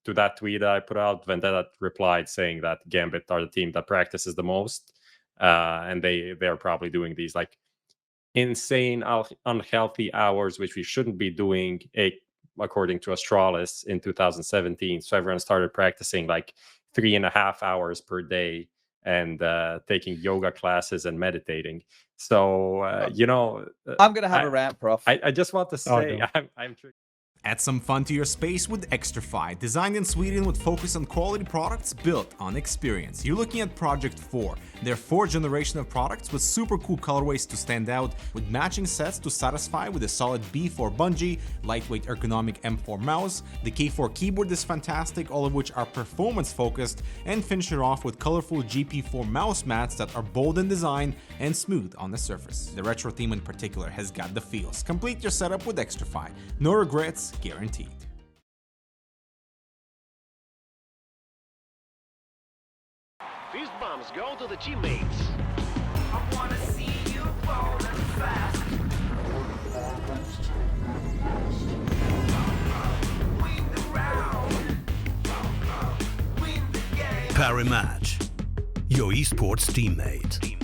to that tweet that I put out, Vendetta replied saying that Gambit are the team that practices the most, and they're probably doing these like insane unhealthy hours, which we shouldn't be doing, according to Astralis in 2017. So everyone started practicing like 3.5 hours per day and taking yoga classes and meditating. So I'm gonna have a rant, Prof. I just want to say I'm Add some fun to your space with Xtrfy, designed in Sweden with focus on quality products built on experience. You're looking at Project 4, their 4th generation of products with super cool colorways to stand out, with matching sets to satisfy with a solid B4 bungee, lightweight ergonomic M4 mouse, the K4 keyboard is fantastic, all of which are performance focused, and finish it off with colorful GP4 mouse mats that are bold in design and smooth on the surface. The retro theme in particular has got the feels. Complete your setup with Xtrfy. No regrets, guaranteed. Fist bumps go to the teammates. I wanna see you falling fast. Win the round. Win the game. Parry Match, your esports teammate.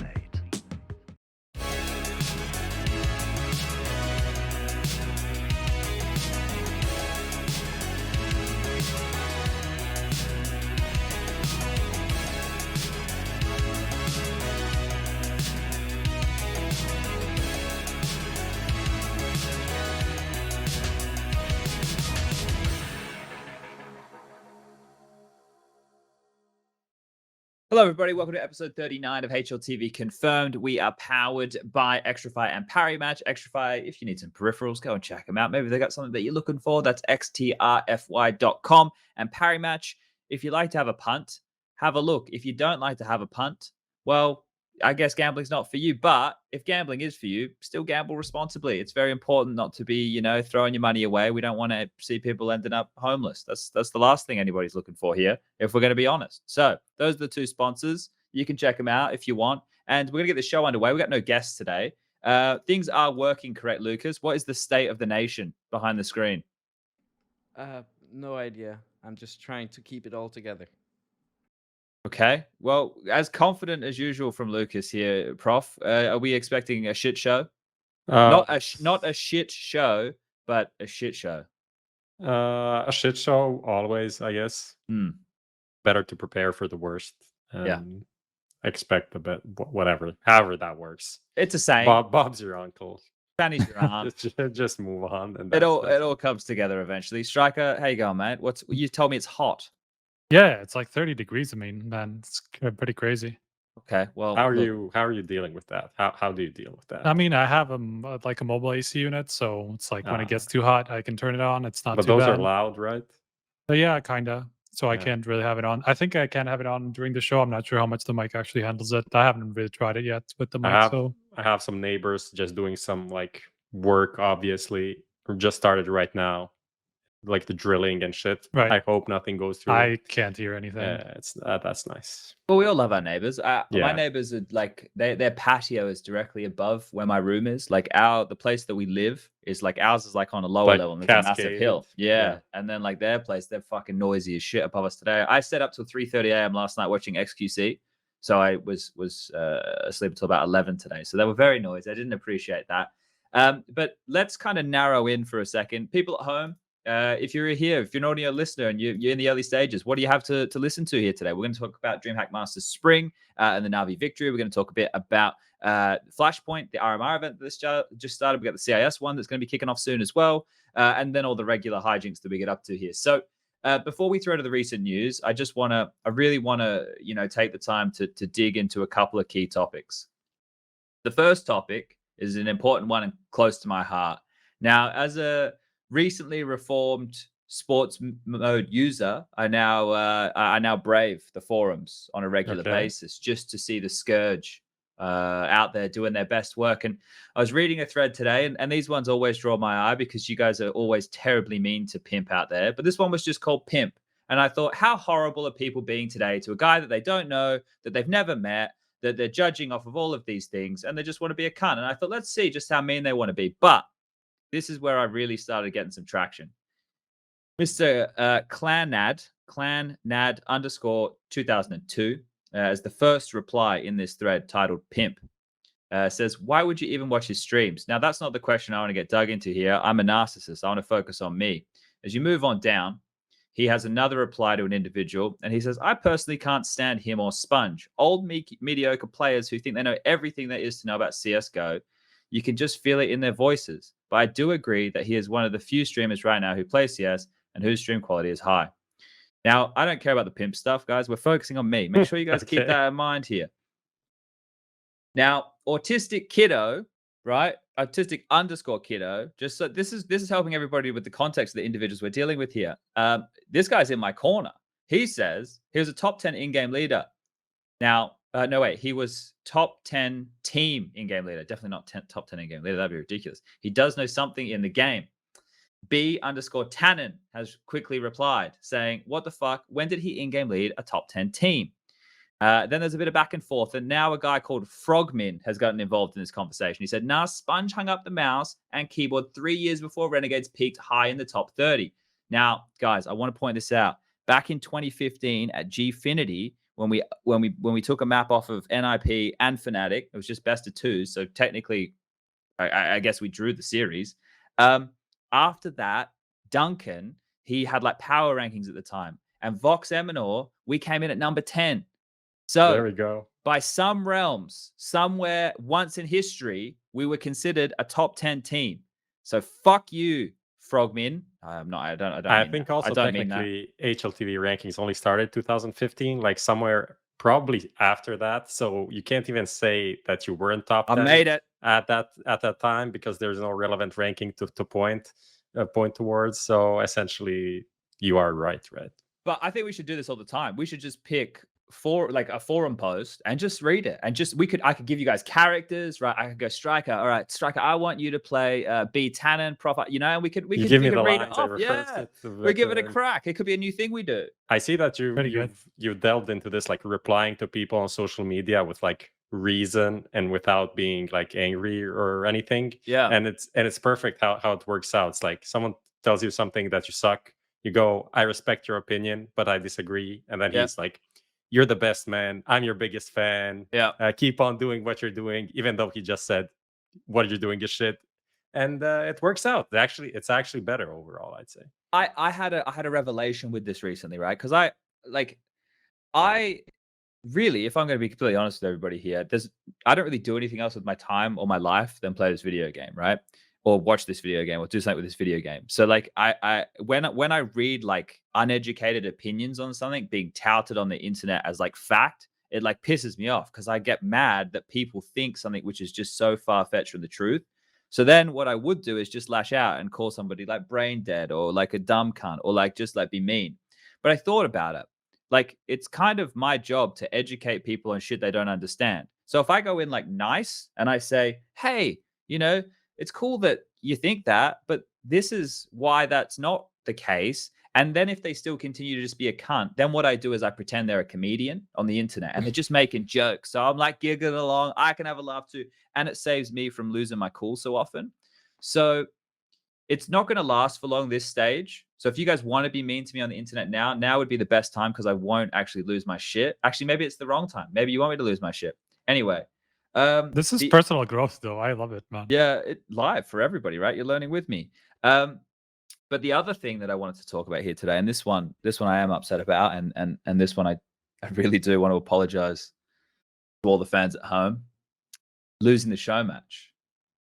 Hello, everybody. Welcome to episode 39 of HLTV Confirmed. We are powered by Xtrfy and Parry Match. Xtrfy, if you need some peripherals, go and check them out. Maybe they got something that you're looking for. That's xtrfy.com. And Parry Match, if you like to have a punt, have a look. If you don't like to have a punt, well, I guess gambling's not for you. But if gambling is for you, still gamble responsibly. It's very important not to be, throwing your money away. We don't want to see people ending up homeless. That's the last thing anybody's looking for here, if we're going to be honest. So those are the two sponsors. You can check them out if you want. And we're going to get the show underway. We got no guests today. Things are working correct, Lucas. What is the state of the nation behind the screen? No idea. I'm just trying to keep it all together. Okay. Well, as confident as usual from Lucas here, Prof. Are we expecting a shit show? Not a shit show, but a shit show. A shit show always, I guess. Better to prepare for the worst. Expect a bit, whatever, however that works. It's the same. Bob's your uncle. Fanny's your aunt. just move on. And it all comes together eventually. Striker, how you going, mate? You told me it's hot. Yeah, it's like 30 degrees. I mean, man, it's pretty crazy. Okay, well, how are you dealing with that? How do you deal with that? I mean, I have like a mobile AC unit, so it's like when it gets too hot, I can turn it on. It's not too bad. But those are loud, right? But yeah, kinda. So I can't really have it on. I think I can have it on during the show. I'm not sure how much the mic actually handles it. I haven't really tried it yet with the mic. I have some neighbors just doing some like work. Obviously, just started right now. Like the drilling and shit. Right. I hope nothing goes through. I can't hear anything. That's nice. Well, we all love our neighbors. My neighbors are like their patio is directly above where my room is. Like the place that we live is like ours is like on a lower level. And there's a massive hill. Yeah. And then like their place, they're fucking noisy as shit above us today. I stayed up till 3:30 a.m. last night watching XQC. So I was asleep until about 11 today. So they were very noisy. I didn't appreciate that. But let's kind of narrow in for a second. People at home. If you're here, if you're an audio listener and you're in the early stages, what do you have to listen to here today? We're going to talk about DreamHack Masters Spring and the NAVI victory. We're going to talk a bit about Flashpoint, the RMR event that just started. We got the CIS one that's going to be kicking off soon as well, and then all the regular hijinks that we get up to here. So before we throw to the recent news, I really want to take the time to dig into a couple of key topics. The first topic is an important one and close to my heart. Now, as a recently reformed sports mode user, I now brave the forums on a regular basis just to see the Scourge out there doing their best work. And I was reading a thread today, and these ones always draw my eye because you guys are always terribly mean to Pimp out there. But this one was just called Pimp. And I thought, how horrible are people being today to a guy that they don't know, that they've never met, that they're judging off of all of these things, and they just want to be a cunt. And I thought, let's see just how mean they want to be. But this is where I really started getting some traction. Mr. Clannad underscore 2002 as the first reply in this thread titled Pimp. Says, why would you even watch his streams? Now, that's not the question I want to get dug into here. I'm a narcissist. I want to focus on me. As you move on down, he has another reply to an individual, and he says, I personally can't stand him or SPUNJ. Old, mediocre players who think they know everything there is to know about CSGO. You can just feel it in their voices. But I do agree that he is one of the few streamers right now who play CS and whose stream quality is high. Now, I don't care about the pimp stuff, guys. We're focusing on me. Make sure you guys keep that in mind here. Now, autistic kiddo, right? Autistic underscore kiddo. Just so this is helping everybody with the context of the individuals we're dealing with here. This guy's in my corner. He says he was a top 10 in-game leader. Now, no, wait, he was top 10 team in-game leader. Definitely not top 10 in-game leader. That'd be ridiculous. He does know something in the game. B underscore Tannen has quickly replied saying, what the fuck? When did he in-game lead a top 10 team? Then there's a bit of back and forth. And now a guy called Frogmin has gotten involved in this conversation. He said, nah, SPUNJ hung up the mouse and keyboard 3 years before Renegades peaked high in the top 30. Now, guys, I want to point this out. Back in 2015 at Gfinity, when we took a map off of NIP and Fnatic, it was just best of two. So technically, I guess we drew the series. After that, Duncan, he had like power rankings at the time. And Vox Eminor, we came in at number 10. So there we go. By some realms, somewhere once in history, we were considered a top 10 team. So fuck you, Frogmin. I'm not. I don't. I think that. Also technically HLTV rankings only started 2015, like somewhere probably after that. So you can't even say that you weren't top 10 I made it at that time because there's no relevant ranking to point towards. So essentially, you are right. But I think we should do this all the time. We should just pick a forum post and just read it, and just I could give you guys characters, right? I could go Striker. All right, Striker, I want you to play B Tannen, Prof. You know, and we could read it off. Yeah, we give it a crack. It could be a new thing we do. I see that you delved into this, like replying to people on social media with like reason and without being like angry or anything. Yeah, and it's perfect how it works out. It's like someone tells you something that you suck. You go, I respect your opinion, but I disagree, and then he's like, you're the best, man. I'm your biggest fan. Yeah. Keep on doing what you're doing, even though he just said what you're doing is shit. And it works out. It's actually better overall, I'd say. I had a revelation with this recently, right? Because I really, if I'm going to be completely honest with everybody here, I don't really do anything else with my time or my life than play this video game, right? Or watch this video game or do something with this video game. So like when I read like uneducated opinions on something being touted on the internet as like fact, it like pisses me off because I get mad that people think something which is just so far-fetched from the truth. So then what I would do is just lash out and call somebody like brain dead or like a dumb cunt or like just like be mean. But I thought about it. Like it's kind of my job to educate people on shit they don't understand. So if I go in like nice and I say, hey, you know, it's cool that you think that, but this is why that's not the case. And then if they still continue to just be a cunt, then what I do is I pretend they're a comedian on the internet and they're just making jokes. So I'm like giggling along. I can have a laugh too. And it saves me from losing my cool so often. So it's not going to last for long, this stage. So if you guys want to be mean to me on the internet now would be the best time because I won't actually lose my shit. Actually, maybe it's the wrong time. Maybe you want me to lose my shit. Anyway. This is personal growth, though. I love it, man. Yeah, live for everybody, right? You're learning with me. But the other thing that I wanted to talk about here today, and this one I am upset about, and this one I really do want to apologize to all the fans at home, losing the show match.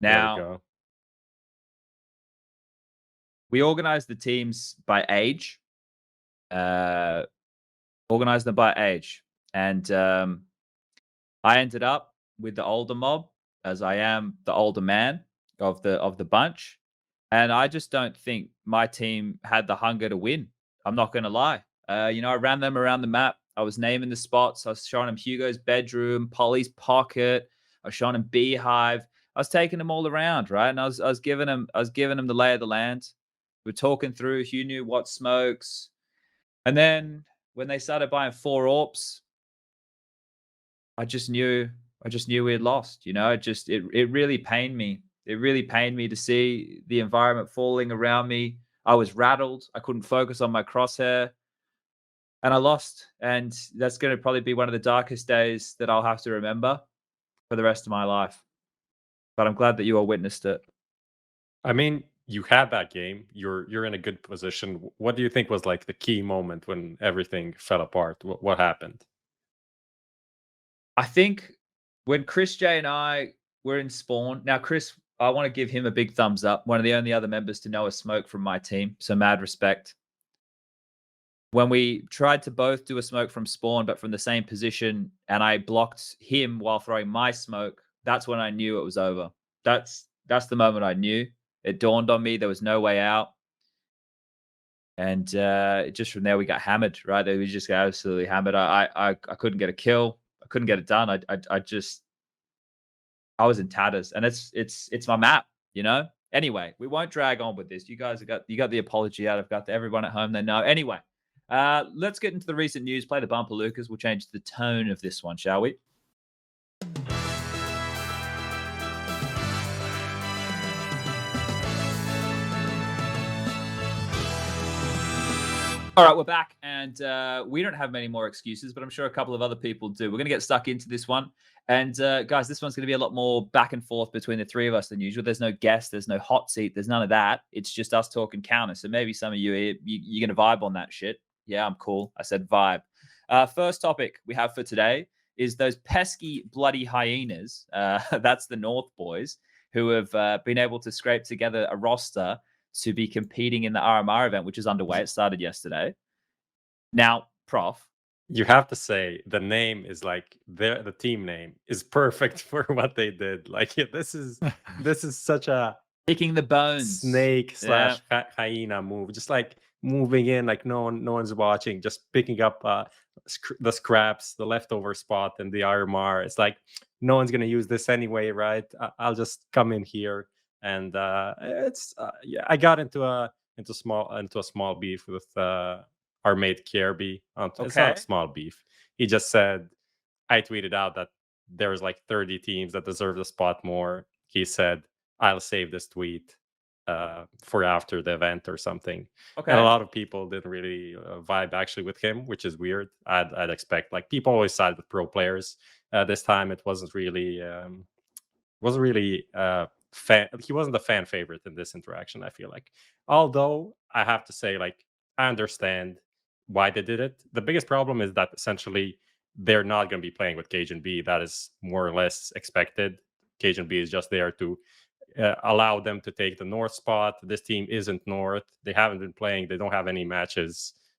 Now, we organized the teams by age, and I ended up with the older mob, as I am the older man of the bunch. And I just don't think my team had the hunger to win. I'm not going to lie. I ran them around the map. I was naming the spots. I was showing them Hugo's bedroom, Polly's pocket. I was showing them Beehive. I was taking them all around, right? And I was giving them the lay of the land. We're talking through who knew what smokes. And then when they started buying 4 AWPs, I just knew we had lost. It really pained me. It really pained me to see the environment falling around me. I was rattled. I couldn't focus on my crosshair. And I lost. And that's going to probably be one of the darkest days that I'll have to remember for the rest of my life. But I'm glad that you all witnessed it. I mean, you had that game. You're in a good position. What do you think was like the key moment when everything fell apart? What happened? I think when Chris J and I were in spawn. Now, Chris, I want to give him a big thumbs up. One of the only other members to know a smoke from my team. So mad respect. When we tried to both do a smoke from spawn, but from the same position, and I blocked him while throwing my smoke, that's when I knew it was over. That's the moment I knew. It dawned on me there was no way out. And just from there, we got hammered, right? We just got absolutely hammered. I couldn't get a kill. I couldn't get it done. I was in tatters, and it's my map, you know. Anyway, we won't drag on with this. You guys got the apology out. I've got everyone at home. They know. Anyway, let's get into the recent news. Play the bumper, Lucas. We'll change the tone of this one, shall we? All right, we're back, and we don't have many more excuses, but I'm sure a couple of other people do. We're going to get stuck into this one. And guys, this one's going to be a lot more back and forth between the three of us than usual. There's no guest, there's no hot seat, there's none of that. It's just us talking counter. So maybe some of you're going to vibe on that shit. Yeah, I'm cool. I said vibe. First topic we have for today is those pesky bloody hyenas. That's the North boys who have been able to scrape together a roster to be competing in the RMR event, which is underway. It started yesterday. Now, Prof, you have to say the name is like the team name is perfect for what they did. Like this is such a picking the bones snake / hyena move, just like moving in like no one's watching, just picking up the scraps, the leftover spot in the RMR. It's like no one's gonna use this anyway, right? I'll just come in here. And yeah, I got into a small beef with our mate Kirby. It's not a small beef. He just said, I tweeted out that there's like 30 teams that deserve the spot more. He said, I'll save this tweet for after the event or something. Okay. And a lot of people didn't really vibe actually with him, which is weird. I'd expect, like, people always side with pro players. This time it wasn't really he wasn't a fan favorite in this interaction, I feel like. Although I have to say, like, I understand why they did it. The biggest problem is that essentially they're not going to be playing with Cajun B. That is more or less expected. Cajun B is just there to allow them to take the North spot. This team isn't North. They haven't been playing. They don't have any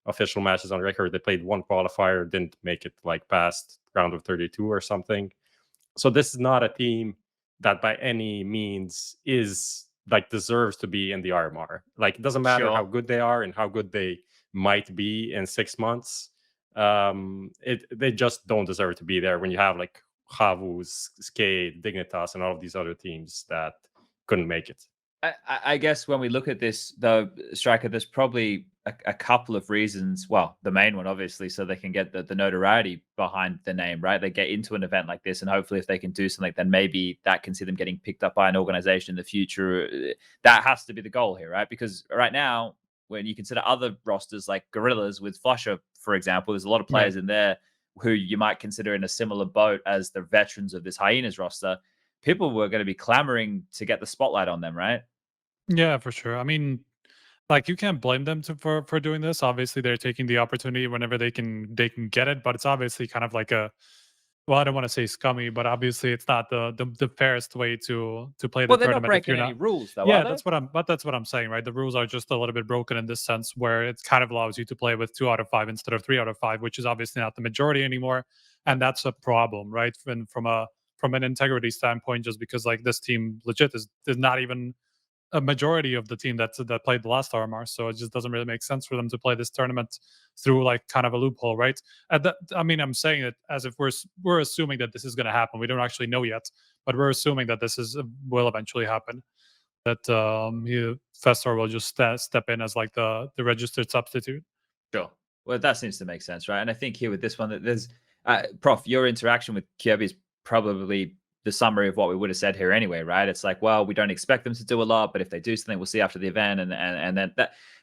official matches on record. They played one qualifier, didn't make it like past round of 32 or something. So this is not a team that by any means is like deserves to be in the RMR. Like, it doesn't matter how good they are and how good they might be in 6 months. They just don't deserve to be there when you have like Havus, Skate, Dignitas, and all of these other teams that couldn't make it. I guess when we look at this, though, Striker, there's probably a couple of reasons. Well, the main one, obviously, so they can get the notoriety behind the name, right? They get into an event like this, and hopefully if they can do something, then maybe that can see them getting picked up by an organization in the future. That has to be the goal here, right? Because right now, when you consider other rosters like Gorillas with Flusher, for example, there's a lot of players in there who you might consider in a similar boat as the veterans of this Hyenas roster. People were going to be clamoring to get the spotlight on them, right? Yeah, for sure. I mean, like, you can't blame them for doing this. Obviously, they're taking the opportunity whenever they can get it, but it's obviously kind of like I don't want to say scummy, but obviously it's not the fairest way to play the tournament. They're not breaking any rules, though. Yeah, that's what I'm saying, right? The rules are just a little bit broken in this sense, where it kind of allows you to play with 2 out of 5 instead of 3 out of 5, which is obviously not the majority anymore, and that's a problem, right? And from an integrity standpoint, just because like this team legit is not even a majority of the team that played the last RMR, so it just doesn't really make sense for them to play this tournament through like kind of a loophole, right? I mean, I'm saying it as if we're assuming that this is going to happen. We don't actually know yet, but we're assuming that this will eventually happen. That Professeur will just step in as like the registered substitute. Sure. Well, that seems to make sense, right? And I think here with this one, that there's Prof, your interaction with Kirby is probably the summary of what we would have said here anyway, right? It's like, well, we don't expect them to do a lot, but if they do something, we'll see after the event, and then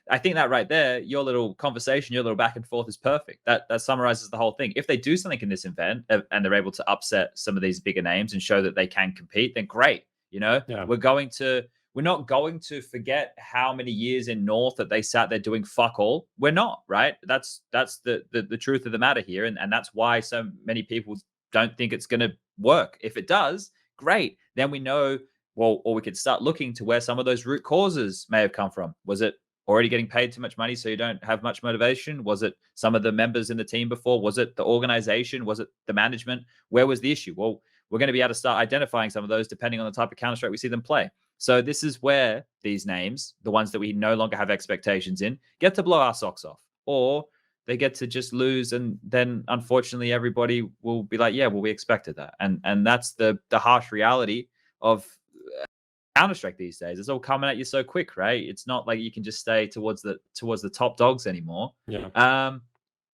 I think that right there, your little conversation, your little back and forth is perfect. That summarizes the whole thing. If they do something in this event and they're able to upset some of these bigger names and show that they can compete, then great. You know, we're not going to forget how many years in North that they sat there doing fuck all. We're not, right? That's the truth of the matter here. And that's why so many people don't think it's going to work. If it does, great. Then we know, well, or we could start looking to where some of those root causes may have come from. Was it already getting paid too much money so you don't have much motivation? Was it some of the members in the team before? Was it the organization? Was it the management? Where was the issue? Well, we're going to be able to start identifying some of those depending on the type of Counter-Strike we see them play. So this is where these names, the ones that we no longer have expectations in, get to blow our socks off. Or they get to just lose, and then unfortunately everybody will be like, yeah, well, we expected that. And that's the harsh reality of Counter-Strike these days. It's all coming at you so quick, right? It's not like you can just stay towards the top dogs anymore. Yeah.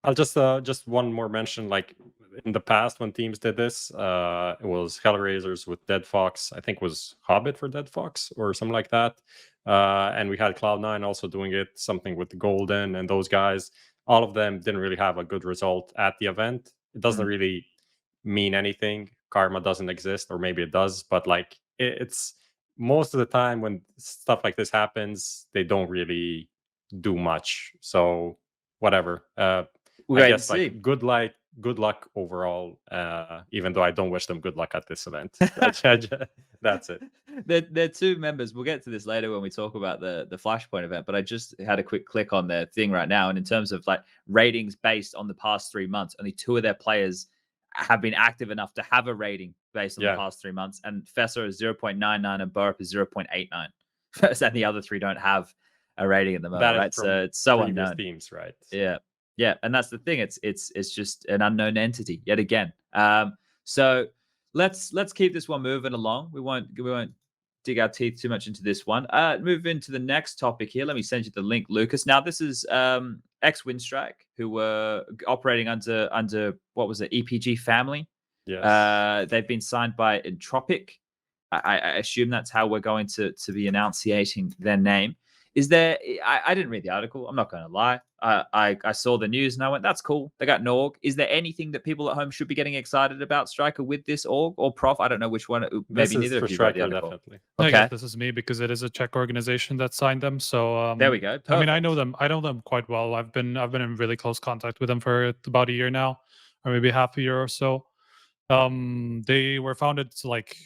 I'll just one more mention, like in the past when teams did this, it was Hellraisers with Dead Fox. I think it was Hobbit for Dead Fox or something like that. And we had Cloud9 also doing it, something with Golden and those guys. All of them didn't really have a good result at the event. It doesn't really mean anything. Karma doesn't exist, or maybe it does, but like it's most of the time when stuff like this happens, they don't really do much. So whatever. I guess like good luck overall, even though I don't wish them good luck at this event. That's it. They're two members. We'll get to this later when we talk about the Flashpoint event, but I just had a quick click on their thing right now. And in terms of like ratings based on the past 3 months, only 2 of their players have been active enough to have a rating based on the past 3 months. And Professeur is 0.99 and Borup is 0.89. And the other 3 don't have a rating at the moment, right? So it's so unknown. Teams, right? Yeah, and that's the thing. It's just an unknown entity yet again. So let's keep this one moving along. We won't dig our teeth too much into this one. Move into the next topic here. Let me send you the link, Lucas. Now this is ex-Winstrike who were operating under what was it, EPG Family. Yes. They've been signed by Entropiq. I assume that's how we're going to be enunciating their name. Is there? I didn't read the article. I'm not going to lie. I saw the news and I went, that's cool. They got an org. Is there anything that people at home should be getting excited about Striker with this org or Prof? I don't know which one. Maybe neither of you read the article. Definitely. I guess this is me because it is a Czech organization that signed them. So there we go. Perfect. I mean, I know them quite well. I've been in really close contact with them for about a year now, or maybe half a year or so. They were founded like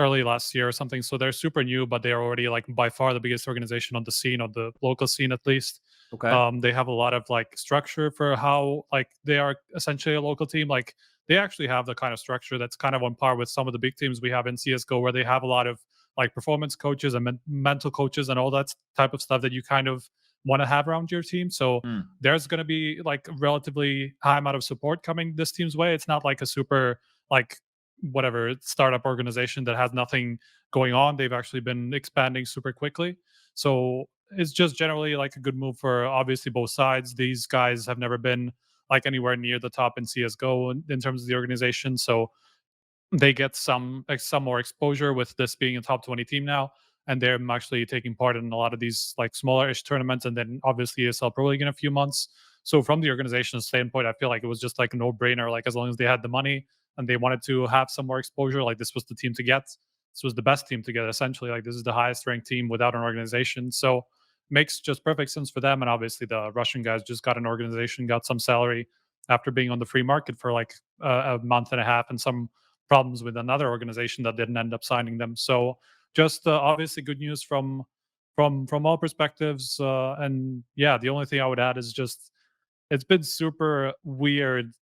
early last year or something, so they're super new, but they are already like by far the biggest organization on the scene, on the local scene at least. Okay. They have a lot of like structure for how like they are essentially a local team. Like they actually have the kind of structure that's kind of on par with some of the big teams we have in CSGO, where they have a lot of like performance coaches and mental coaches and all that type of stuff that you kind of want to have around your team. So there's going to be like a relatively high amount of support coming this team's way. It's not like a super like whatever startup organization that has nothing going on. They've actually been expanding super quickly. So it's just generally like a good move for obviously both sides. These guys have never been like anywhere near the top in CSGO in terms of the organization. So they get some more exposure with this being a top 20 team now. And they're actually taking part in a lot of these like smaller-ish tournaments, and then obviously ESL Pro League in a few months. So from the organization's standpoint, I feel like it was just like a no-brainer. Like as long as they had the money and they wanted to have some more exposure, like this was the team to get. This was the best team to get, essentially. Like this is the highest ranked team without an organization. So makes just perfect sense for them. And obviously the Russian guys just got an organization, got some salary after being on the free market for like a month and a half, and some problems with another organization that didn't end up signing them. So just obviously good news from all perspectives. And yeah, the only thing I would add is just it's been super weird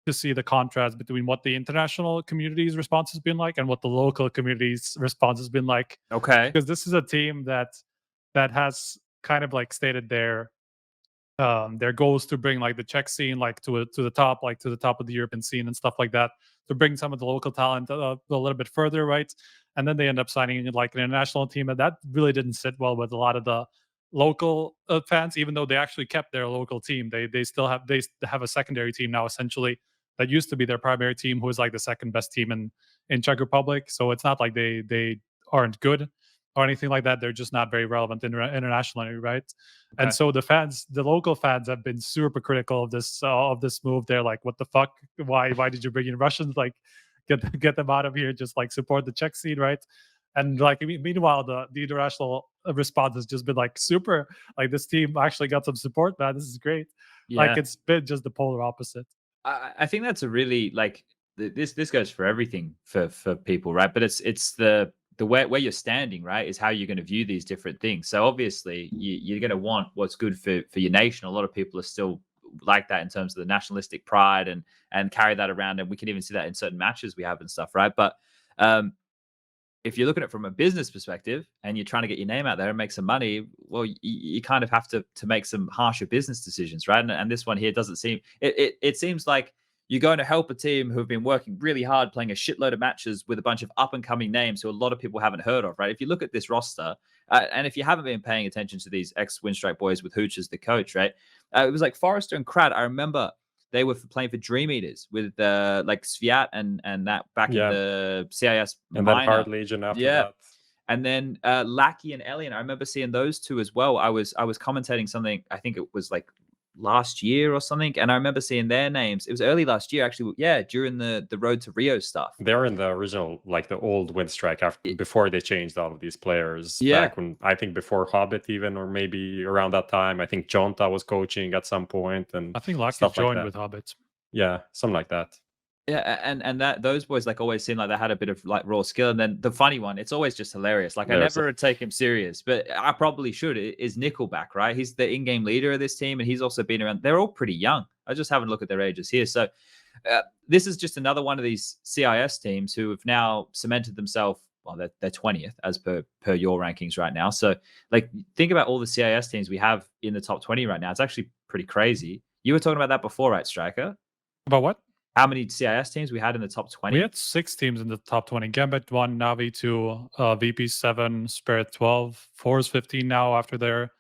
to see the contrast between what the international community's response has been like and what the local community's response has been like. Okay. Because this is a team that has kind of like stated their goals to bring like the Czech scene like to the top of the European scene and stuff like that, to bring some of the local talent a little bit further, right? And then they end up signing like an international team, and that really didn't sit well with a lot of the local fans. Even though they actually kept their local team, they still have a secondary team now, essentially, that used to be their primary team, who is like the second best team in Czech Republic. So it's not like they aren't good. or anything like that. They're just not very relevant internationally, right? Okay. And so the local fans have been super critical of this move. They're like, "What the fuck? Why did you bring in Russians? Like, get them out of here. Just like support the Czech scene, right?" And like meanwhile, the international response has just been like super. Like, this team actually got some support, man. This is great. Yeah. Like, it's been just the polar opposite. I think that's a really like this goes for everything for people, right? But it's the where you're standing, right, is how you're going to view these different things. So obviously you're going to want what's good for your nation. A lot of people are still like that in terms of the nationalistic pride and carry that around, and we can even see that in certain matches we have and stuff, right? But if you're looking at it from a business perspective and you're trying to get your name out there and make some money, well, you kind of have to make some harsher business decisions, right? And this one here doesn't seem, it seems like you're going to help a team who've been working really hard, playing a shitload of matches with a bunch of up and coming names who a lot of people haven't heard of, right? If you look at this roster, and if you haven't been paying attention to these ex-Winstrike boys with Hooch as the coach, right? It was like Forrester and Krad. I remember they were playing for Dream Eaters with like Sviat and that back in the CIS and minor. then Hard Legion after that. And then Lackey and Elian, I remember seeing those two as well. I was commentating something, I think it was like last year or something, and I remember seeing their names. It was early last year, actually. Yeah, during the Road to Rio stuff. They're in the original, like the old Winstrike before they changed all of these players. Yeah. Back when, I think before Hobbit even, or maybe around that time. I think Jonta was coaching at some point, and I think Lucky stuff joined like with Hobbit. Yeah, something like that. Yeah, and that those boys like always seemed like they had a bit of like raw skill. And then the funny one, it's always just hilarious. Like I never take him serious, but I probably should. Is Nickelback, right? He's the in-game leader of this team, and he's also been around. They're all pretty young. I just haven't looked at their ages here. So this is just another one of these CIS teams who have now cemented themselves. Well, they're 20th as per your rankings right now. So like think about all the CIS teams we have in the top 20 right now. It's actually pretty crazy. You were talking about that before, right, Striker? About what? How many CIS teams we had in the top 20? We had 6 teams in the top 20. Gambit 1, NAVI 2, VP 7, Spirit 12, Force 15 now after their...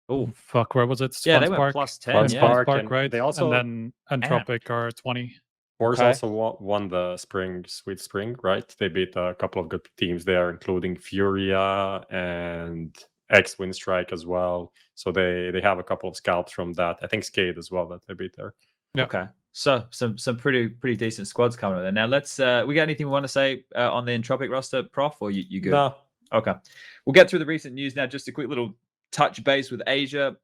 Oh, fuck, where was it? Yeah, they went plus 10. Spark, right? They also, and then Entropiq are 20. Force also won the Sweet Spring, right? They beat a couple of good teams there, including Furia and ex-Winstrike as well. So they have a couple of scalps from that. I think Skate as well that they beat there. Yeah. Okay. So some pretty decent squads coming in there. Now let's we got anything we want to say on the Entropiq roster, Prof, or you good? No. Okay. We'll get through the recent news now. Just a quick little touch base with Asia.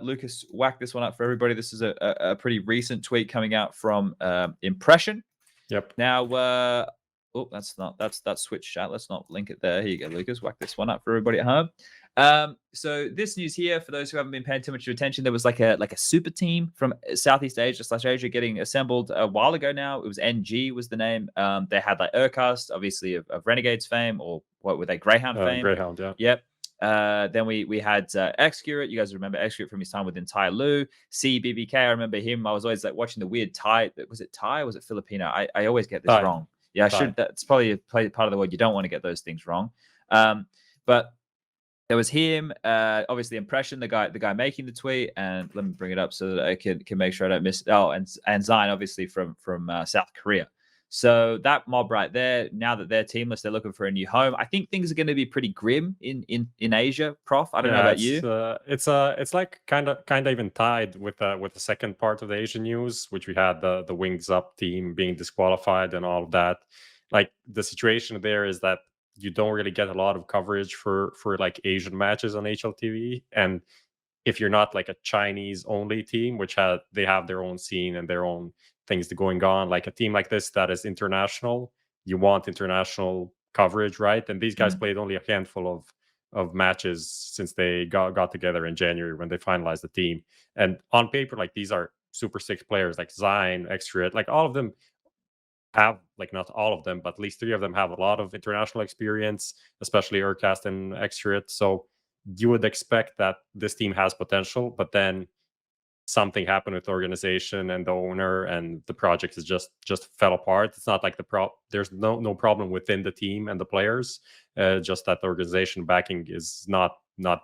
Lucas whacked this one up for everybody. This is a pretty recent tweet coming out from Impression. Yep. Now that's Switch chat. Let's not link it there. Here you go, Lucas. Whack this one up for everybody at home. So this news here, for those who haven't been paying too much attention, there was like a super team from Southeast Asia / Asia getting assembled a while ago now. It was NG was the name. They had like Urcast, obviously of Renegades fame, or what were they, Greyhound fame? Greyhound, yeah. Yep. Then we had Xcurate. You guys remember Xcurate from his time with Entire Lu. CBBK, I remember him. I was always like watching the weird Thai. Was it Thai or was it Filipino? I always get this wrong. Yeah, I should. That's probably a part of the word you don't want to get those things wrong. But there was him, obviously Impression, the guy making the tweet, and let me bring it up so that I can make sure I don't miss. Oh, and Zion, obviously from South Korea. So that mob right there, now that they're teamless, they're looking for a new home. I think things are going to be pretty grim in Asia, Prof. I don't know about you. It's like kind of even tied with the second part of the Asian news, which we had the Wings Up team being disqualified and all of that. Like the situation there is that you don't really get a lot of coverage for like Asian matches on HLTV, and if you're not like a Chinese only team, which they have their own scene and their own things going on, like a team like this that is international, you want international coverage, right? And these guys played only a handful of matches since they got together in January when they finalized the team. And on paper, like these are super sick players, like Zion, Xtrfy, like all of them have, like not all of them, but at least 3 of them have a lot of international experience, especially Urcast and Xtrfy. So you would expect that this team has potential, but then something happened with the organization and the owner, and the project is just fell apart. It's not like there's no problem within the team and the players, just that the organization backing is not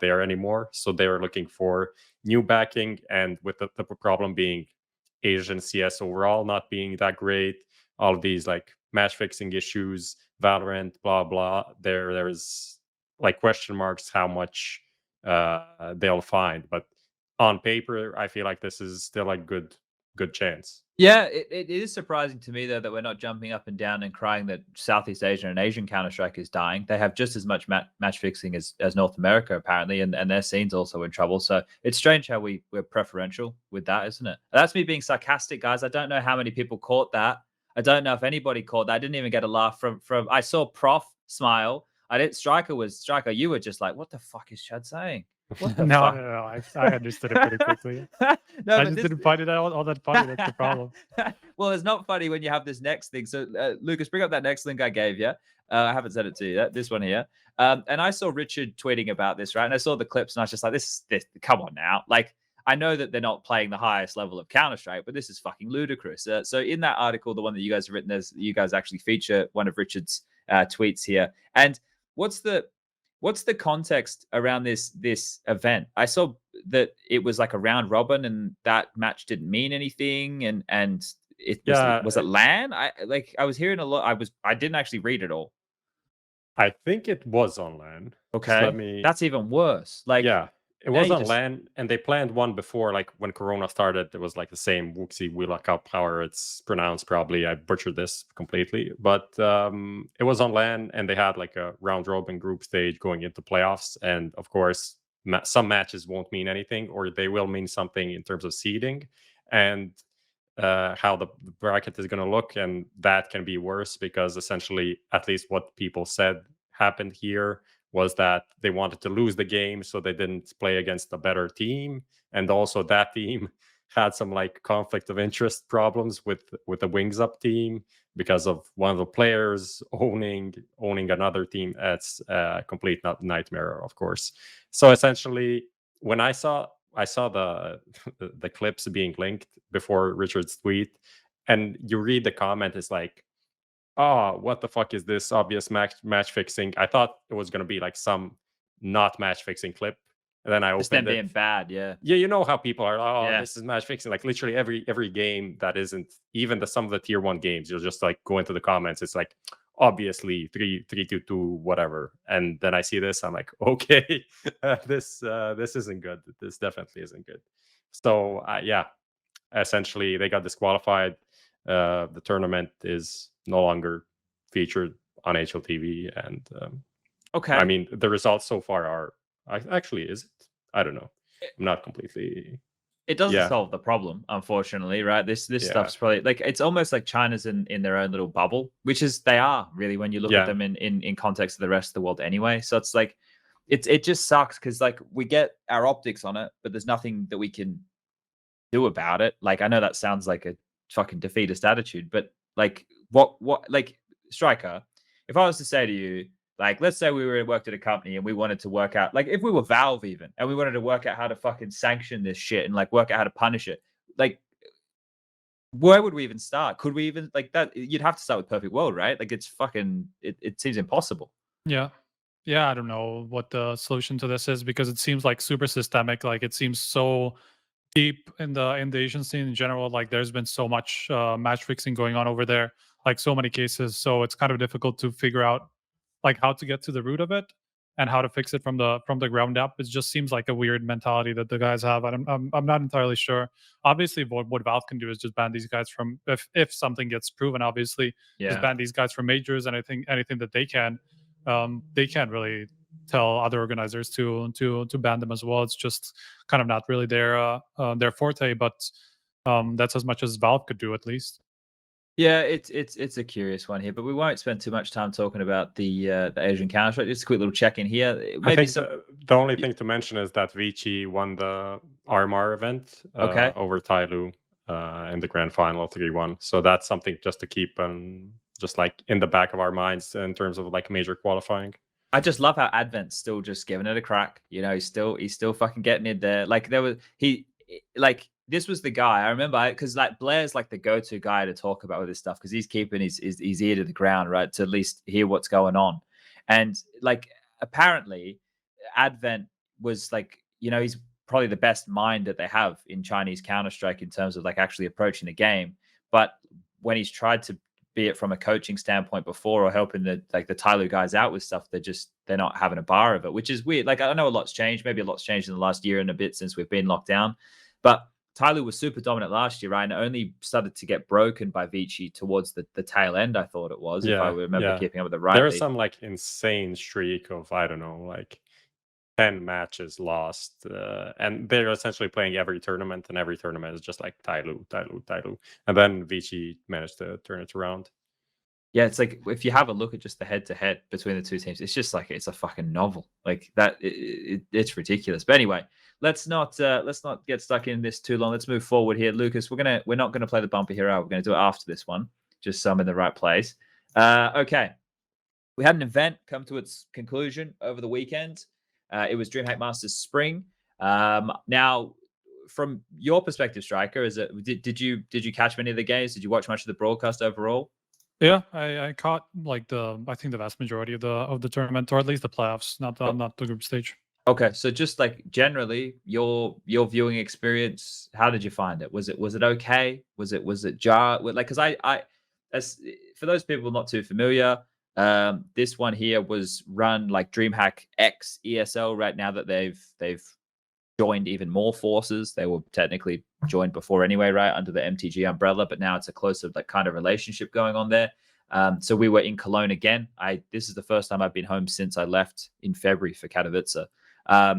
there anymore. So they're looking for new backing, and with the problem being Asian CS overall not being that great, all of these like match fixing issues, Valorant, blah blah. There's like question marks how much they'll find, but on paper I feel like this is still a good chance. Yeah, it is surprising to me though that we're not jumping up and down and crying that Southeast Asia and Asian Counter-Strike is dying. They have just as much match fixing as North America apparently, and their scene's also in trouble. So it's strange how we're preferential with that, isn't it? That's me being sarcastic, guys. I don't know how many people caught that. I don't know if anybody caught that. I didn't even get a laugh from. I saw Prof smile. I didn't. Striker. You were just like, what the fuck is Chad saying? What the fuck? No. I understood it pretty quickly. No, I just didn't find it all that funny. That's the problem. Well, it's not funny when you have this next thing. So, Lucas, bring up that next link I gave you. I haven't sent it to you yet. This one here. And I saw Richard tweeting about this, right? And I saw the clips, and I was just like, this. Come on now. Like, I know that they're not playing the highest level of Counter-Strike, but this is fucking ludicrous. So, in that article, the one that you guys have written, you guys actually feature one of Richard's tweets here. And what's the context around this event? I saw that it was like a round robin, and that match didn't mean anything, and it was it LAN? I was hearing a lot. I didn't actually read it all. I think it was on LAN. Okay, that's even worse. Like, yeah, it was on LAN, and they planned one before, like when Corona started. It was like the same Wuxi Willakau power. It's pronounced probably. I butchered this completely, but it was on LAN, and they had like a round robin group stage going into playoffs. And of course, some matches won't mean anything, or they will mean something in terms of seeding and how the bracket is going to look, and that can be worse because essentially, at least what people said happened here was that they wanted to lose the game, so they didn't play against a better team. And also that team had some like conflict of interest problems with the Wings Up team because of one of the players owning another team. That's a complete nightmare, of course. So essentially, when I saw the clips being linked before Richard's tweet, and you read the comment, it's like, oh, what the fuck is this obvious match fixing? I thought it was going to be like some not match fixing clip. And then I opened them it. being bad, yeah. Yeah, you know how people are, this is match fixing. Like literally every game that isn't even some of the tier 1 games, you'll just like go into the comments. It's like, obviously 3-2-2, whatever. And then I see this, I'm like, okay, this isn't good. This definitely isn't good. So yeah, essentially they got disqualified. The tournament is no longer featured on HLTV, and okay. I mean, the results so far are actually, is it? I don't know. I'm not completely. It doesn't solve the problem, unfortunately, right? This stuff's probably like, it's almost like China's in their own little bubble, which is they are really when you look at them in context of the rest of the world anyway. So it's like it just sucks because like we get our optics on it, but there's nothing that we can do about it. Like, I know that sounds like a fucking defeatist attitude, but like what like, Striker, if I was to say to you, like, let's say we worked at a company and we wanted to work out, like, if we were Valve even, and we wanted to work out how to fucking sanction this shit and like work out how to punish it, like, where would we even start? Could we even, like, that? You'd have to start with Perfect World, right? Like, it's fucking, it seems impossible. Yeah. I don't know what the solution to this is, because it seems like super systemic. Like, it seems so deep in the Asian scene in general. Like, there's been so much match fixing going on over there, like so many cases. So it's kind of difficult to figure out like how to get to the root of it and how to fix it from the ground up. It just seems like a weird mentality that the guys have. I'm not entirely sure. Obviously, what Valve can do is just ban these guys from, if something gets proven, obviously, just ban these guys from majors. And I think anything that they can't really tell other organizers to ban them as well. It's just kind of not really their forte. But that's as much as Valve could do, at least. Yeah, it's a curious one here, but we won't spend too much time talking about the Asian Counter-Strike. Just a quick little check in here. Maybe I think the only thing to mention is that Vici won the RMR event over Tyloo in the grand final 3-1. So that's something just to keep just like in the back of our minds in terms of like major qualifying. I just love how Advent's still just giving it a crack. You know, he's still fucking getting it there. Like this was the guy I remember, because like Blair's like the go-to guy to talk about with this stuff, because he's keeping his ear to the ground, right, to at least hear what's going on. And like apparently Advent was like, you know, he's probably the best mind that they have in Chinese Counter-Strike in terms of like actually approaching the game. But when he's tried to be it from a coaching standpoint before or helping the Tyloo guys out with stuff, they're not having a bar of it, which is weird. Like, I know a lot's changed. Maybe a lot's changed in the last year and a bit since we've been locked down. But Tyloo was super dominant last year, right? And it only started to get broken by Vici towards the tail end, I thought it was, if I remember keeping up with it right. There's some like insane streak of, I don't know, like 10 matches lost. And they're essentially playing every tournament, and every tournament is just like Tyloo. And then Vici managed to turn it around. Yeah, it's like if you have a look at just the head-to-head between the two teams, it's just like it's a fucking novel. Like that, it's ridiculous. But anyway, let's not get stuck in this too long. Let's move forward here, Lucas. We're not gonna play the bumper here. We're gonna do it after this one, just so I'm in the right place. Okay, we had an event come to its conclusion over the weekend. It was DreamHack Masters Spring. Now, from your perspective, Striker, did you catch many of the games? Did you watch much of the broadcast overall? Yeah, I caught like I think the vast majority of the tournament, or at least the playoffs, not the group stage. Okay, so just like generally your viewing experience, how did you find it? Was it okay? Was it jar? Like, because as for those people not too familiar, this one here was run like DreamHack X ESL. Right now that they've joined even more forces. They were technically joined before anyway, right, under the MTG umbrella, but now it's a closer like kind of relationship going on there. So we were in Cologne again. This is the first time I've been home since I left in February for Katowice.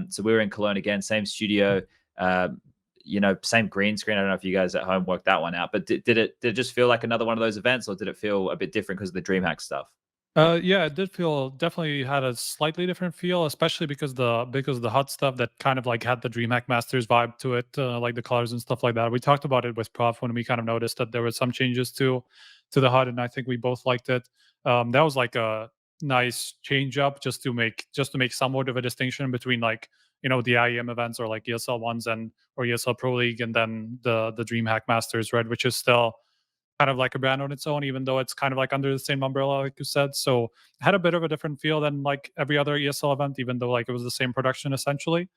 So we were in Cologne again, same studio, same green screen. I don't know if you guys at home worked that one out, but did it just feel like another one of those events, or did it feel a bit different because of the DreamHack stuff? Yeah, it did feel definitely had a slightly different feel, especially because the HUD stuff that kind of like had the DreamHack Masters vibe to it, like the colors and stuff like that. We talked about it with Prof when we kind of noticed that there were some changes to the HUD, and I think we both liked it. That was like a nice change up just to make somewhat of a distinction between like the IEM events or like ESL ones or ESL Pro League, and then the DreamHack Masters, right, which is still kind of like a brand on its own, even though it's kind of like under the same umbrella, like you said. So it had a bit of a different feel than like every other ESL event, even though like it was the same production essentially.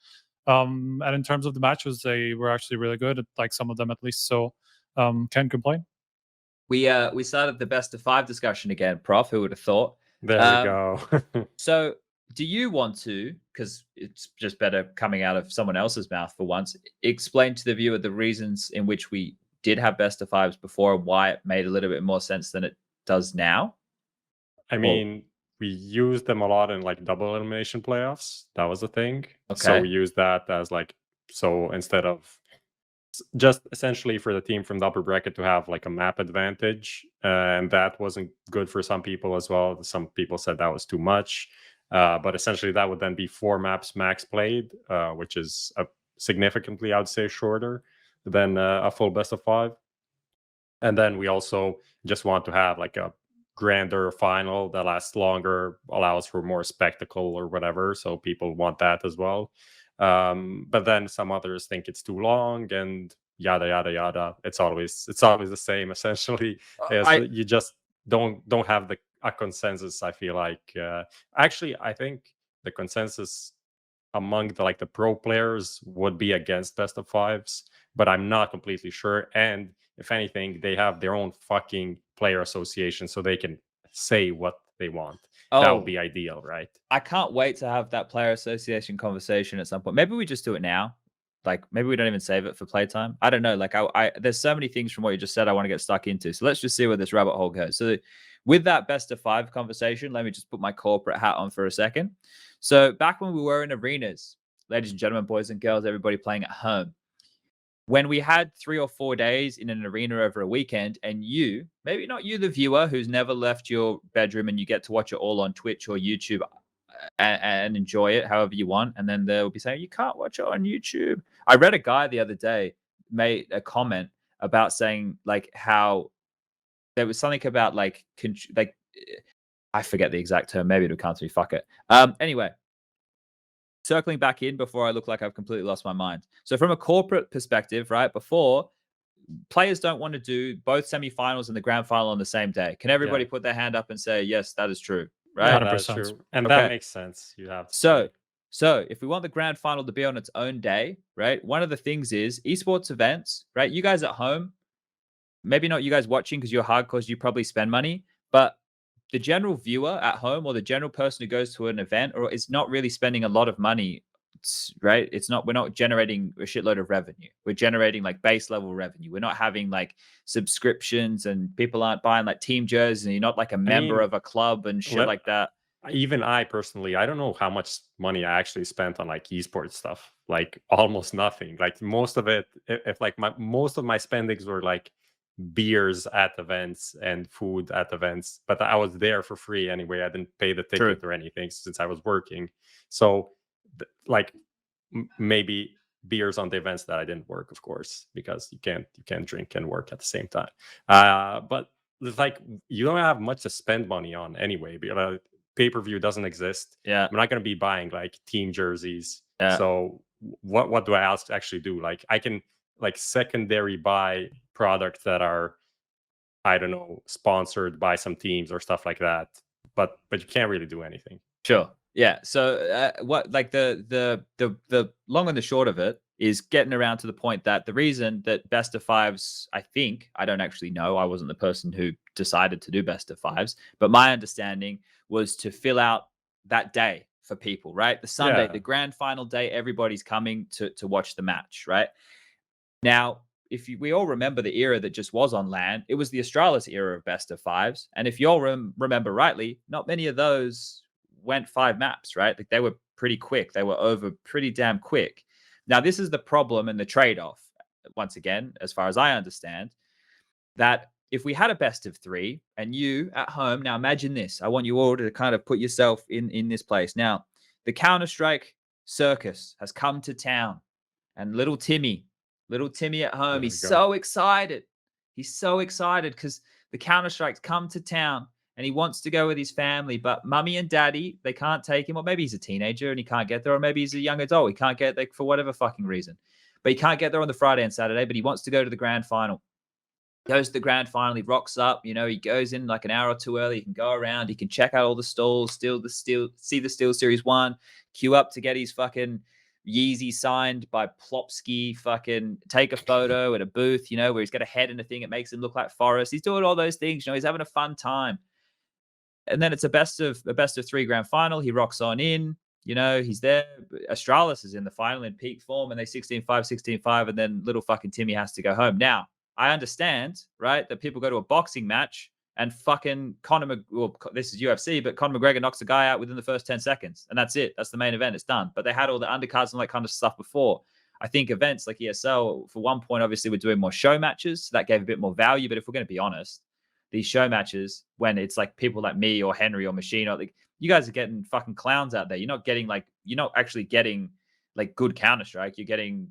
And in terms of the matches, they were actually really good, like some of them at least. So can't complain. We started the best of 5 discussion again, Prof. Who would have thought? There we go. So do you want to, because it's just better coming out of someone else's mouth for once, explain to the viewer the reasons in which we did have best of 5s before and why it made a little bit more sense than it does now? I mean, we used them a lot in like double elimination playoffs. That was the thing. Okay. So we used that as like, so instead of just essentially for the team from the upper bracket to have like a map advantage, and that wasn't good for some people as well. Some people said that was too much, but essentially that would then be 4 maps max played, which is significantly, I would say, shorter than a full best of 5. And then we also just want to have like a grander final that lasts longer, allows for more spectacle or whatever. So people want that as well. But then some others think it's too long and yada yada yada. It's always the same essentially. You just don't have a consensus. I feel like actually I think the consensus among the pro players would be against best of 5s, but I'm not completely sure. And if anything, they have their own fucking player association, so they can say what they want. That would be ideal, right? I can't wait to have that player association conversation at some point. Maybe we just do it now. Like maybe we don't even save it for playtime. I don't know. Like there's so many things from what you just said I want to get stuck into. So let's just see where this rabbit hole goes. So with that best of 5 conversation, let me just put my corporate hat on for a second. So back when we were in arenas, ladies and gentlemen, boys and girls, everybody playing at home, when we had 3 or 4 days in an arena over a weekend, and you, maybe not you, the viewer who's never left your bedroom, and you get to watch it all on Twitch or YouTube and enjoy it however you want, and then they'll be saying, you can't watch it on YouTube. I read a guy the other day made a comment about saying like how there was something about like I forget the exact term. Maybe it'll come to me. Fuck it. Anyway, circling back in before I look like I've completely lost my mind. So from a corporate perspective, right, before, players don't want to do both semifinals and the grand final on the same day. Can everybody put their hand up and say, yes, that is true, right? Yeah, that is true. And that makes sense. You have to. So if we want the grand final to be on its own day, right, one of the things is esports events, right? You guys at home, maybe not you guys watching because you're hardcore, you probably spend money, but the general viewer at home or the general person who goes to an event or is not really spending a lot of money, right? We're not generating a shitload of revenue. We're generating like base level revenue. We're not having like subscriptions and people aren't buying like team jerseys and you're not like a member of a club and shit like that. Even I personally, I don't know how much money I actually spent on like esports stuff, like almost nothing. Like most of it, if like most of my spendings were like beers at events and food at events, but I was there for free anyway. I didn't pay the ticket or anything since I was working. So like maybe beers on the events that I didn't work, of course, because you can't drink and work at the same time. But it's like you don't have much to spend money on anyway. Pay-per-view doesn't exist. Yeah, I'm not going to be buying like team jerseys. Yeah. So what do I actually do? Like I can like secondary buy products that are, I don't know, sponsored by some teams or stuff like that. But you can't really do anything. Sure. Yeah. So what like the long and the short of it is getting around to the point that the reason that best of fives, I don't actually know. I wasn't the person who decided to do best of fives, but my understanding was to fill out that day for people, right? The Sunday, the grand final day, everybody's coming to watch the match, right? Now, we all remember the era that just was on LAN, it was the Astralis era of best of fives. And if you all remember rightly, not many of those went 5 maps, right? Like they were pretty quick. They were over pretty damn quick. Now, this is the problem and the trade-off, once again, as far as I understand, that if we had a best of 3 and you at home, now imagine this. I want you all to kind of put yourself in this place. Now, the Counter-Strike circus has come to town and little Timmy at home, he's so excited. He's so excited because the Counter-Strike's come to town and he wants to go with his family, but mummy and daddy, they can't take him. Or maybe he's a teenager and he can't get there. Or maybe he's a young adult. He can't get there for whatever fucking reason. But he can't get there on the Friday and Saturday, but he wants to go to the grand final. Goes to the grand final, he rocks up, he goes in like an hour or 2 early, he can go around, he can check out all the stalls, see the Steel Series 1, queue up to get his fucking Yeezy signed by Plopsky, fucking take a photo at a booth, where he's got a head in a thing, it makes him look like Forrest. He's doing all those things, he's having a fun time. And then it's a best of 3 grand final, he rocks on in, he's there. Astralis is in the final in peak form, and they 16-5, and then little fucking Timmy has to go home. Now, I understand, right, that people go to a boxing match and fucking this is UFC, but Conor McGregor knocks a guy out within the first 10 seconds. And that's it. That's the main event. It's done. But they had all the undercards and all that kind of stuff before. I think events like ESL, for one point, obviously, we're doing more show matches. So that gave a bit more value. But if we're going to be honest, these show matches, when it's like people like me or Henry or Machine, or like you guys are getting fucking clowns out there. You're not actually getting like good Counter-Strike. You're getting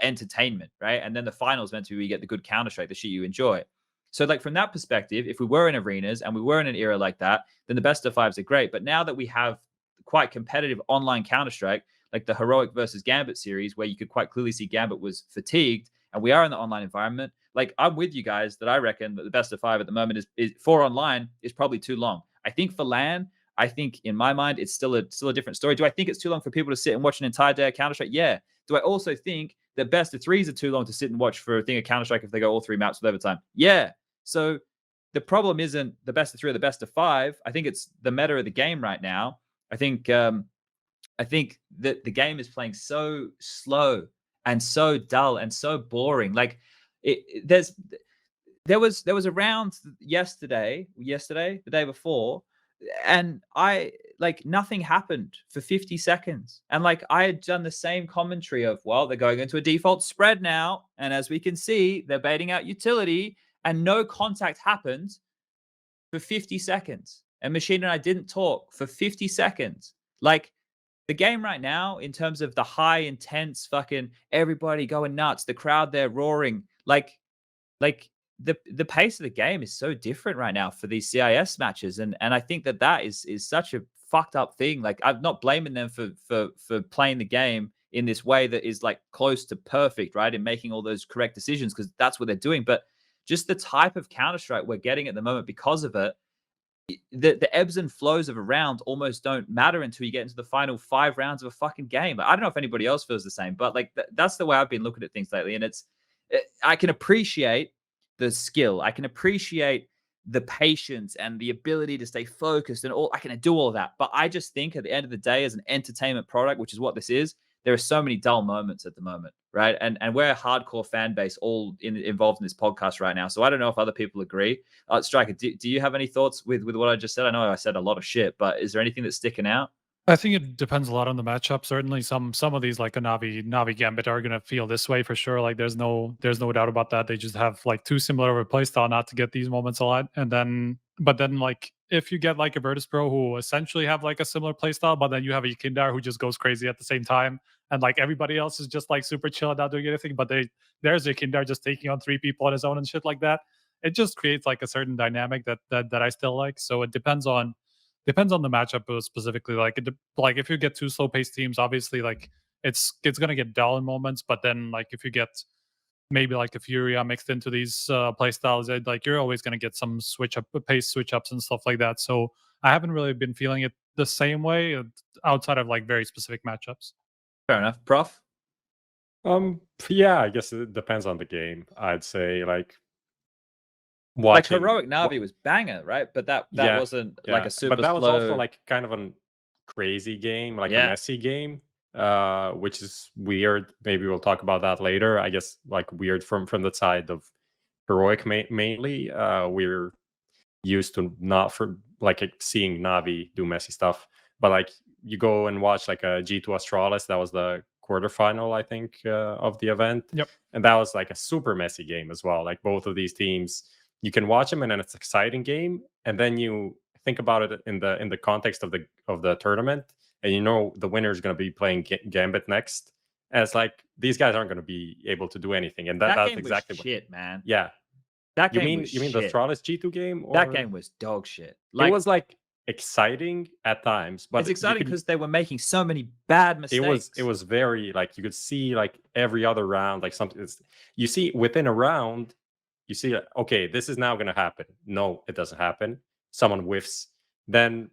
entertainment, right? And then the finals meant to be where you get the good Counter-Strike, the shit you enjoy. So like from that perspective, if we were in arenas and we were in an era like that, then the best of fives are great. But now that we have quite competitive online Counter-Strike, like the Heroic versus Gambit series, where you could quite clearly see Gambit was fatigued, and we are in the online environment, like I'm with you guys that I reckon that the best of 5 at the moment is for online is probably too long. I think for LAN, I think in my mind, it's still a different story. Do I think it's too long for people to sit and watch an entire day of Counter-Strike? Yeah. Do I also think that best of 3s are too long to sit and watch for a thing of Counter-Strike if they go all 3 maps with overtime? Yeah. So the problem isn't the best of 3 or the best of 5. I think it's the meta of the game right now. I think that the game is playing so slow and so dull and so boring. Like there was a round yesterday, the day before, and nothing happened for 50 seconds. And like I had done the same commentary of, well, they're going into a default spread now. And as we can see, they're baiting out utility, and no contact happened for 50 seconds. And Machine and I didn't talk for 50 seconds. Like the game right now, in terms of the high intense fucking everybody going nuts, the crowd there roaring, like the pace of the game is so different right now for these CIS matches. And I think that is such a fucked up thing. Like I'm not blaming them for playing the game in this way that is like close to perfect, right? And making all those correct decisions, because that's what they're doing. But just the type of Counter-Strike we're getting at the moment because of it, the ebbs and flows of a round almost don't matter until you get into the final 5 rounds of a fucking game. I don't know if anybody else feels the same, but like that's the way I've been looking at things lately. And I can appreciate the skill. I can appreciate the patience and the ability to stay focused and all. I can do all of that. But I just think at the end of the day, as an entertainment product, which is what this is, there are so many dull moments at the moment, right? And we're a hardcore fan base all involved in this podcast right now. So I don't know if other people agree. Striker, do you have any thoughts with what I just said? I know I said a lot of shit, but is there anything that's sticking out? I think it depends a lot on the matchup. Certainly, some of these like a Navi Gambit are gonna feel this way for sure. Like there's no doubt about that. They just have like too similar of a playstyle not to get these moments a lot. And then, but then like if you get like a Virtus Pro who essentially have like a similar playstyle, but then you have a Yakindar who just goes crazy at the same time, and like everybody else is just like super chill and not doing anything, but there's Yakindar just taking on 3 people on his own and shit like that. It just creates like a certain dynamic that I still like. So it depends on the matchup specifically. Like like if you get 2 slow paced teams, obviously like it's gonna get dull in moments. But then like if you get maybe like a Furia mixed into these play styles, like you're always gonna get some pace switch ups and stuff like that. So I haven't really been feeling it the same way outside of like very specific matchups. Fair enough, Prof. Yeah, I guess it depends on the game. I'd say like Heroic Navi was banger, right? But that wasn't like a super. But that was slow... also like kind of a crazy game, like a messy game, which is weird. Maybe we'll talk about that later. I guess like weird from the side of Heroic mainly. We're used to not for like seeing Navi do messy stuff, but like you go and watch like a G2 Astralis. That was the quarterfinal, I think, of the event. Yep. And that was like a super messy game as well. Like both of these teams, you can watch them and then it's an exciting game, and then you think about it in the context of the tournament, and you know the winner is going to be playing Gambit next, and it's like these guys aren't going to be able to do anything, and that's game exactly was shit, man. Yeah, that game you mean the Astralis G2 game? That game was dog shit. Like, it was like exciting at times, but it's exciting because they were making so many bad mistakes. It was very like you could see like every other round, like something you see within a round. You see, okay, this is now going to happen. No, it doesn't happen. Someone whiffs. Then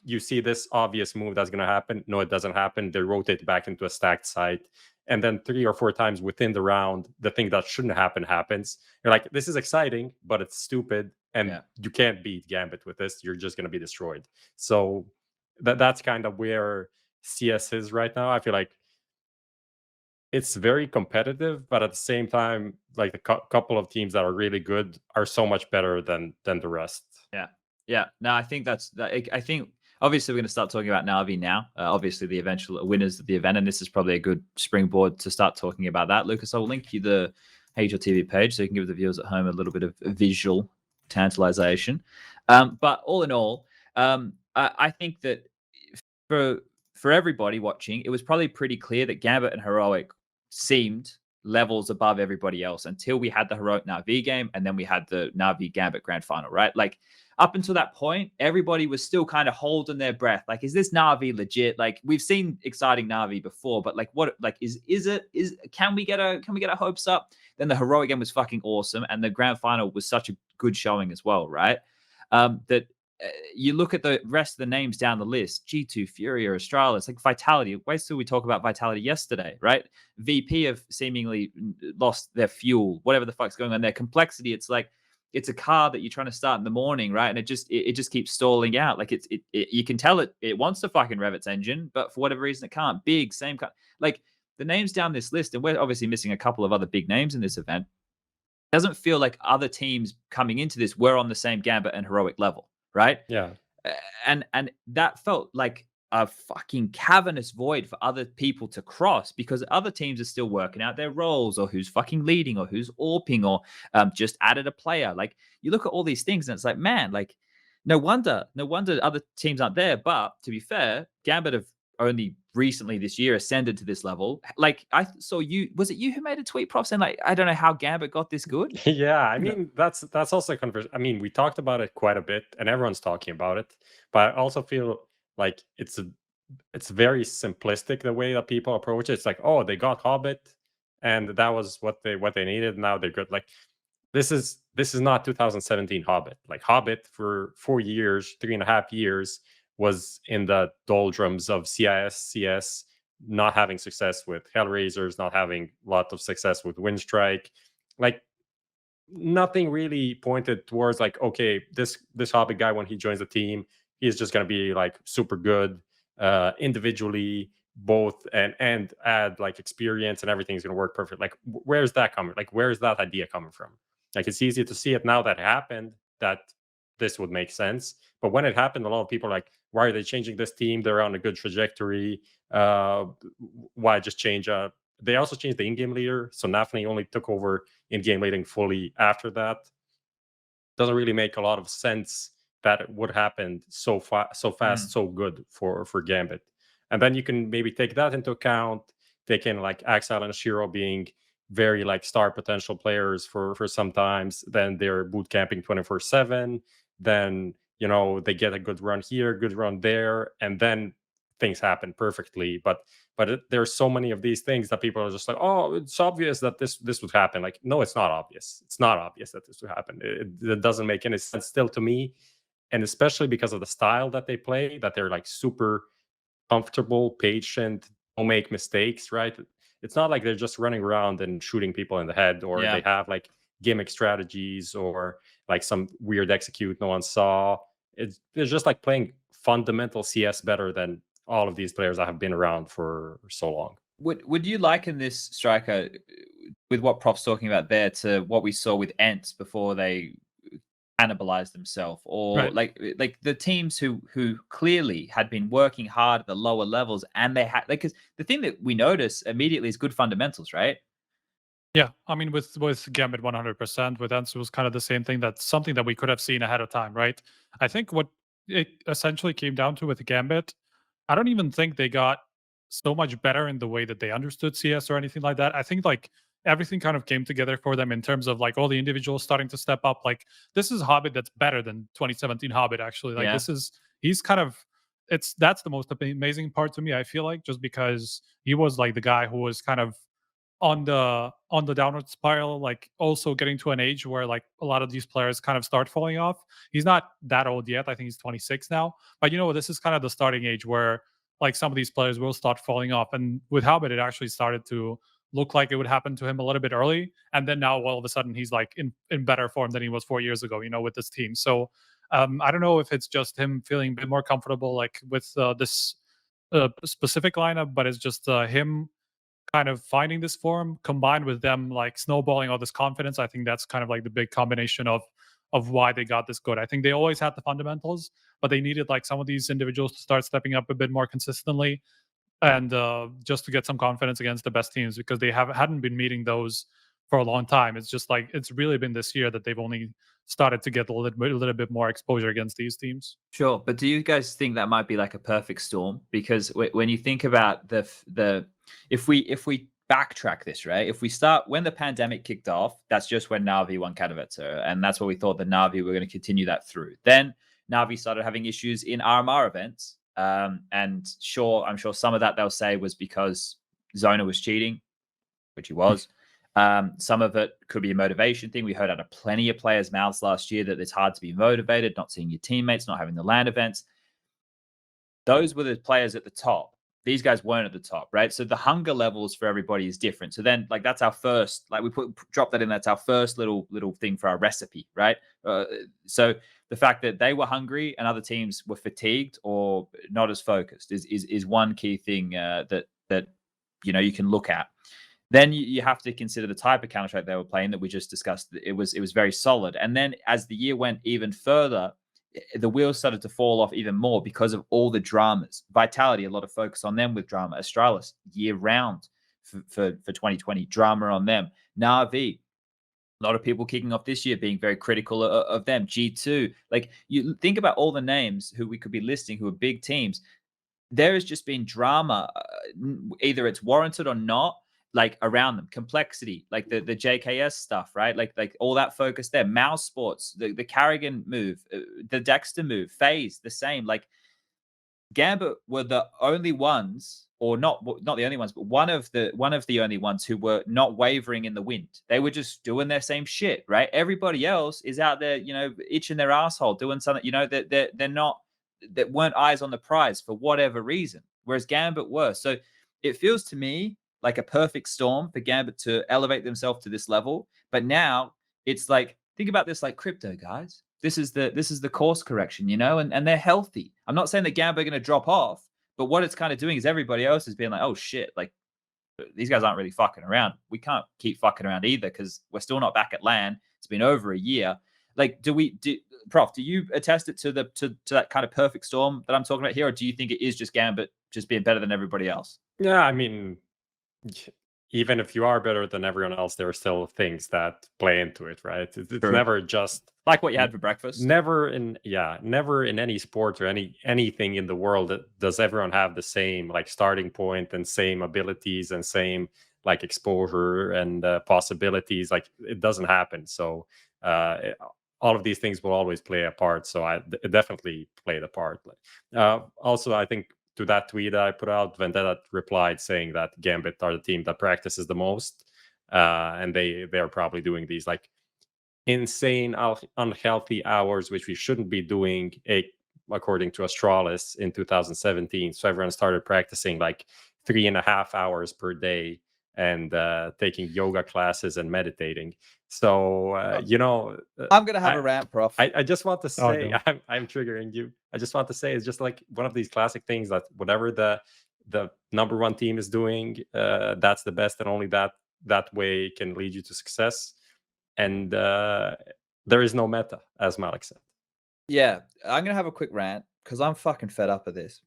you see this obvious move that's going to happen. No, it doesn't happen. They rotate back into a stacked site. And then 3 or 4 times within the round, the thing that shouldn't happen happens. You're like, this is exciting, but it's stupid. And you can't beat Gambit with this. You're just going to be destroyed. So that's kind of where CS is right now. I feel like it's very competitive, but at the same time, like the couple of teams that are really good are so much better than the rest. Yeah. No, I think I think obviously we're going to start talking about Navi now. Obviously the eventual winners of the event, and this is probably a good springboard to start talking about that. Lucas, I'll link you the HLTV page so you can give the viewers at home a little bit of visual tantalization. But all in all, I think that for everybody watching, it was probably pretty clear that Gambit and Heroic seemed levels above everybody else until we had the Heroic Navi game, and then we had the Navi Gambit Grand Final, right? Like up until that point, everybody was still kind of holding their breath. Like, is this Navi legit? Like, we've seen exciting Navi before, but like, what? Like, can we get our hopes up? Then the Heroic game was fucking awesome, and the Grand Final was such a good showing as well, right? That you look at the rest of the names down the list, G2, Furia, Astralis, like Vitality. Wait till we talk about Vitality yesterday, right? VP have seemingly lost their fuel, whatever the fuck's going on there. Complexity, it's like, it's a car that you're trying to start in the morning, right? And it just keeps stalling out. Like you can tell it wants to fucking rev its engine, but for whatever reason it can't. Big, same car. Like the names down this list, and we're obviously missing a couple of other big names in this event. Doesn't feel like other teams coming into this were on the same Gambit and Heroic level. Right? Yeah. And that felt like a fucking cavernous void for other people to cross, because other teams are still working out their roles, or who's fucking leading, or who's AWPing, or just added a player. Like, you look at all these things and it's like, man, like no wonder other teams aren't there. But to be fair, Gambit have only recently this year ascended to this level. Like, I saw was it you who made a tweet, Prof, saying like, I don't know how Gambit got this good? Yeah, I mean, that's also a conversation. I mean, we talked about it quite a bit and everyone's talking about it, but I also feel like it's very simplistic the way that people approach it. It's like, oh, they got Hobbit and that was what they needed. Now they're good. Like, this is not 2017 Hobbit. Like, Hobbit for 4 years, 3.5 years was in the doldrums of CIS, CS, not having success with Hellraisers, not having a lot of success with Windstrike. Like, nothing really pointed towards like, okay, this Hobbit guy, when he joins the team, he's just going to be like super good individually, both and add like experience and everything's going to work perfect. Like, where's that coming? Like, where's that idea coming from? Like, it's easy to see it now that it happened that this would make sense. But when it happened, a lot of people are like, why are they changing this team? They're on a good trajectory. Why just change? They also changed the in-game leader, so NAVI only took over in-game leading fully after that. Doesn't really make a lot of sense that it would happen so fast, so good for Gambit. And then you can maybe take that into account, taking like Axel and Shiro being very like star potential players for sometimes, then they're boot camping 24/7, then you know they get a good run here, good run there, and then things happen perfectly. But there's so many of these things that people are just like, oh, it's obvious that this would happen. Like, no, it's not obvious. It's not obvious that this would happen. It doesn't make any sense still to me, and especially because of the style that they play, that they're like super comfortable, patient, don't make mistakes, right? It's not like they're just running around and shooting people in the head, or they have like gimmick strategies or like some weird execute no one saw. It's just like playing fundamental CS better than all of these players that have been around for so long. Would you liken this, Striker, with what Prof's talking about there, to what we saw with Ents before they cannibalized themselves, or like the teams who clearly had been working hard at the lower levels, and they had, like, because the thing that we notice immediately is good fundamentals, right? Yeah, I mean, with Gambit 100%, with Ents, it was kind of the same thing. That's something that we could have seen ahead of time, right? I think what it essentially came down to with Gambit, I don't even think they got so much better in the way that they understood CS or anything like that. I think like everything kind of came together for them in terms of like all the individuals starting to step up. Like, this is Hobbit that's better than 2017 Hobbit, actually. Like, he's kind of, that's the most amazing part to me, I feel like, just because he was like the guy who was kind of on the downward spiral, like also getting to an age where like a lot of these players kind of start falling off. He's not that old yet. I think he's 26 now. But you know, this is kind of the starting age where like some of these players will start falling off. And with Hobbit, it actually started to look like it would happen to him a little bit early. And then now all of a sudden he's like in better form than he was 4 years ago, you know, with this team. So I don't know if it's just him feeling a bit more comfortable like with this specific lineup, but it's just him kind of finding this form combined with them like snowballing all this confidence. I think that's kind of like the big combination of why they got this good. I think they always had the fundamentals, but they needed like some of these individuals to start stepping up a bit more consistently, and just to get some confidence against the best teams, because they hadn't been meeting those for a long time. It's just like it's really been this year that they've only started to get a little bit more exposure against these teams. Sure, but do you guys think that might be like a perfect storm? Because when you think about the if we backtrack this, right? If we start when the pandemic kicked off, that's just when NAVI won Katowice, and that's what we thought that NAVI were going to continue that through. Then NAVI started having issues in RMR events, and I'm sure some of that they'll say was because Zona was cheating, which he was. Some of it could be a motivation thing. We heard out of plenty of players' mouths last year that it's hard to be motivated, not seeing your teammates, not having the LAN events. Those were the players at the top. These guys weren't at the top, right? So the hunger levels for everybody is different. So then, like, that's our first, like, we drop that in. That's our first little thing for our recipe, right? So the fact that they were hungry and other teams were fatigued or not as focused is one key thing that you know you can look at. Then you have to consider the type of Counter-Strike they were playing that we just discussed. It was very solid. And then as the year went even further, the wheels started to fall off even more because of all the dramas. Vitality, a lot of focus on them with drama. Astralis, year round for 2020, drama on them. NAVI, a lot of people kicking off this year being very critical of them. G2, like, you think about all the names who we could be listing who are big teams. There has just been drama, either it's warranted or not, like around them. Complexity, like the JKS stuff, right? Like all that focus there. Mouse Sports, the Carrigan move, the Dexter move, FaZe, the same. Like, Gambit were the only ones, or not the only ones, but one of the only ones who were not wavering in the wind. They were just doing their same shit, right? Everybody else is out there, you know, itching their asshole, doing something, you know, that they're not, that weren't eyes on the prize for whatever reason, whereas Gambit were. So it feels to me like a perfect storm for Gambit to elevate themselves to this level. But now it's like, think about this like crypto, guys. This is the course correction, you know, and they're healthy. I'm not saying that Gambit are going to drop off, but what it's kind of doing is everybody else is being like, oh shit, like these guys aren't really fucking around. We can't keep fucking around either because we're still not back at LAN. It's been over a year. Like, Prof, do you attest it to that kind of perfect storm that I'm talking about here, or do you think it is just Gambit just being better than everybody else? Yeah, I mean, even if you are better than everyone else, there are still things that play into it, right? It's never just like what you had for breakfast. Never in any sport or anything in the world does everyone have the same like starting point and same abilities and same like exposure and possibilities. Like it doesn't happen. So all of these things will always play a part. So it definitely played a part. Also, I think to that tweet I put out, Vendetta replied saying that Gambit are the team that practices the most, and they're probably doing these like insane unhealthy hours, which we shouldn't be doing, according to Astralis in 2017. So everyone started practicing like 3.5 hours per day and taking yoga classes and meditating. So I'm gonna have a rant, Prof. I just want to say, I'm triggering you. I just want to say it's just like one of these classic things that whatever the number one team is doing, that's the best, and only that way can lead you to success. And there is no meta, as Malik said. Yeah, I'm gonna have a quick rant because I'm fucking fed up of this.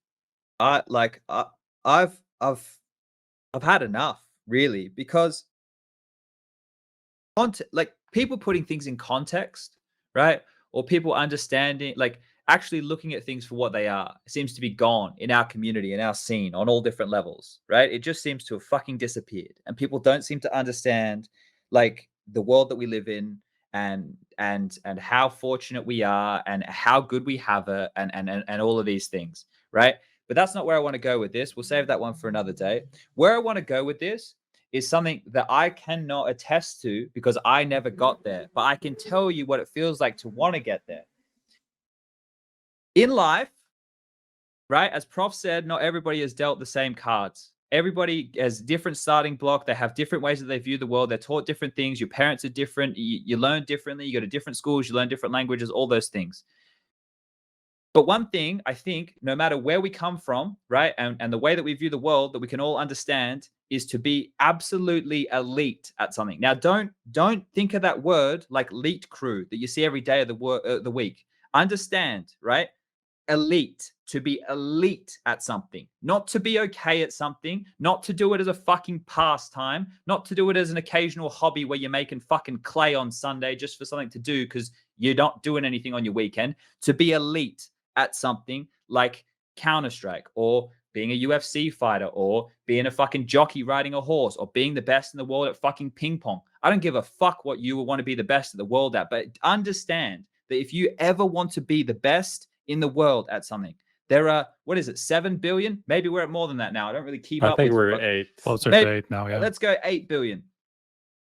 I've had enough, really, because like people putting things in context, right? Or people understanding, like actually looking at things for what they are, seems to be gone in our community, in our scene, on all different levels, right? It just seems to have fucking disappeared, and people don't seem to understand, like, the world that we live in and how fortunate we are and how good we have it and all of these things, right? But that's not where I want to go with this. We'll save that one for another day. Where I want to go with this is something that I cannot attest to because I never got there, but I can tell you what it feels like to want to get there. In life, right, as Prof said, not everybody is dealt the same cards. Everybody has different starting block. They have different ways that they view the world. They're taught different things. Your parents are different. You learn differently. You go to different schools. You learn different languages, all those things. But one thing, I think, no matter where we come from, right, and the way that we view the world, that we can all understand is to be absolutely elite at something. Now, don't think of that word like elite crew that you see every day of the week. Understand, right? Elite, to be elite at something, not to be okay at something, not to do it as a fucking pastime, not to do it as an occasional hobby where you're making fucking clay on Sunday just for something to do because you're not doing anything on your weekend. To be elite at something like Counter-Strike, or being a UFC fighter, or being a fucking jockey riding a horse, or being the best in the world at fucking ping pong. I don't give a fuck what you want to be the best of the world at, but understand that if you ever want to be the best in the world at something, there are, 7 billion? Maybe we're at more than that now. I don't really keep up. I think we're at 8. Closer to 8 now, yeah. Let's go 8 billion.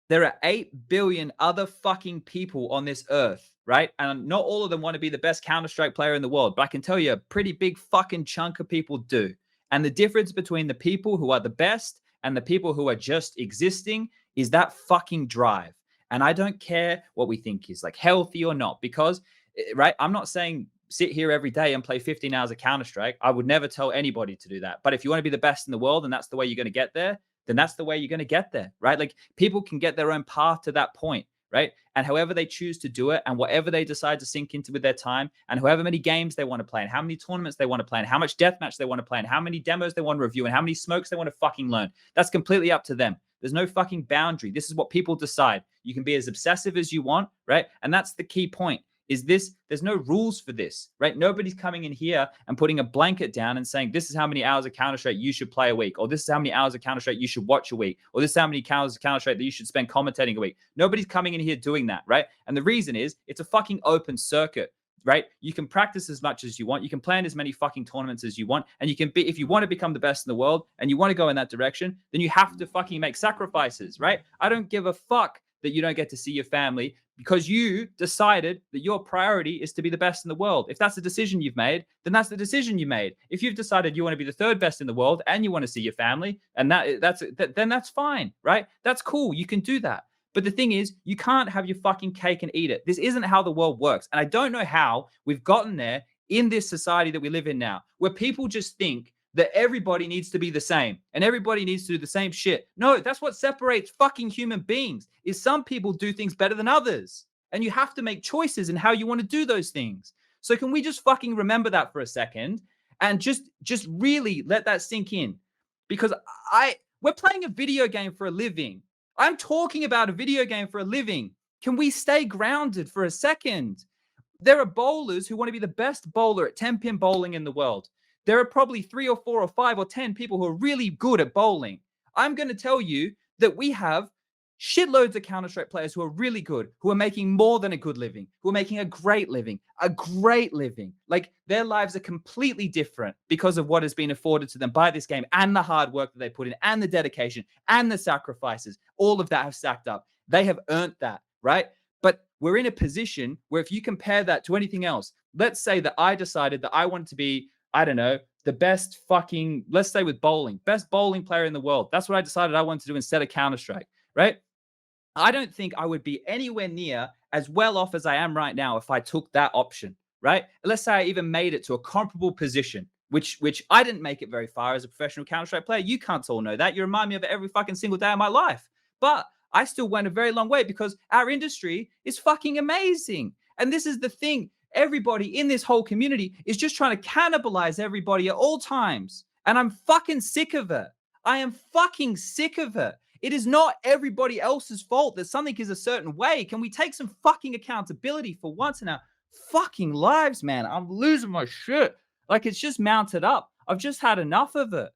There are 8 billion other fucking people on this earth, right? And not all of them want to be the best Counter-Strike player in the world, but I can tell you a pretty big fucking chunk of people do. And the difference between the people who are the best and the people who are just existing is that fucking drive. And I don't care what we think is like healthy or not, because, right, I'm not saying sit here every day and play 15 hours of Counter-Strike. I would never tell anybody to do that. But if you want to be the best in the world and that's the way you're going to get there, then that's the way you're going to get there, right? Like, people can get their own path to that point, right? And however they choose to do it and whatever they decide to sink into with their time and however many games they want to play and how many tournaments they want to play and how much deathmatch they want to play and how many demos they want to review and how many smokes they want to fucking learn. That's completely up to them. There's no fucking boundary. This is what people decide. You can be as obsessive as you want, right? And that's the key point. Is this, there's no rules for this, right? Nobody's coming in here and putting a blanket down and saying, this is how many hours of Counter-Strike you should play a week, or this is how many hours of Counter-Strike you should watch a week, or this is how many hours of Counter-Strike that you should spend commentating a week. Nobody's coming in here doing that, right? And the reason is it's a fucking open circuit, right? You can practice as much as you want. You can plan as many fucking tournaments as you want. And you can be, if you want to become the best in the world and you want to go in that direction, then you have to fucking make sacrifices, right? I don't give a fuck that you don't get to see your family because you decided that your priority is to be the best in the world. If that's the decision you've made, then that's the decision you made. If you've decided you want to be the third best in the world and you want to see your family, and then that's fine, right? That's cool. You can do that. But the thing is, you can't have your fucking cake and eat it. This isn't how the world works. And I don't know how we've gotten there in this society that we live in now, where people just think that everybody needs to be the same and everybody needs to do the same shit. No, that's what separates fucking human beings, is some people do things better than others. And you have to make choices in how you want to do those things. So can we just fucking remember that for a second and just really let that sink in? Because we're playing a video game for a living. I'm talking about a video game for a living. Can we stay grounded for a second? There are bowlers who want to be the best bowler at 10-pin bowling in the world. There are probably 3 or 4 or 5 or 10 people who are really good at bowling. I'm going to tell you that we have shitloads of Counter-Strike players who are really good, who are making more than a good living, who are making a great living. Like, their lives are completely different because of what has been afforded to them by this game and the hard work that they put in and the dedication and the sacrifices. All of that have stacked up. They have earned that, right? But we're in a position where if you compare that to anything else, let's say that I decided that I wanted to be, I don't know, the best fucking, let's say with bowling, best bowling player in the world. That's what I decided I wanted to do instead of Counter-Strike, right? I don't think I would be anywhere near as well off as I am right now if I took that option, right? Let's say I even made it to a comparable position, which I didn't make it very far as a professional Counter-Strike player. You can't all know that. You remind me of it every fucking single day of my life. But I still went a very long way because our industry is fucking amazing. And this is the thing. Everybody in this whole community is just trying to cannibalize everybody at all times. And I'm fucking sick of it. I am fucking sick of it. It is not everybody else's fault that something is a certain way. Can we take some fucking accountability for once in our fucking lives, man? I'm losing my shit. Like, it's just mounted up. I've just had enough of it.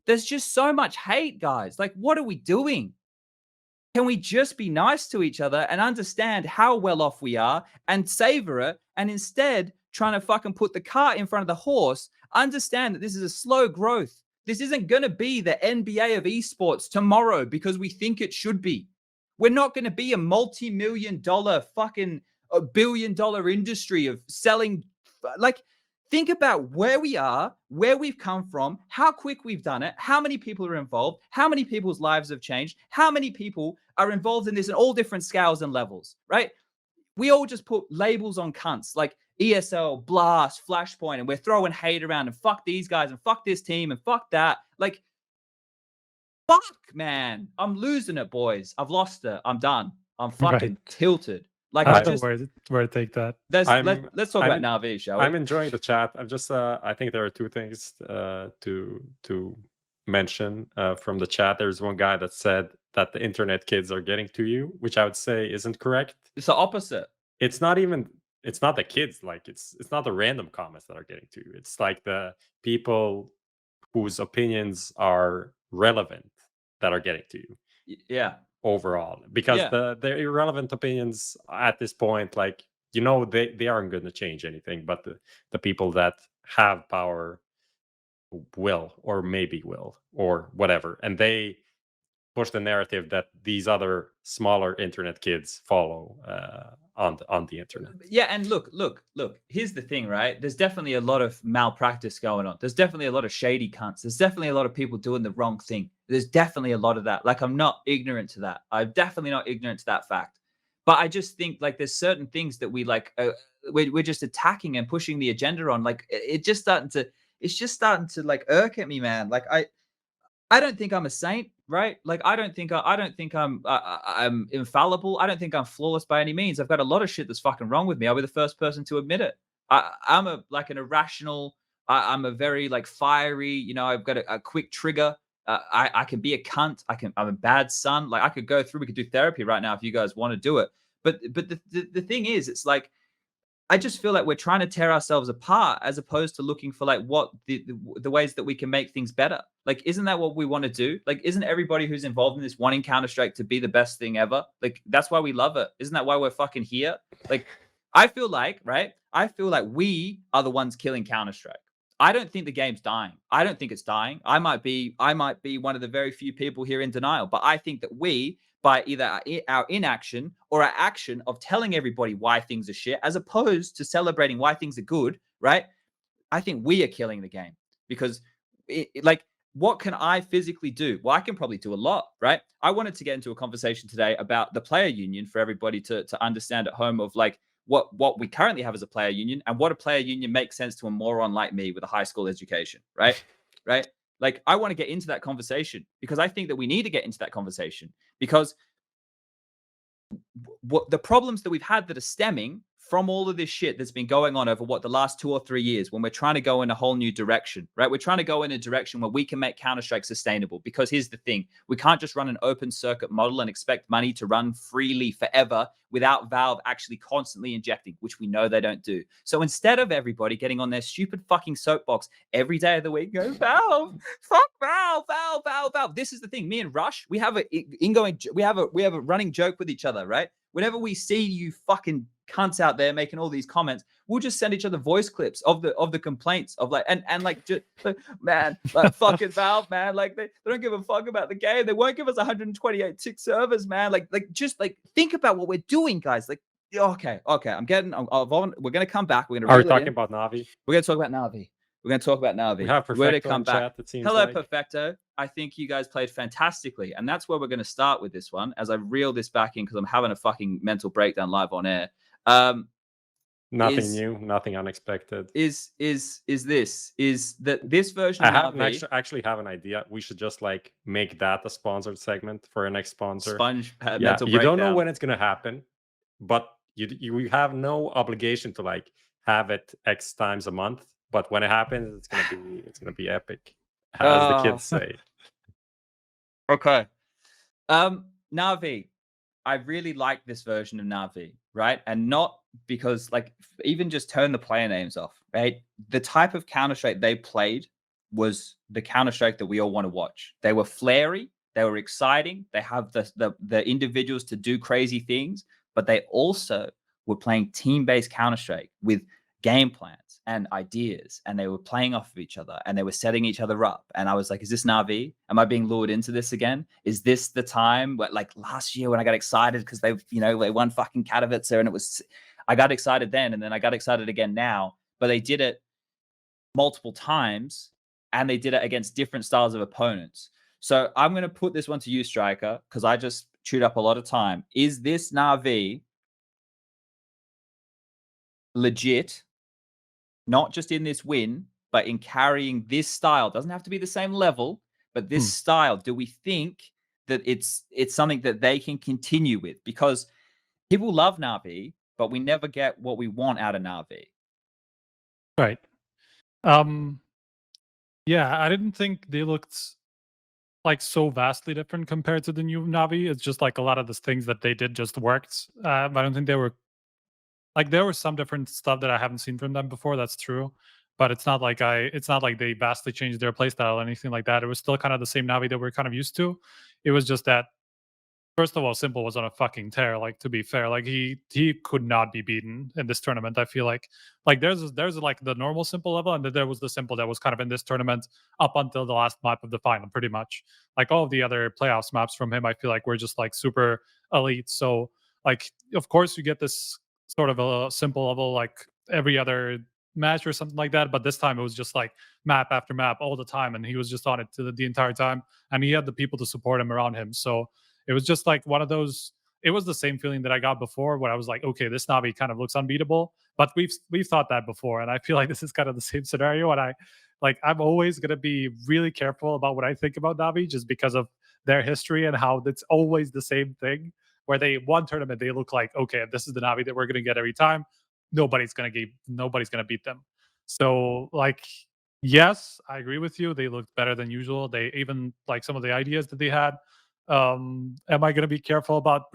There's just so much hate, guys. Like, what are we doing? Can we just be nice to each other and understand how well off we are and savor it, and instead trying to fucking put the cart in front of the horse, understand that this is a slow growth. This isn't going to be the NBA of esports tomorrow because we think it should be. We're not going to be a multi-million-dollar fucking $1 billion industry of selling. Like, think about where we are, where we've come from, how quick we've done it, how many people are involved, how many people's lives have changed, how many people are involved in this in all different scales and levels, right? We all just put labels on cunts like ESL, Blast, Flashpoint, and we're throwing hate around and fuck these guys and fuck this team and fuck that. Like, fuck, man. I'm losing it, boys. I've lost it. I'm done. I'm fucking tilted. Like, I don't know where to take that. Let's talk about NAVI, shall we? I'm enjoying the chat. I'm just, I think there are 2 things to mention from the chat. There's one guy that said that the internet kids are getting to you, which I would say isn't correct. It's the opposite. It's not the kids. Like, it's not the random comments that are getting to you. It's like the people whose opinions are relevant that are getting to you. Yeah. Overall, because the irrelevant opinions at this point, like, you know, they aren't going to change anything, but the people that have power will, or maybe will, or whatever, and they push the narrative that these other smaller internet kids follow on the internet. Yeah, and look, here's the thing, right? There's definitely a lot of malpractice going on. There's definitely a lot of shady cunts. There's definitely a lot of people doing the wrong thing. There's definitely a lot of that. Like, I'm not ignorant to that. I'm definitely not ignorant to that fact. But I just think, like, there's certain things that we like, we're just attacking and pushing the agenda on. Like, it's just starting to like irk at me, man. Like, I don't think I'm a saint, right? Like, I don't think I'm infallible. I don't think I'm flawless by any means. I've got a lot of shit that's fucking wrong with me. I'll be the first person to admit it. I'm an irrational. I'm a very, like, fiery. You know, I've got a quick trigger. I can be a cunt. I'm a bad son. Like, I could go through. We could do therapy right now if you guys want to do it. But the thing is, it's like, I just feel like we're trying to tear ourselves apart as opposed to looking for, like, what the ways that we can make things better. Like, isn't that what we want to do? Like, isn't everybody who's involved in this wanting Counter-Strike to be the best thing ever? Like, that's why we love it. Isn't that why we're fucking here? Like, I feel like we are the ones killing Counter-Strike. I don't think the game's dying. I don't think it's dying. I might be one of the very few people here in denial, but I think that we, by either our inaction or our action of telling everybody why things are shit, as opposed to celebrating why things are good, right? I think we are killing the game because, like, what can I physically do? Well, I can probably do a lot, right? I wanted to get into a conversation today about the player union for everybody to understand at home of like what we currently have as a player union and what a player union makes sense to a moron like me with a high school education, right? Right? Like, I want to get into that conversation because I think that we need to get into that conversation because what the problems that we've had that are stemming from all of this shit that's been going on over the last 2 or 3 years when we're trying to go in a whole new direction, right? We're trying to go in a direction where we can make Counter-Strike sustainable because here's the thing. We can't just run an open circuit model and expect money to run freely forever without Valve actually constantly injecting, which we know they don't do. So instead of everybody getting on their stupid fucking soapbox every day of the week, go Valve, fuck Valve, Valve, Valve, Valve. This is the thing. Me and Rush, we have a running joke with each other, right? Whenever we see you fucking cunts out there making all these comments, we'll just send each other voice clips of the complaints of like and like just man, like fucking Valve, man, like they don't give a fuck about the game. They won't give us 128 tick servers, man. Like just like think about what we're doing, guys. Like okay, we're gonna come back. We're gonna. Are we talking about Navi? We're gonna talk about Navi. We're going to talk about Navi. We have Perfecto in chat, it seems Hello, like. Perfecto. I think you guys played fantastically. And that's where we're going to start with this one as I reel this back in because I'm having a fucking mental breakdown live on air. Nothing new, nothing unexpected. Is that this version of Navi... actually have an idea. We should just like make that a sponsored segment for our next sponsor. SPUNJ mental breakdown. You don't know when it's going to happen, but you have no obligation to like have it X times a month. But when it happens, it's gonna be epic, as the kids say. Okay. Navi, I really like this version of Navi, right? And not because like even just turn the player names off, right? The type of Counter-Strike they played was the Counter-Strike that we all want to watch. They were flary, they were exciting, they have the individuals to do crazy things, but they also were playing team-based Counter-Strike with game plans and ideas, and they were playing off of each other and they were setting each other up. And I was like, is this Navi? Am I being lured into this again? Is this the time where, like last year when I got excited because they won fucking Katowice and I got excited then and then I got excited again now, but they did it multiple times and they did it against different styles of opponents. So I'm going to put this one to you, Striker, because I just chewed up a lot of time. Is this Navi legit? Not just in this win, but in carrying this style. Doesn't have to be the same level, but this style. Do we think that it's something that they can continue with? Because people love Navi, but we never get what we want out of Navi. Right. Yeah, I didn't think they looked like so vastly different compared to the new Navi. It's just like a lot of the things that they did just worked. I don't think they were like, there was some different stuff that I haven't seen from them before. That's true, but it's not like they vastly changed their playstyle or anything like that. It was still kind of the same Navi that we're kind of used to. It was just that, first of all, Simple was on a fucking tear. Like, to be fair, like he could not be beaten in this tournament. I feel like there's like the normal Simple level, and then there was the Simple that was kind of in this tournament up until the last map of the final, pretty much. Like all of the other playoffs maps from him, I feel like were just like super elite. So like, of course, you get this sort of a Simple level like every other match or something like that, but this time it was just like map after map all the time, and he was just on it the entire time, and he had the people to support him around him. So it was just like one of those, it was the same feeling that I got before where I was like, okay, this Navi kind of looks unbeatable, but we've thought that before, and I feel like this is kind of the same scenario. And I'm always going to be really careful about what I think about Navi just because of their history and how it's always the same thing. Where they one tournament, they look like, okay, this is the Navi that we're going to get every time. Nobody's going to beat them. So like, yes, I agree with you. They looked better than usual. They even like some of the ideas that they had. Am I going to be careful about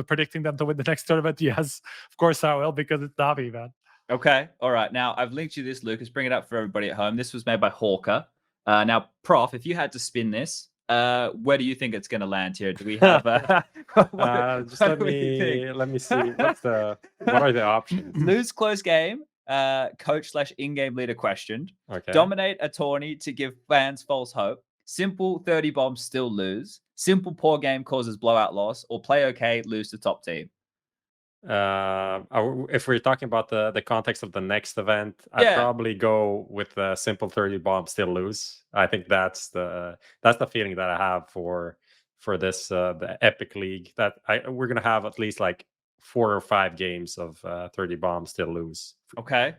predicting them to win the next tournament? Yes, of course I will, because it's Navi, man. Okay, all right. Now I've linked you this, Lucas. Bring it up for everybody at home. This was made by Hawker. Now, Prof, if you had to spin this, where do you think it's going to land here? Do we have let me see. What are the options? Lose close game, coach/in-game leader questioned. Okay. Dominate a tourney to give fans false hope. Simple 30 bombs, still lose. Simple poor game causes blowout loss, or play okay, lose to top team. If we're talking about the context of the next event, I'd probably go with the simple 30 bomb still lose. I think that's the feeling that I have for this the Epic League, that we're gonna have at least like 4 or 5 games of 30 bombs still lose. Okay.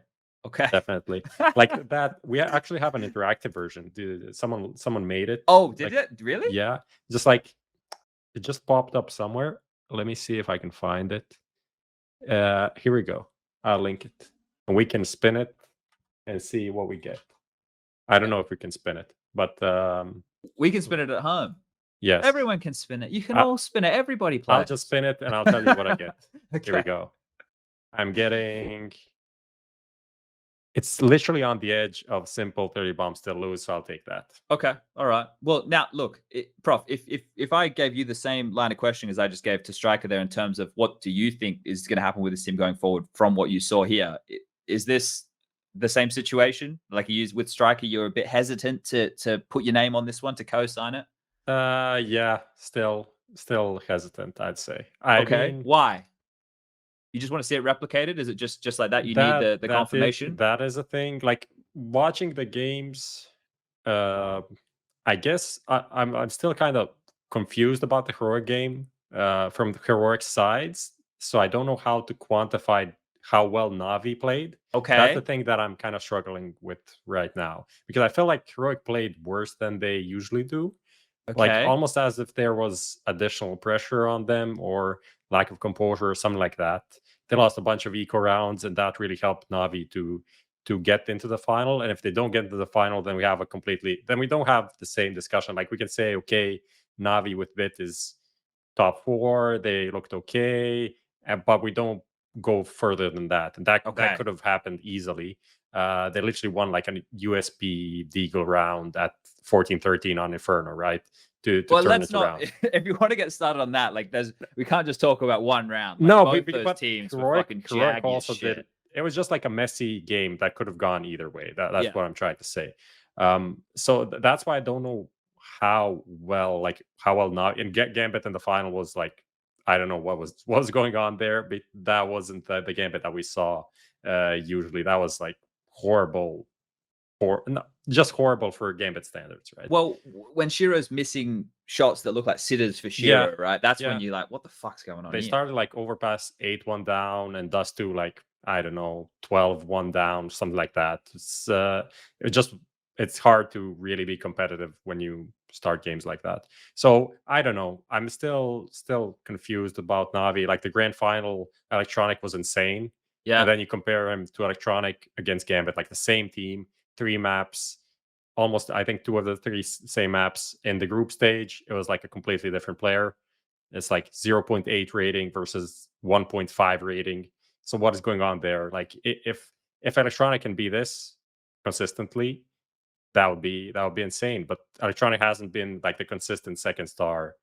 Definitely. Like that, we actually have an interactive version. Dude, someone made it. Oh, did it really? Yeah, just like it just popped up somewhere. Let me see if I can find it. Here we go. I'll link it, and we can spin it and see what we get. I don't know if we can spin it, but we can spin it at home. Yes, everyone can spin it. You can all spin it. Everybody plays. I'll just spin it, and I'll tell you what I get. Okay. Here we go. I'm getting. It's literally on the edge of simple 30 bombs still lose, so I'll take that. Okay, all right. Well, now look, Prof, if I gave you the same line of questioning as I just gave to Striker there in terms of what do you think is going to happen with this team going forward from what you saw here, is this the same situation? Like you used with Striker, you're a bit hesitant to put your name on this one, to co-sign it? Yeah, still hesitant, I'd say. Okay, why? You just want to see it replicated? Is it just like that? You need the confirmation? That is a thing. Like watching the games, I guess I'm still kind of confused about the heroic game from the heroic sides. So I don't know how to quantify how well Navi played. Okay. That's the thing that I'm kind of struggling with right now. Because I feel like heroic played worse than they usually do. Okay. Like almost as if there was additional pressure on them or lack of composure or something like that. They lost a bunch of eco rounds, and that really helped Navi to get into the final. And if they don't get into the final, then we don't have the same discussion. Like we can say, okay, Navi with Bit is top 4. They looked okay, but we don't go further than that. And that could have happened easily. They literally won like a USB Deagle round at 14-13 on Inferno, right? To turn it around. If you want to get started on that, like we can't just talk about one round. Like, no, both those teams were fucking jaggy also shit. Did. It was just like a messy game that could have gone either way. That's what I'm trying to say. So that's why I don't know how well now in Gambit in the final was like, I don't know what was going on there, but that wasn't the Gambit that we saw. Usually that was like horrible. Just horrible for Gambit standards, right? Well, when Shiro's missing shots that look like sitters for Shiro, right? That's when you're like, what the fuck's going on They here? started like overpass 8-1 down and Dust 2 like, I don't know, 12-1 down, something like that. It's hard to really be competitive when you start games like that. So I don't know. I'm still confused about Navi. Like the grand final, Electronic was insane. Yeah. And then you compare him to Electronic against Gambit, like the same team, 3 maps, almost, I think 2 of the 3 same maps in the group stage. It was like a completely different player. It's like 0.8 rating versus 1.5 rating. So what is going on there? Like if Electronic can be this consistently, that would be insane. But Electronic hasn't been like the consistent second star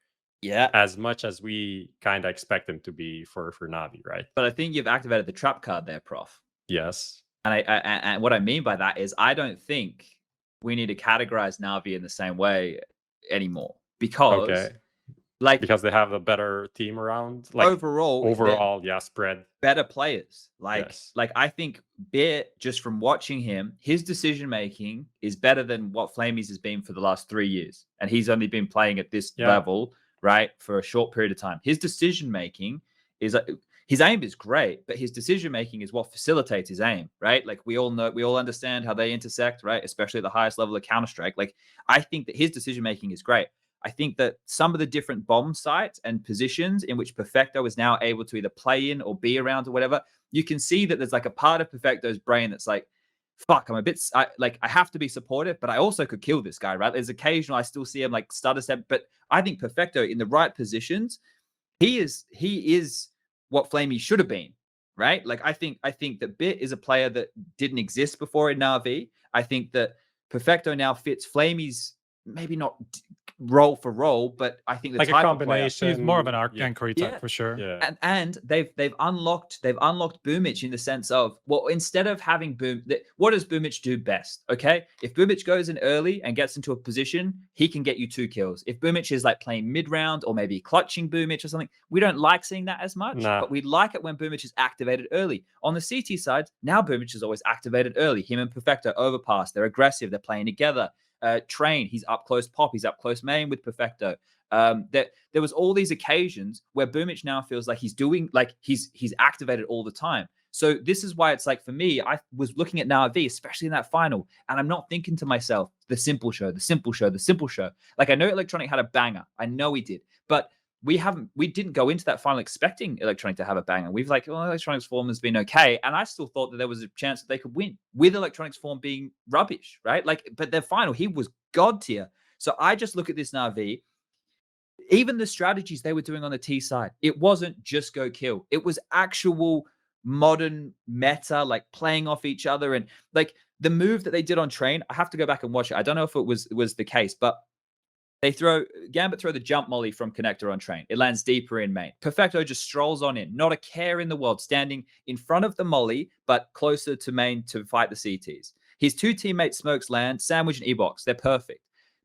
as much as we kind of expect him to be for Navi, right? But I think you've activated the trap card there, Prof. Yes. And and what I mean by that is I don't think we need to categorize Navi in the same way anymore because because they have a better team around. Like overall, spread better players. Like I think Bit, just from watching him, his decision making is better than what Flamies has been for the last 3 years, and he's only been playing at this level, right, for a short period of time. His decision making is. His aim is great, but his decision-making is what facilitates his aim, right? Like we all understand how they intersect, right? Especially at the highest level of Counter-Strike. Like I think that his decision-making is great. I think that some of the different bomb sites and positions in which Perfecto is now able to either play in or be around or whatever, you can see that there's like a part of Perfecto's brain that's like, fuck, I'm a bit, I have to be supportive, but I also could kill this guy, right? There's occasional, I still see him like stutter step, but I think Perfecto in the right positions, he is what Flamey should have been, right? Like I think that Bit is a player that didn't exist before in Navi. I think that Perfecto now fits Flamey's maybe not role for role, but I think the like type a of player, combination. He's more of an Yeah. Anchory type for sure. Yeah. and they've unlocked Boomich in the sense of, well, instead of having what does Boomich do best? Okay, if Boomich goes in early and gets into a position, he can get you 2 kills. If Boomich is like playing mid round or maybe clutching Boomich or something, we don't like seeing that as much. Nah. But we like it when Boomich is activated early. On the CT side, now Boomich is always activated early. Him and Perfecto overpass. They're aggressive. They're playing together. Train, he's up close pop, he's up close main with Perfecto. There was all these occasions where Boomich now feels like he's doing, like he's activated all the time. So this is why it's like, for me, I was looking at NAVI, especially in that final, and I'm not thinking to myself, the simple show. Like, I know Electronic had a banger. I know he did, but we didn't go into that final expecting Electronic to have a banger. We've like, well, Electronic's form has been okay. And I still thought that there was a chance that they could win with Electronic's form being rubbish, right? Like, but their final, he was god tier. So I just look at this NAVI, even the strategies they were doing on the T side, it wasn't just go kill. It was actual modern meta, like playing off each other. And like the move that they did on Train, I have to go back and watch it. I don't know if it was the case, but Gambit throw the jump molly from connector on Train. It lands deeper in main. Perfecto just strolls on in, not a care in the world, standing in front of the molly, but closer to main to fight the CTs. His 2 teammates smokes land, Sandwich and E-Box. They're perfect.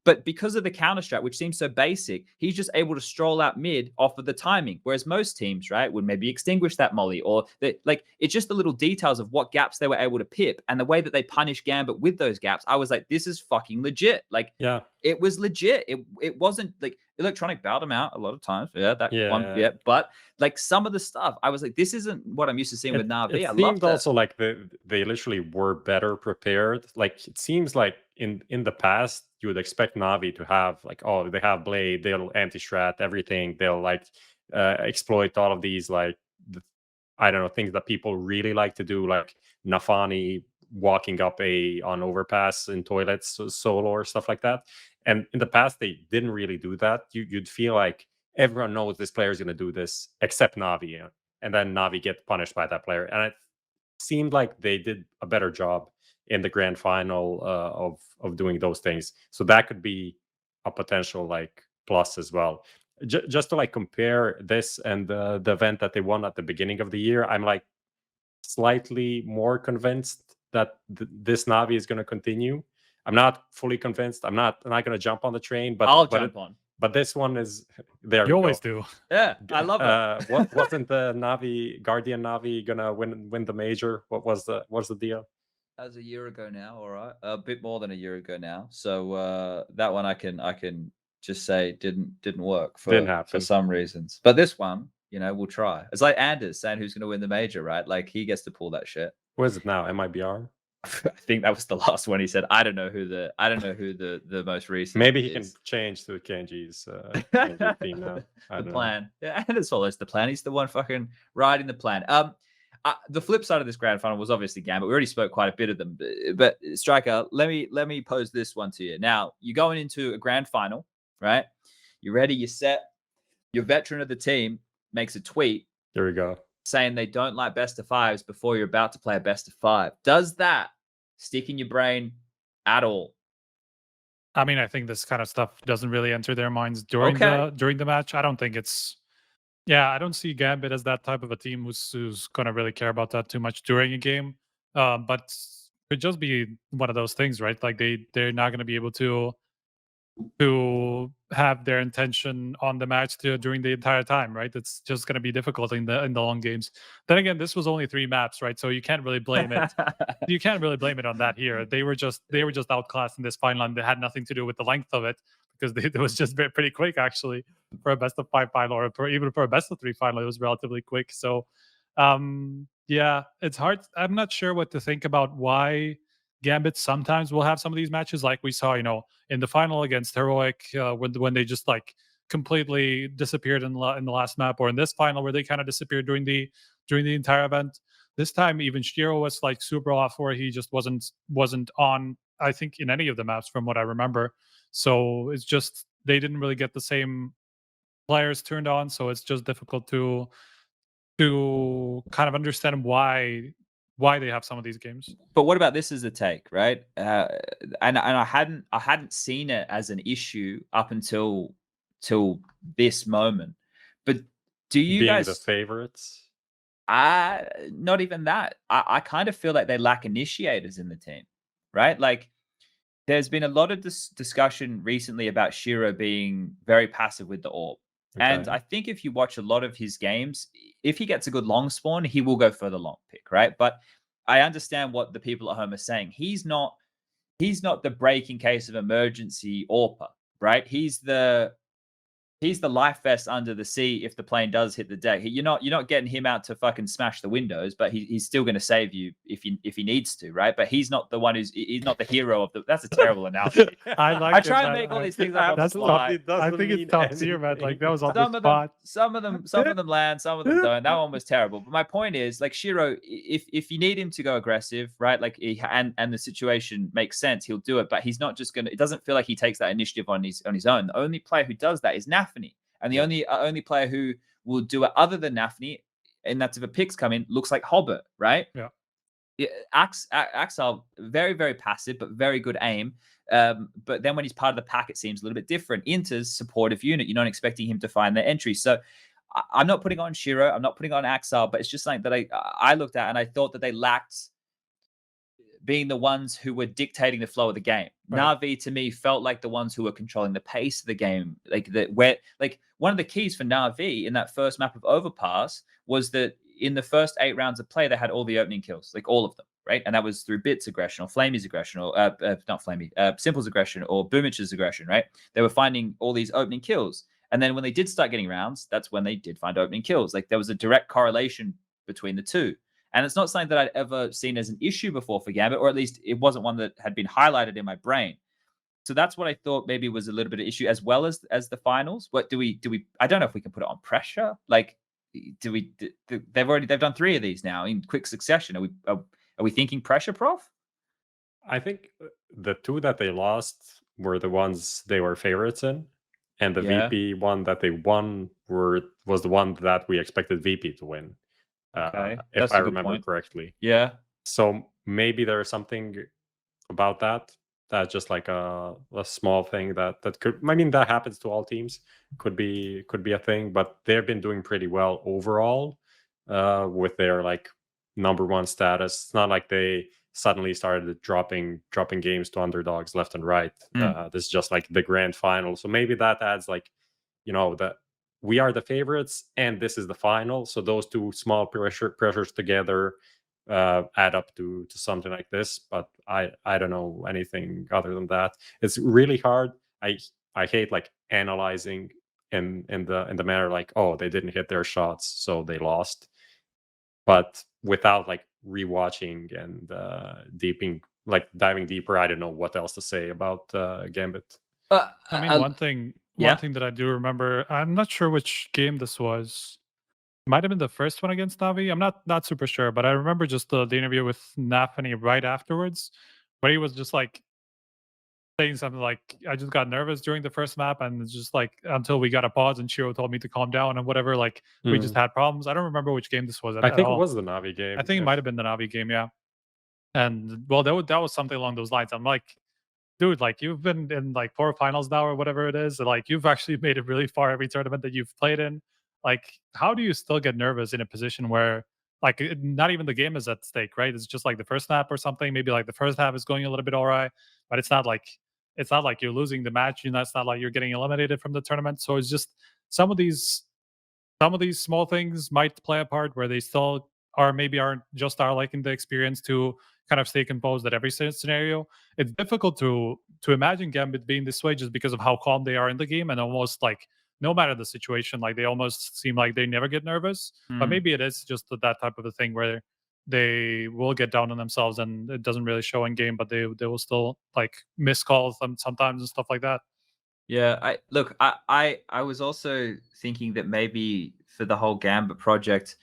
But because of the counter strat, which seems so basic, he's just able to stroll out mid off of the timing. Whereas most teams, right, would maybe extinguish that molly, or like, it's just the little details of what gaps they were able to pip and the way that they punish Gambit with those gaps. I was like, this is fucking legit. Like, yeah, it was legit. It wasn't like Electronic bailed him out a lot of times. Yeah. But like some of the stuff, I was like, this isn't what I'm used to seeing with Navi. It I seemed love also like they literally were better prepared. Like, it seems like in the past you would expect Navi to have like, oh, they have Blade, they'll anti-strat everything, they'll like exploit all of these like I don't know, things that people really like to do, like Nafani walking up on overpass in toilets solo or stuff like that. And in the past they didn't really do that. You'd feel like everyone knows this player is going to do this except Navi, and then Navi get punished by that player. And it seemed like they did a better job in the grand final of doing those things. So that could be a potential like plus as well. Just to like compare this and the event that they won at the beginning of the year, I'm like slightly more convinced that this Navi is going to continue. I'm not fully convinced. I'm not going to jump on the train, but I'll jump on. But this one is there. You always do. Yeah, I love it. Wasn't the Navi Guardian Navi gonna win the major? What's the deal? That was a year ago now. All right, a bit more than a year ago now. So that one I can just say didn't work for some reasons. But this one, we'll try. It's like Anders saying who's going to win the major, right? Like he gets to pull that shit. Where is it now? MIBR? I think that was the last one he said. I don't know who the most recent. Maybe he can change to Kenji's team now. The plan. Yeah, and as follows the plan. He's the one fucking riding the plan. The flip side of this grand final was obviously Gambit. We already spoke quite a bit of them, but Striker, let me pose this one to you. Now you're going into a grand final, right? You're ready. You're set. Your veteran of the team makes a tweet. There we go. Saying they don't like best of fives before you're about to play a best of 5. Does that stick in your brain at all? I mean, I think this kind of stuff doesn't really enter their minds during the match. I don't think it's. Yeah, I don't see Gambit as that type of a team who's going to really care about that too much during a game. But it could just be one of those things, right? Like they're not going to be able to have their intention on the match during the entire time, right? It's just going to be difficult in the long games. Then again, this was only 3 maps, right? So you can't really blame it. You can't really blame it on that here. They were just outclassed in this final, and they had nothing to do with the length of it, because it was just pretty quick actually for a best of 5 final, or even for a best of 3 final. It was relatively quick. So yeah, it's hard. I'm not sure what to think about why Gambit sometimes will have some of these matches like we saw, in the final against Heroic, when they just like completely disappeared in the last map, or in this final where they kind of disappeared during the entire event. This time, even Shiro was like super off, where he just wasn't on, I think, in any of the maps from what I remember. So it's just they didn't really get the same players turned on. So it's just difficult to kind of understand why why they have some of these games. But what about this as a take, right? And I hadn't seen it as an issue up until this moment. But do you being guys the favorites? Not even that. I kind of feel like they lack initiators in the team, right? Like there's been a lot of discussion recently about Shiro being very passive with the orb. Okay. And I think if you watch a lot of his games, if he gets a good long spawn, he will go for the long pick, right? But I understand what the people at home are saying. He's not the break in case of emergency AWPer, right? He's the life vest under the sea if the plane does hit the deck. You're not getting him out to fucking smash the windows, but he's still going to save you if he needs to, right? But he's not the one he's not the hero of the. That's a terrible analogy. I try and make all these things up. That's I think it's top tier, man. Like that was on the spot. Some of them land, some of them don't. That one was terrible. But my point is, like Shiro, if you need him to go aggressive, right? Like and the situation makes sense, he'll do it. But he's not just gonna. It doesn't feel like he takes that initiative on his own. The only player who does that is NAVI. And the only player who will do it other than NAVI, and that's if a picks come in, looks like Hobbit, right? Yeah. Axel, very, very passive, but very good aim. But then when he's part of the pack, it seems a little bit different. Inter's supportive unit. You're not expecting him to find the entry. So I'm not putting on Shiro. I'm not putting on Axel, but it's just something that I looked at and I thought that they lacked being the ones who were dictating the flow of the game. Right. NAVI to me felt like the ones who were controlling the pace of the game. Like one of the keys for NAVI in that first map of Overpass was that in the first 8 rounds of play, they had all the opening kills, like all of them, right? And that was through Bit's aggression or Flamey's aggression or not Flamey, Simple's aggression or Boomich's aggression, right? They were finding all these opening kills. And then when they did start getting rounds, that's when they did find opening kills. Like there was a direct correlation between the two. And it's not something that I'd ever seen as an issue before for Gambit, or at least it wasn't one that had been highlighted in my brain. So that's what I thought maybe was a little bit of issue, as well as the finals. What do we? I don't know if we can put it on pressure. Like, they've done 3 of these now in quick succession. Are we thinking pressure, Prof? I think the 2 that they lost were the ones they were favorites in, and the VP one that they won was the one that we expected VP to win. Okay. If I remember correctly. Yeah. So maybe there's something about that that's just like a small thing that could. I mean, that happens to all teams. Could be a thing, but they've been doing pretty well overall with their like #1 status. It's not like they suddenly started dropping games to underdogs left and right. This is just like the grand final. So maybe that adds like, that we are the favorites and this is the final. So those 2 small pressures together add up to something like this. But I don't know anything other than that. It's really hard. I hate like analyzing in the manner like, oh, they didn't hit their shots, so they lost. But without like rewatching and diving deeper, I don't know what else to say about Gambit. I mean, one thing that I do remember, I'm not sure which game this was. It might have been the first one against NAVI. I'm not super sure, but I remember just the interview with NAVI right afterwards, where he was just like saying something like, I just got nervous during the first map, and it's just like until we got a pause and Shiro told me to calm down and whatever, like we just had problems. I don't remember which game this was. I think it was the NAVI game. I think it might have been the NAVI game, yeah. And well, that was something along those lines. I'm like, dude, like you've been in like 4 finals now or whatever it is. Like you've actually made it really far every tournament that you've played in. Like, how do you still get nervous in a position where like not even the game is at stake, right? It's just like the first snap or something. Maybe like the first half is going a little bit all right, but it's not like you're losing the match. It's not like you're getting eliminated from the tournament. So it's just some of these small things might play a part where they still aren't liking the experience to kind of stay composed at every scenario. It's difficult to imagine Gambit being this way just because of how calm they are in the game, and almost like no matter the situation, like they almost seem like they never get nervous. But maybe it is just that type of a thing where they will get down on themselves and it doesn't really show in game, but they will still like miss calls sometimes and stuff like that. Yeah, I was also thinking that maybe for the whole Gambit project,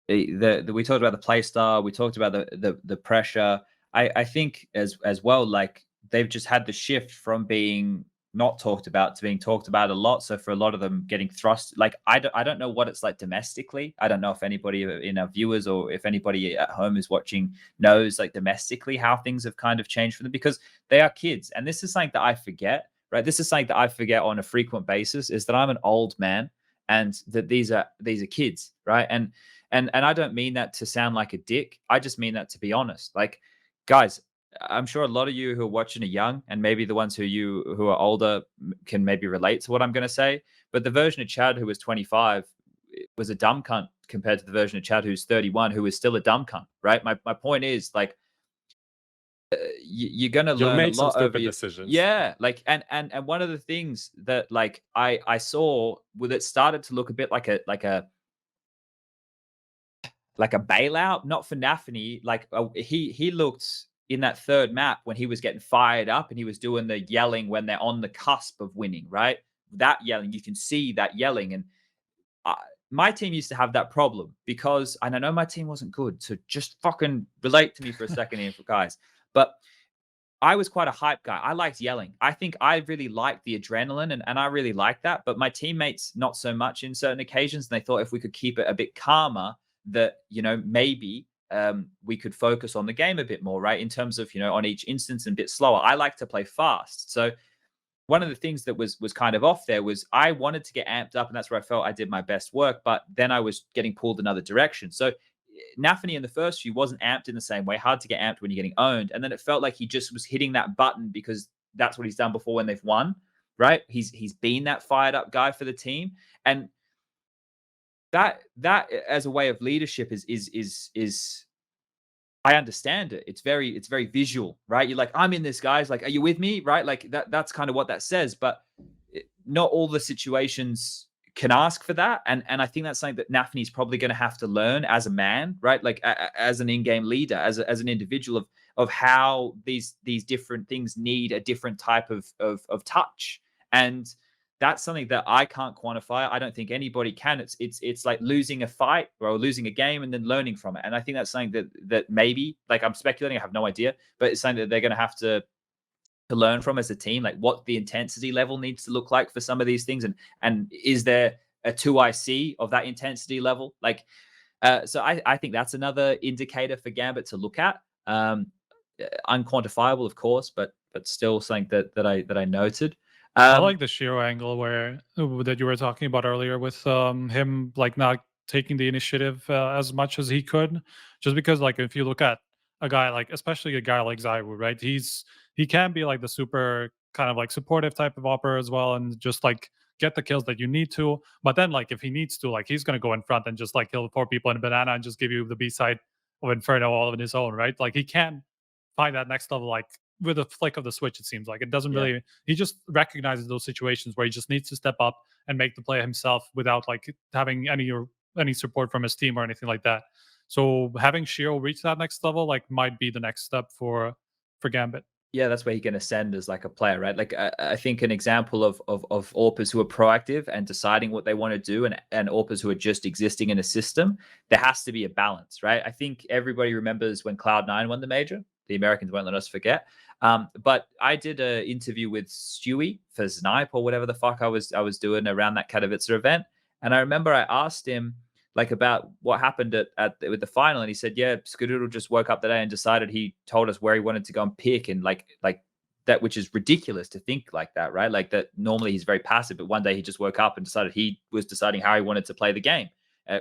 we talked about the play style, we talked about the pressure. I think as well, like they've just had the shift from being not talked about to being talked about a lot. So for a lot of them getting thrust, like I don't know what it's like domestically. I don't know if anybody in our viewers or if anybody at home is watching knows like domestically how things have kind of changed for them, because they are kids. And this is something that I forget, right? This is something that I forget on a frequent basis, is that I'm an old man and that these are kids, right? And I don't mean that to sound like a dick. I just mean that to be honest. Like, guys, I'm sure a lot of you who are watching are young, and maybe the ones who are older can maybe relate to what I'm going to say. But the version of Chad who was 25 was a dumb cunt compared to the version of Chad who's 31, who is still a dumb cunt, right? My point is, like, you're going to learn a lot over decisions. Yeah, like, and one of the things that like I saw with it started to look a bit like a bailout, not for NAFI. Like he looked in that third map when he was getting fired up and he was doing the yelling when they're on the cusp of winning, right? That yelling, you can see that yelling. And my team used to have that problem because, and I know my team wasn't good, so just fucking relate to me for a second here, guys. But I was quite a hype guy. I liked yelling. I think I really liked the adrenaline, and I really liked that. But my teammates, not so much in certain occasions. And they thought if we could keep it a bit calmer, that, you know, maybe we could focus on the game a bit more, right? In terms of, you know, on each instance and a bit slower. I like to play fast. So one of the things that was kind of off there was I wanted to get amped up, and that's where I felt I did my best work, but then I was getting pulled another direction. So NAFI in the first few wasn't amped in the same way. Hard to get amped when you're getting owned. And then it felt like he just was hitting that button because that's what he's done before when they've won, right? He's been that fired up guy for the team. And that as a way of leadership is I understand it. It's very visual, right? You're like, I'm in this, guys. Like, are you with me? Right? Like that's kind of what that says, but not all the situations can ask for that. And I think that's something that NAFI is probably going to have to learn as a man, right? Like as an in-game leader, as an individual of how these different things need a different type of touch. And that's something that I can't quantify. I don't think anybody can. It's like losing a fight or losing a game and then learning from it. And I think that's something that maybe, like, I'm speculating, I have no idea, but it's something that they're going to have to learn from as a team, like what the intensity level needs to look like for some of these things. And is there a 2IC of that intensity level? Like, so I think that's another indicator for Gambit to look at. Unquantifiable, of course, but still something that I noted. I like the Shiro angle that you were talking about earlier with him like not taking the initiative as much as he could, just because like if you look at a guy like, especially a guy like Zaiwu, right? He can be like the super kind of like supportive type of opera as well, and just like get the kills that you need to. But then like if he needs to, like he's gonna go in front and just like kill 4 people in a banana and just give you the B side of Inferno all on his own, right? Like he can find that next level like with a flick of the switch. It seems like it doesn't really. He just recognizes those situations where he just needs to step up and make the play himself without like having any support from his team or anything like that. So having Shiro reach that next level like might be the next step for Gambit. Yeah, that's where he can ascend as like a player, right? Like I think an example of AWPers who are proactive and deciding what they want to do, and AWPers who are just existing in a system, there has to be a balance, right? I think everybody remembers when Cloud9 won the major. The Americans won't let us forget. But I did an interview with Stewie for Snipe or whatever the fuck I was doing around that Katowice event, and I remember I asked him like about what happened with the final, and he said, yeah, Skadoodle just woke up today and decided, he told us where he wanted to go and pick, and like that, which is ridiculous to think like that, right? Like that normally he's very passive, but one day he just woke up and decided he was deciding how he wanted to play the game,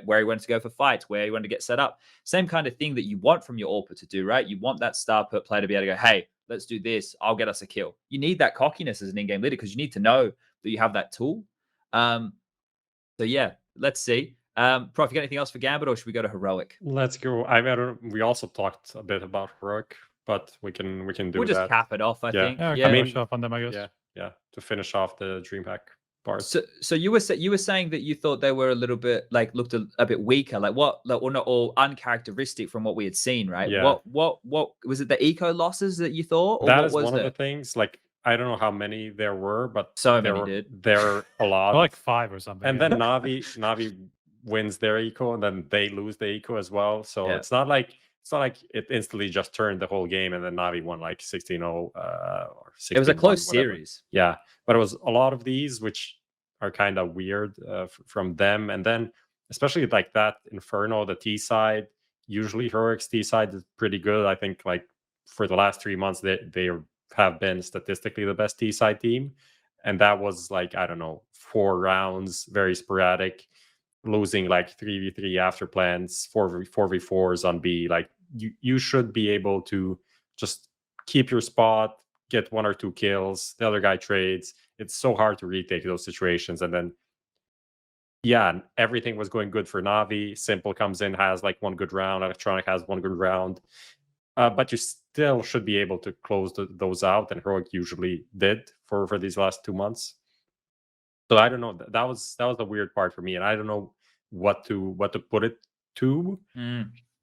where he wanted to go for fights, where he wanted to get set up. Same kind of thing that you want from your AWPer to do, right? You want that star player to be able to go, hey, let's do this. I'll get us a kill. You need that cockiness as an in-game leader because you need to know that you have that tool. So yeah, let's see. Prof, you got anything else for Gambit, or should we go to Heroic? Let's go. We also talked a bit about Heroic, but we can do that. We'll just cap it off, I think. Yeah, I mean, off on them, I guess. Yeah, to finish off the DreamHack part. So you were saying that you thought they were a little bit like looked a bit weaker, like what, like, or not all uncharacteristic from what we had seen, right? Yeah. What was it? The eco losses that you thought? Or that what is was one of the things. Like, I don't know how many there were, but so there many were a lot. Like 5 or something. And then Navi wins their eco, and then they lose the eco as well. So it's not like it's not like it instantly just turned the whole game and then Navi won like 16-0 or 16-1. It was a close whatever. series. Yeah, but it was a lot of these which are kind of weird from them. And then especially like that Inferno, the T side, usually Heroic's T side is pretty good. I think like for the last 3 months they have been statistically the best T side team. And that was like, I don't know, 4 rounds, very sporadic, losing like 3v3 after plans, 4v4s on B. Like you should be able to just keep your spot, get 1 or 2 kills, the other guy trades. It's so hard to retake those situations. And then, yeah, everything was going good for Navi. Simple comes in, has like 1 good round. Electronic has 1 good round. But you still should be able to close those out. And Heroic usually did for these last 2 months. So I don't know. That was the weird part for me. And I don't know what to put it to.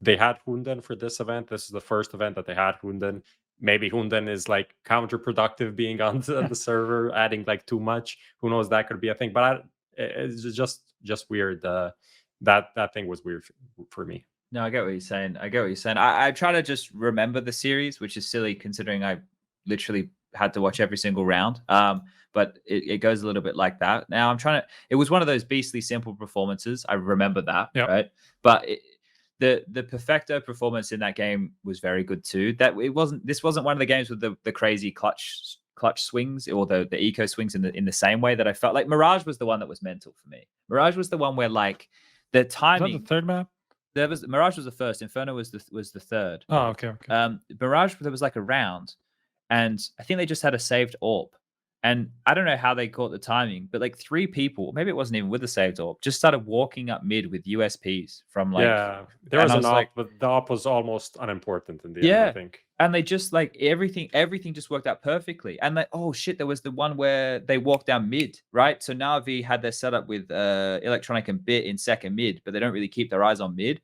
They had Hunden for this event. This is the first event that they had Hunden. Maybe Hunden is like counterproductive being on the server, adding like too much. Who knows? That could be a thing. But it's just weird. That thing was weird for me. No, I get what you're saying. I try to just remember the series, which is silly considering I literally had to watch every single round. But it goes a little bit like that. Now it was one of those beastly simple performances. I remember that, right? But the Perfecto performance in that game was very good too. This wasn't one of the games with the crazy clutch swings or the eco swings in the same way that I felt like Mirage was the one that was mental for me. Mirage was the one where like the timing. Was that the third map? Mirage was the first. Inferno was the third. Oh, okay. Mirage, there was like a round, and I think they just had a saved AWP. And I don't know how they caught the timing, but like 3 people, maybe it wasn't even with the saved AWP, just started walking up mid with USPs from like. Yeah, there was an AWP, but the AWP was almost unimportant in the end, I think. And they just like everything just worked out perfectly. And like, oh shit, there was the one where they walked down mid, right? So Navi had their setup with Electronic and Bit in second mid, but they don't really keep their eyes on mid.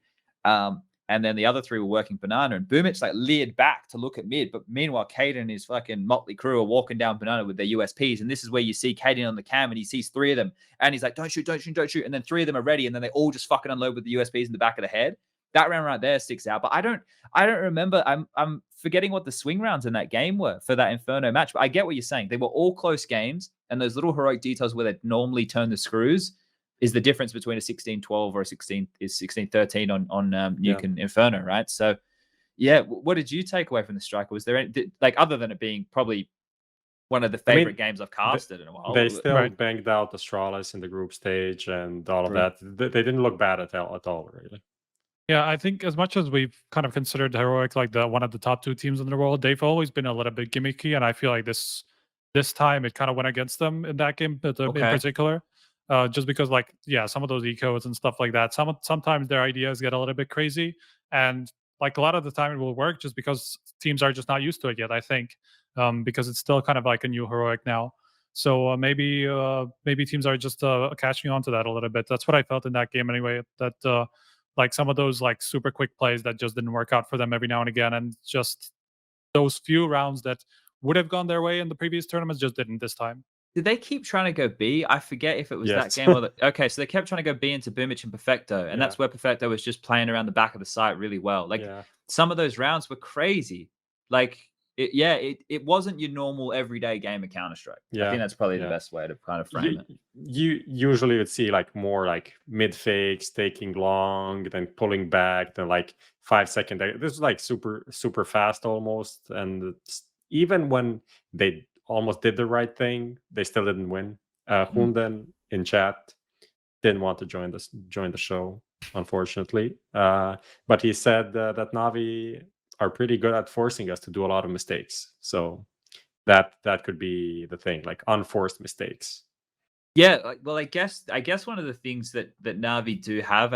And then the other 3 were working banana, and Boomich like leered back to look at mid. But meanwhile, Caden and his fucking motley crew are walking down banana with their USPs. And this is where you see Caden on the cam, and he sees 3 of them, and he's like, "Don't shoot, don't shoot, don't shoot." And then 3 of them are ready, and then they all just fucking unload with the USPs in the back of the head. That round right there sticks out. But I don't remember. I'm forgetting what the swing rounds in that game were for that Inferno match. But I get what you're saying. They were all close games, and those little heroic details where they normally turn the screws is the difference between a 16-12 or a 16-13 on Nuke and Inferno, right? So, yeah, what did you take away from the Striker? Was there any, like, other than it being probably one of the favorite games I've casted in a while? They still banged out Astralis in the group stage and all of that. They didn't look bad at all, really. Yeah, I think as much as we've kind of considered Heroic like one of the top 2 teams in the world, they've always been a little bit gimmicky, and I feel like this time it kind of went against them in that game in particular. Just because, like, yeah, some of those ecos and stuff like that, sometimes their ideas get a little bit crazy, and like a lot of the time it will work just because teams are just not used to it yet, I think, because it's still kind of like a new Heroic now. So maybe teams are just catching on to that a little bit. That's what I felt in that game anyway, that like some of those like super quick plays that just didn't work out for them every now and again, and just those few rounds that would have gone their way in the previous tournaments just didn't this time. Did they keep trying to go B? I forget if it was that game or okay, so they kept trying to go B into Boomich and Perfecto, and that's where Perfecto was just playing around the back of the site really well. Like some of those rounds were crazy. Like it wasn't your normal everyday game of Counter-Strike. I think that's probably the best way to kind of frame it. You usually would see like more like mid fakes, taking long, then pulling back, then like 5 second. This is like super fast almost, and even when they almost did the right thing, they still didn't win. Hunden in chat didn't want to join the show, unfortunately. But he said that Navi are pretty good at forcing us to do a lot of mistakes. So that could be the thing, like unforced mistakes. Yeah, well, I guess one of the things that Navi do have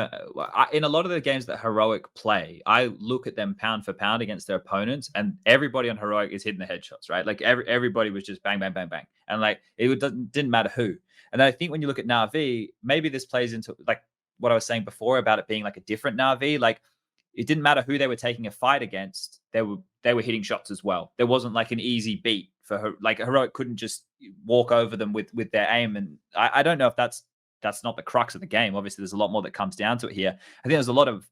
in a lot of the games that Heroic play, I look at them pound for pound against their opponents, and everybody on Heroic is hitting the headshots, right? Like everybody was just bang, bang, bang, bang, and like didn't matter who. And then I think when you look at Navi, maybe this plays into like what I was saying before about it being like a different Navi. Like it didn't matter who they were taking a fight against; they were hitting shots as well. There wasn't like an easy beat for her. Like Heroic couldn't just walk over them with their aim, and I don't know if that's not the crux of the game. Obviously, there's a lot more that comes down to it here. I think there's a lot of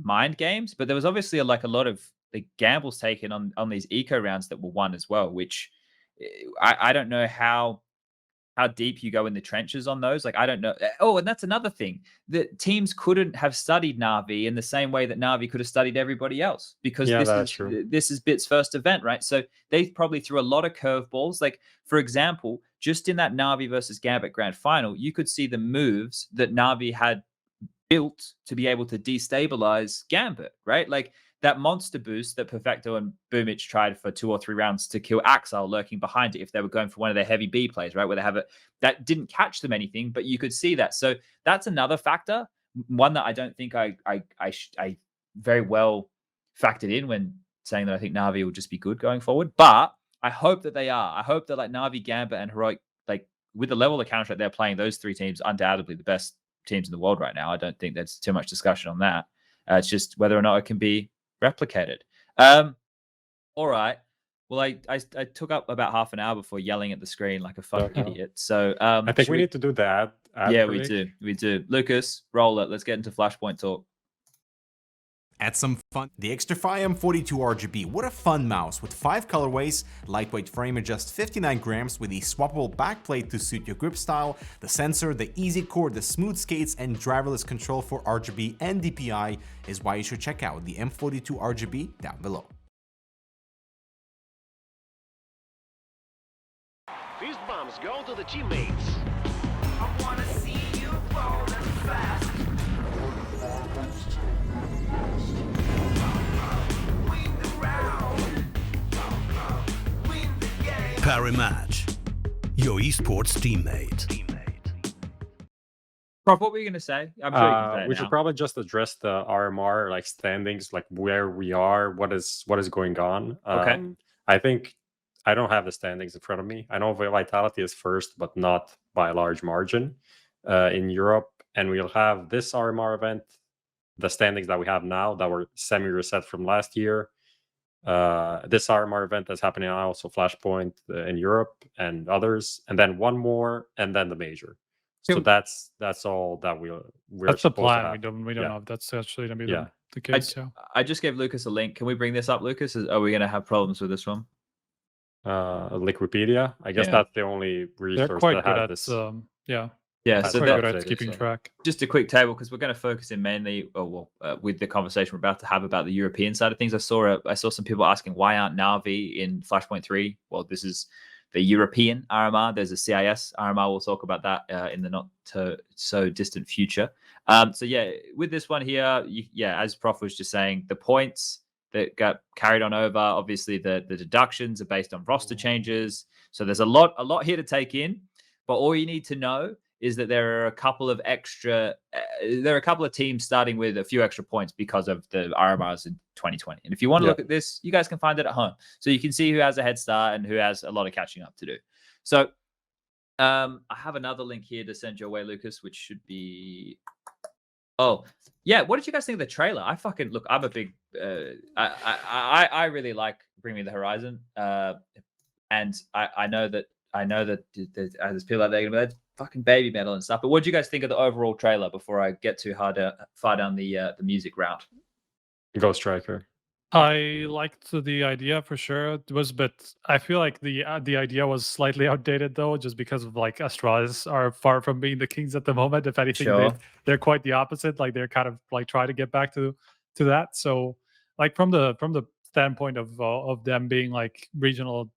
mind games, but there was obviously a lot of the gambles taken on these eco rounds that were won as well, which I don't know how deep you go in the trenches on those. Like, I don't know. Oh, and that's another thing. The teams couldn't have studied Navi in the same way that Navi could have studied everybody else, because this is Bit's first event, right? So they probably threw a lot of curveballs. Like, for example, just in that Navi versus Gambit grand final, you could see the moves that Navi had built to be able to destabilize Gambit, right? Like that monster boost that Perfecto and Boomich tried for 2 or 3 rounds to kill Axel lurking behind it if they were going for one of their heavy B plays, right? Where they have it that didn't catch them anything, but you could see that. So that's another factor, one that I don't think I very well factored in when saying that I think Navi will just be good going forward. But I hope that they are. I hope that like Navi, Gambit, and Heroic, like with the level of Counter-Strike they're playing, those 3 teams undoubtedly the best teams in the world right now. I don't think there's too much discussion on that. It's just whether or not it can be replicated. All right. Well, I took up about half an hour before yelling at the screen like a fucking idiot. So I think we need to do that. Yeah, we do. Lucas, roll it. Let's get into Flashpoint talk. Add some fun. The Xtrfy M42 RGB. What a fun mouse with 5 colorways, lightweight frame at just 59 grams with a swappable backplate to suit your grip style, the sensor, the easy core, the smooth skates, and driverless control for RGB and DPI is why you should check out the M42 RGB down below. These bombs go to the teammates. I wanna see you rolling fast. Win the round. Win the game. Parimatch, your esports teammate. Prof, what were you going to say? I'm sure you can say it we now. should probably just address the RMR like standings, like where we are, what is going on. Okay. I think I don't have the standings in front of me. I know Vitality is first, but not by a large margin in Europe. And we'll have this RMR event, the standings that we have now that were semi-reset from last year. This RMR event that's happening now, also Flashpoint in Europe and others, and then one more, and then the major. So that's all that we're that's the plan. We don't know if that's actually gonna be the case. I just gave Lucas a link. Can we bring this up, Lucas? Are we gonna have problems with this one? Liquipedia. I guess that's the only resource They're quite that good has at this. Yeah, so they're good at keeping track. Just a quick table because we're going to focus in mainly, with the conversation we're about to have about the European side of things. I saw some people asking why aren't Navi in Flashpoint 3? Well, this is the European RMR. There's a CIS RMR. We'll talk about that in the not so distant future. So yeah, with this one here, as Prof was just saying, the points that got carried on over, obviously the deductions are based on roster changes. So there's a lot here to take in. But all you need to know is that there are a couple of teams starting with a few extra points because of the RMRs in 2020. And if you want to look at this, you guys can find it at home. So you can see who has a head start and who has a lot of catching up to do. So I have another link here to send your way, Lucas, which should be... Oh, yeah. What did you guys think of the trailer? I'm a big... I really like Bring Me the Horizon. And I know that there's people out there going to be fucking baby metal and stuff. But what do you guys think of the overall trailer before I get too far down the music route? Ghost Striker. I liked the idea for sure. It was, but I feel like the idea was slightly outdated though, just because of like Astralis are far from being the kings at the moment. If anything, they're quite the opposite. Like they're kind of like trying to get back to that. So like from the standpoint of them being like regional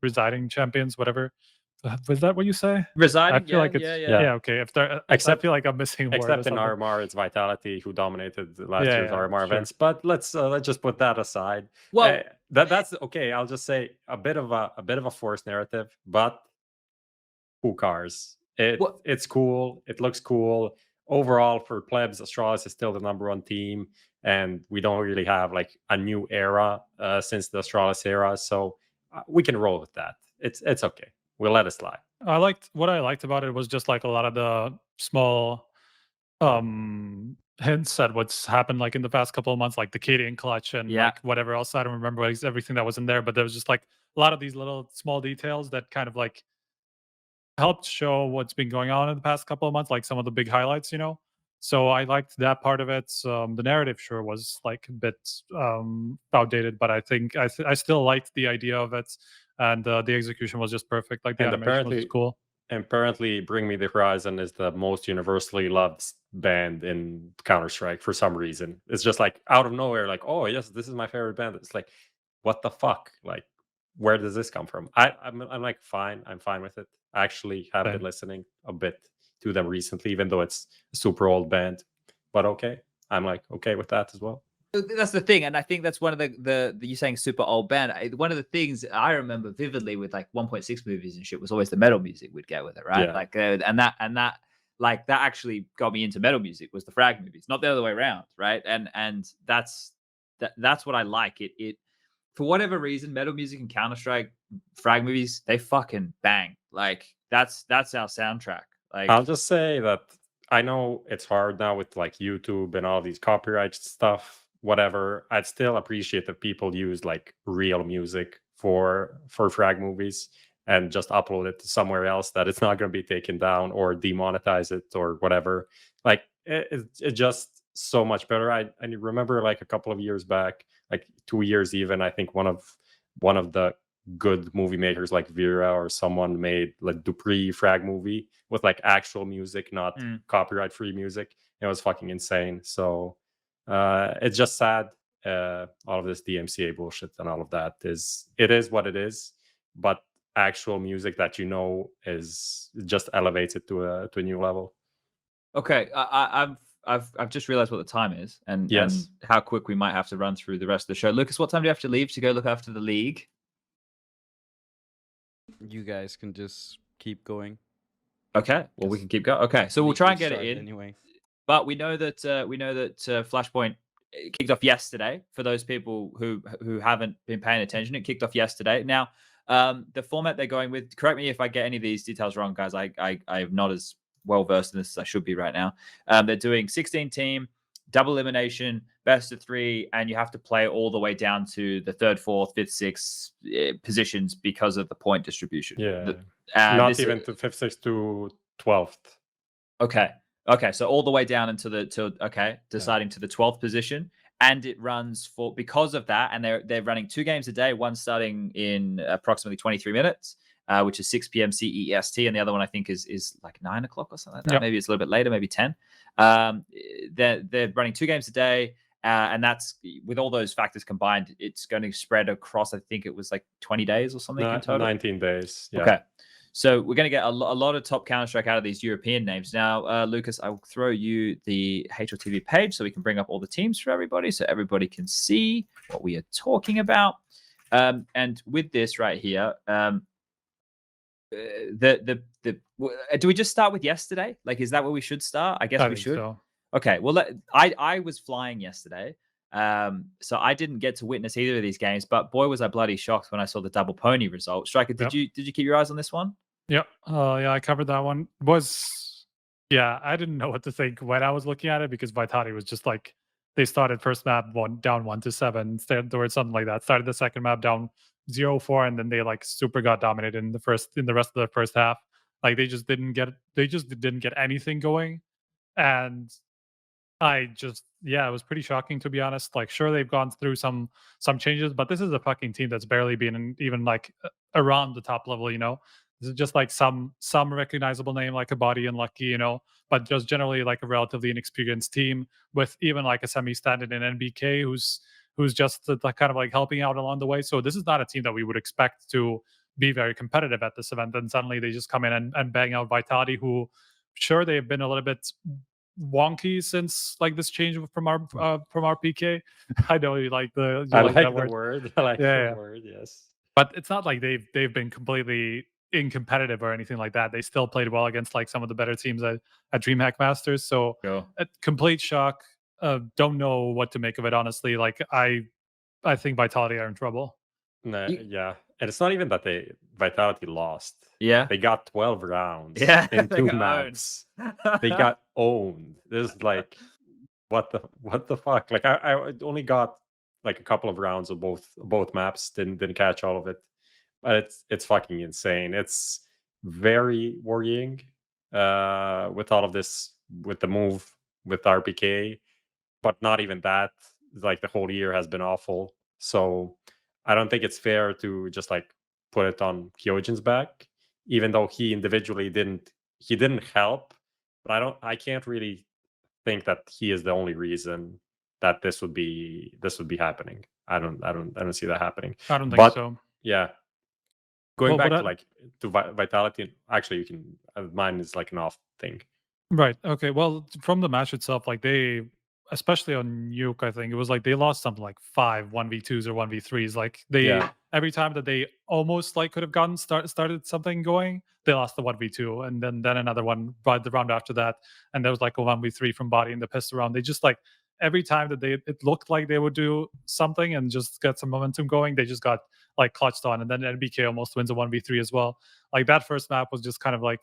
residing champions, whatever. Was that what you say? Residing? I feel like it's okay. If they're, I feel like I'm missing. Except in RMR, it's Vitality who dominated last year's RMR events. But let's just put that aside. Well, that's okay. I'll just say a bit of a forced narrative, but who cares? It's cool. It looks cool. Overall, for plebs, Astralis is still the #1 team, and we don't really have like a new era since the Astralis era, so we can roll with that. It's okay. We'll let it slide. What I liked about it was just like a lot of the small hints at what's happened like in the past couple of months, like the Katie and Clutch and like whatever else. I don't remember everything that was in there, but there was just like a lot of these little small details that kind of like helped show what's been going on in the past couple of months, like some of the big highlights, So I liked that part of it. The narrative sure was like a bit outdated, but I think I still liked the idea of it, and the execution was just perfect. Like the And animation was cool. Apparently, Bring Me the Horizon is the most universally loved band in Counter-Strike for some reason. It's just like out of nowhere, like, oh yes, this is my favorite band. It's like, what the fuck? Like, where does this come from? I'm like fine. I'm fine with it. I actually have been listening a bit to them recently, even though it's a super old band. But okay, I'm like okay with that as well. That's the thing, and I think that's one of the you saying super old band. One of the things I remember vividly with like 1.6 movies and shit was always the metal music we'd get with it, right? Yeah. Like and that like that actually got me into metal music was the frag movies, not the other way around, right? And that's what I like. It for whatever reason, metal music and Counter-Strike frag movies, they fucking bang. Like that's our soundtrack. Like I'll just say that I know it's hard now with like YouTube and all these copyright stuff, whatever. I'd still appreciate that people use like real music for frag movies and just upload it to somewhere else that it's not going to be taken down or demonetize it or whatever. Like it's just so much better. I remember like a couple of years back, like 2 years even, I think one of the good movie makers like Vera or someone made like Dupree frag movie with like actual music, not copyright free music. It was fucking insane. So it's just sad. All of this DMCA bullshit and all of that is what it is. But actual music that is just elevates it to a new level. Okay, I've just realized what the time is and how quick we might have to run through the rest of the show. Lucas, what time do you have to leave to go look after the league? You guys can just keep going. Okay, well we can keep going. Okay, so we'll try and get it in anyway. But we know that Flashpoint kicked off yesterday. For those people who haven't been paying attention, it kicked off yesterday. Now, the format they're going with. Correct me if I get any of these details wrong, guys. I'm not as well versed in this as I should be right now. They're doing 16 team, double elimination, best of 3, and you have to play all the way down to the 3rd, 4th, 5th, 6th positions because of the point distribution. Yeah, not even to 5th, 6th to 12th. Okay, so all the way down into deciding to the 12th position, and it runs because of that, and they're running 2 games a day, one starting in approximately 23 minutes, which is 6 p.m. CEST, and the other one I think is like 9 o'clock or something like that. Yep. Maybe it's a little bit later, maybe 10. They're running 2 games a day, and that's with all those factors combined, it's going to spread across. I think it was like 20 days or something in total. 19 days. Yeah. Okay. So we're going to get a lot of top Counter-Strike out of these European names. Now, Lucas, I will throw you the HLTV page so we can bring up all the teams for everybody so everybody can see what we are talking about. And with this right here, do we just start with yesterday? Like, is that where we should start? I guess we should. So. Okay, well, I was flying yesterday. So I didn't get to witness either of these games, but boy was I bloody shocked when I saw the double pony result. Striker, did you keep your eyes on this one? Yep. Yeah, I covered that one. I didn't know what to think when I was looking at it because Vitality was just like they started first map down 1-7, or something like that. Started the second map down 0-4, and then they like super got dominated in the rest of the first half. Like they just didn't get anything going, and it was pretty shocking to be honest. Like, sure, they've gone through some changes, but this is a fucking team that's barely been even like around the top level. This is just like some recognizable name like a Body and Lucky, but just generally like a relatively inexperienced team with even like a semi-standard in NBK who's just kind of like helping out along the way. So this is not a team that we would expect to be very competitive at this event. And suddenly they just come in and bang out Vitality, who sure they've been a little bit wonky since like this change from our PK. I know you like the word. I like the word, yes. But it's not like they've been completely incompetitive or anything like that. They still played well against like some of the better teams at DreamHack Masters. So a complete shock. Don't know what to make of it, honestly. Like I think Vitality are in trouble. Yeah. And it's not even that Vitality lost. Yeah. They got 12 rounds in 2 maps. They got owned. This is like what the fuck? Like I only got like a couple of rounds of both maps, didn't catch all of it. But it's fucking insane. It's very worrying with all of this, with the move with RPK, but not even that. Like the whole year has been awful. So I don't think it's fair to just like put it on Kyojin's back, even though he individually didn't help. But I can't really think that he is the only reason that this would be happening. I don't see that happening. I don't think so. Yeah. Going back to like to Vitality, actually, you can. Mine is like an off thing. Right. Okay. Well, from the match itself, like they, especially on Nuke, I think it was like they lost something like 5 1v2s or 1v3s. Like they every time that they almost like could have gotten started something going, they lost the 1v2, and then another one by the round after that, and there was like a 1v3 from Body in the pistol round. They just like every time that it looked like they would do something and just get some momentum going, they just got like clutched on, and then NBK almost wins a 1v3 as well. Like that first map was just kind of like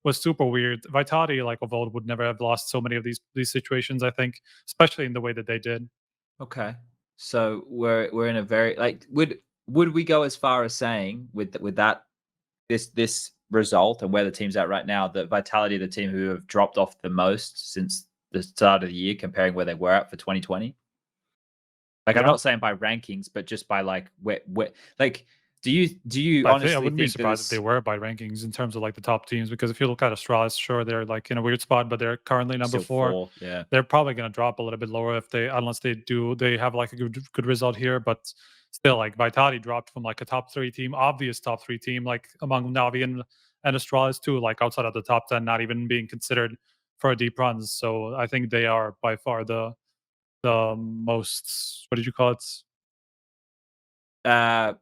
was super weird. Vitality, like of old, would never have lost so many of these situations, I think, especially in the way that they did. Okay, so we're in a very like would we go as far as saying with that this result and where the team's at right now that Vitality are the team who have dropped off the most since the start of the year, comparing where they were at for 2020? Like I'm not saying by rankings, but just by like where like. Do you honestly I wouldn't be think surprised if they were by rankings in terms of like the top teams, because if you look at Astralis, sure, they're like in a weird spot, but they're currently number 4. Yeah, they're probably going to drop a little bit lower unless they have like a good result here. But still, like Vitality dropped from like a top 3 team, obvious top 3 team, like among Navi and Astralis too, like outside of the top 10, not even being considered for a deep runs. So I think they are by far the most, what did you call it? I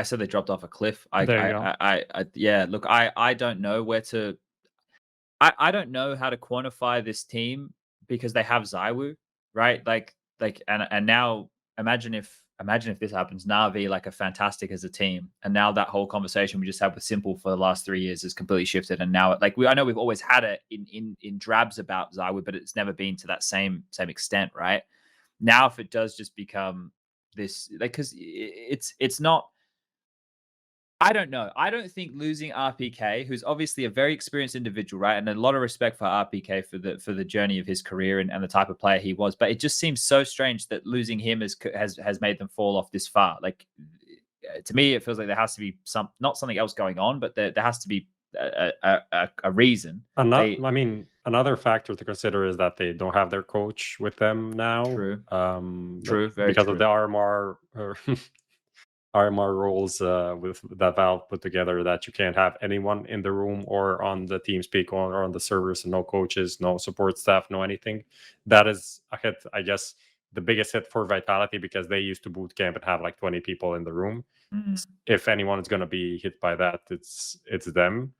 said they dropped off a cliff. Yeah. Look, I don't know where to. I don't know how to quantify this team because they have ZywOo, right? Like, and now imagine if this happens. Navi like are fantastic as a team, and now that whole conversation we just had with Simple for the last 3 years has completely shifted. And now, like, I know we've always had it in drabs about ZywOo, but it's never been to that same extent, right? Now, if it does just become this, like, because it's not, I don't know. I don't think losing RPK, who's obviously a very experienced individual, right, and a lot of respect for RPK for the journey of his career and the type of player he was, but it just seems so strange that losing him has made them fall off this far. Like, to me, it feels like there has to be not something else going on, but there has to be a reason. Another factor to consider is that they don't have their coach with them now. True. Very because true. Of the RMR RMR rules with that Valve put together, that you can't have anyone in the room or on the TeamSpeak or on the servers, and no coaches, no support staff, no anything. That is a hit, I guess, the biggest hit for Vitality, because they used to boot camp and have like 20 people in the room. If anyone is going to be hit by that, it's them.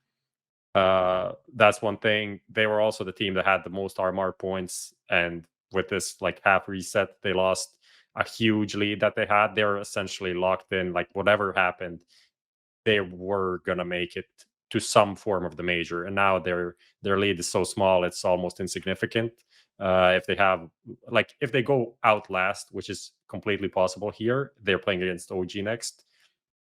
That's one thing. They were also the team that had the most RMR points, and with this like half reset, they lost a huge lead that they had. They're essentially locked in. Like, whatever happened, they were gonna make it to some form of the major, and now their lead is so small it's almost insignificant. If they go out last, which is completely possible here, they're playing against OG next,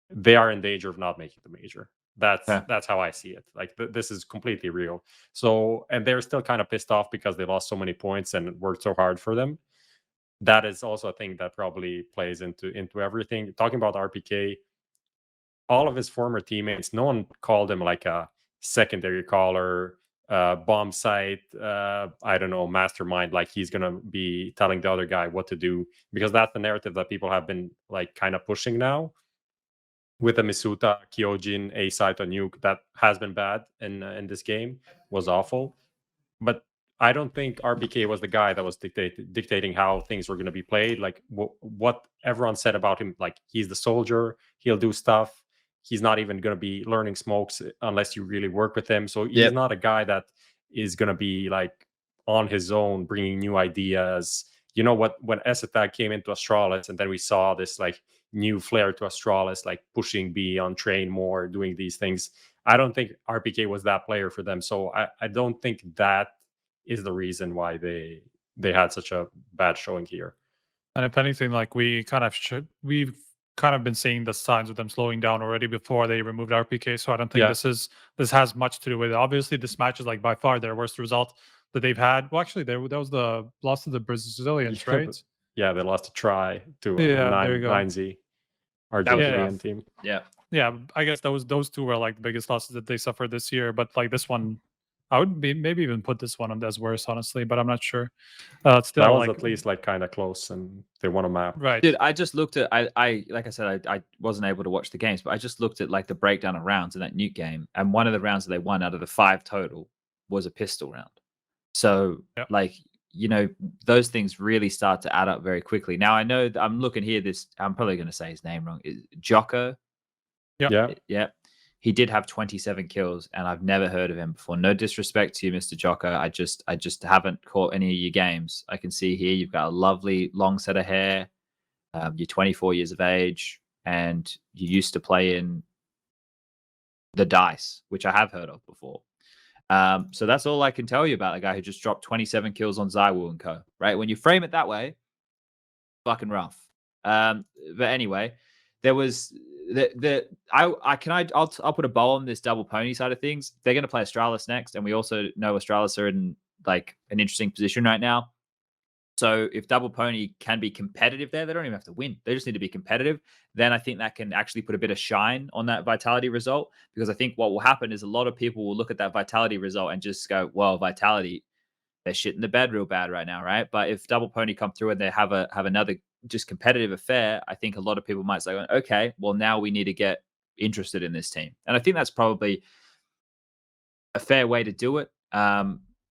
they are in danger of not making the major. That's how I see it. Like, this is completely real. So, and they're still kind of pissed off because they lost so many points and worked so hard for them. That is also a thing that probably plays into everything. Talking about RPK, all of his former teammates, no one called him like a secondary caller, bomb site, I don't know, mastermind, like he's gonna be telling the other guy what to do, because that's the narrative that people have been like kind of pushing now. With the Misuta, Kyojin, A site on Nuke, that has been bad in this game, was awful. But I don't think RPK was the guy that was dictating how things were going to be played. Like, what everyone said about him, like, he's the soldier, he'll do stuff. He's not even going to be learning smokes unless you really work with him. So he's not a guy that is going to be like on his own, bringing new ideas. You know what? When S-Attack came into Astralis, and then we saw this like new flair to Astralis, like pushing B on train more, doing these things. I don't think RPK was that player for them. So I don't think that is the reason why they had such a bad showing here. And if anything, like we've kind of been seeing the signs of them slowing down already before they removed RPK. So I don't think this has much to do with it. Obviously, this match is like by far their worst result that they've had. Well, actually, that was the loss to the Brazilians, right? Yeah, they lost a try to there you go. 9Z, Argentinian team. Yeah, I guess those two were like the biggest losses that they suffered this year. But like this one, I would maybe even put this one on as worse, honestly. But I'm not sure. Still, that was like, at least like kind of close, and they won a map. Right, dude. I just looked at. I like I said, I wasn't able to watch the games, but I just looked at like the breakdown of rounds in that Nuke game, and one of the rounds that they won out of the 5 total was a pistol round. So like, you know, those things really start to add up very quickly. Now I know I'm looking here. I'm probably going to say his name wrong. Jocko. Yeah. He did have 27 kills, and I've never heard of him before. No disrespect to you, Mr. Jocko. I just haven't caught any of your games. I can see here you've got a lovely long set of hair. You're 24 years of age, and you used to play in the Dice, which I have heard of before. So that's all I can tell you about the guy who just dropped 27 kills on Zywoo and Co. Right? When you frame it that way, fucking rough. But anyway, there was I'll put a bow on this double pony side of things. They're going to play Astralis next, and we also know Astralis are in like an interesting position right now. So if double pony can be competitive there, they don't even have to win. They just need to be competitive. Then I think that can actually put a bit of shine on that Vitality result, because I think what will happen is a lot of people will look at that Vitality result and just go, well, Vitality, they're shit in the bed real bad right now, right? But if double pony come through and they have another just competitive affair, I think a lot of people might say, okay, well, now we need to get interested in this team. And I think that's probably a fair way to do it.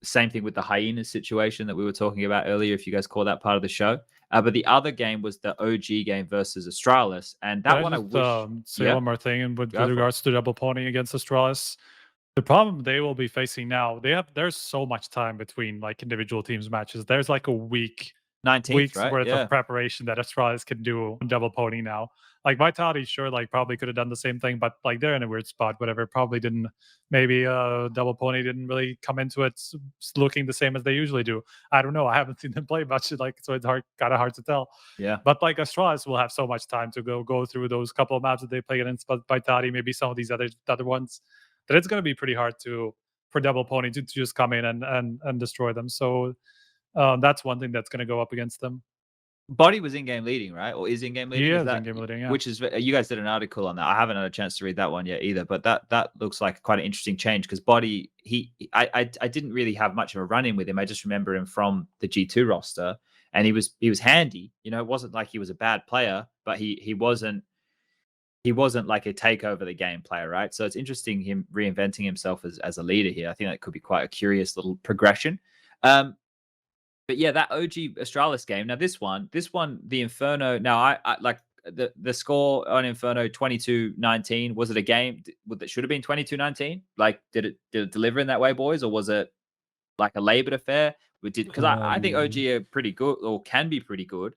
Same thing with the Hyenas situation that we were talking about earlier, if you guys call that part of the show. But the other game was the OG game versus Astralis. And that one I wish... say one more thing with regards to double pony against Astralis. The problem they will be facing now, there's so much time between like individual teams matches. There's like a week's right? worth of preparation that Astralis can do on double pony now. Like Vitality, sure, like probably could have done the same thing, but like they're in a weird spot. Whatever, probably didn't. Maybe double pony didn't really come into it looking the same as they usually do. I don't know. I haven't seen them play much, like, so it's kind of hard to tell. Yeah. But like Astralis will have so much time to go through those couple of maps that they play against Vitality, maybe some of these other ones, that it's going to be pretty hard for double pony to just come in and destroy them. So that's one thing that's going to go up against them. Body was in-game leading, right? Or is in-game leading? He is in-game leading, yeah. Which is, you guys did an article on that. I haven't had a chance to read that one yet either, but that looks like quite an interesting change, because Body, I didn't really have much of a run-in with him. I just remember him from the G2 roster, and he was handy. You know, it wasn't like he was a bad player, but he wasn't like a take over the game player, right? So it's interesting him reinventing himself as a leader here. I think that could be quite a curious little progression. But yeah, that OG Astralis game. Now this one, the Inferno. Now I like the score on Inferno 22-19. Was it a game that should have been 22-19? Like, did it deliver in that way, boys, or was it like a labored affair? Because I think OG are pretty good, or can be pretty good.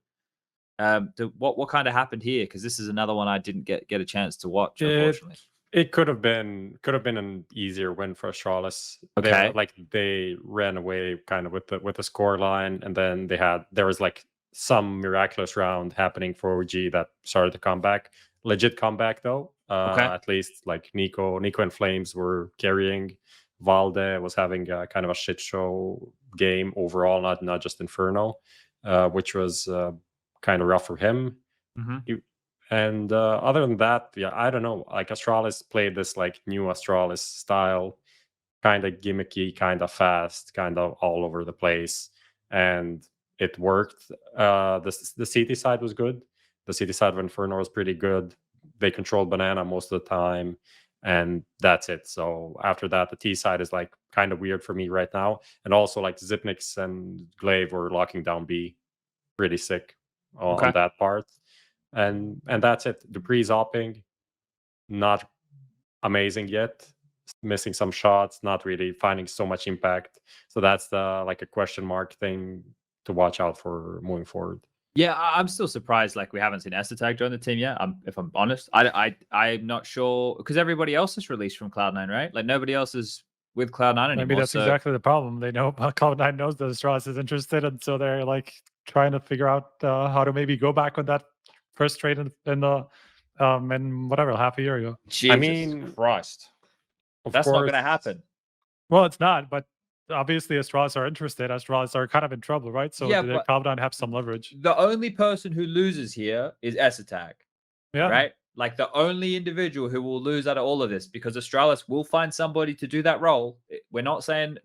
What kind of happened here? Because this is another one I didn't get a chance to watch, unfortunately. It could have been an easier win for Astralis. Okay. They ran away kind of with the score line, and then there was like some miraculous round happening for OG that started to come back. Legit comeback though. At least like Nico and Flames were carrying. Valde was having kind of a shit show game overall, not just Inferno, which was kind of rough for him. Mm-hmm. And other than that, yeah, I don't know. Like Astralis played this like new Astralis style, kind of gimmicky, kind of fast, kind of all over the place, and it worked. The CT side was good. The CT side of Inferno was pretty good. They controlled Banana most of the time, and that's it. So after that, the T side is like kind of weird for me right now. And also like Zipnix and Glaive were locking down B, pretty sick on that part. And that's it. Dupree's opping, not amazing yet. Missing some shots, not really finding so much impact. So that's like a question mark thing to watch out for moving forward. Yeah, I'm still surprised. Like, we haven't seen Esthetag join the team yet. If I'm honest, I'm not sure, because everybody else is released from Cloud9, right? Like, nobody else is with Cloud9 anymore. Maybe that's exactly the problem. They know Cloud9 knows that Astralis is interested, and so they're like trying to figure out how to maybe go back on that first trade in whatever, half a year ago. Jesus Christ. That's not going to happen. Well, it's not, but obviously Astralis are interested. Astralis are kind of in trouble, right? So Yeah, they but probably don't have some leverage. the only person who loses here is S-Attack, Yeah. right? Like the only individual who will lose out of all of this, because Astralis will find somebody to do that role. We're not saying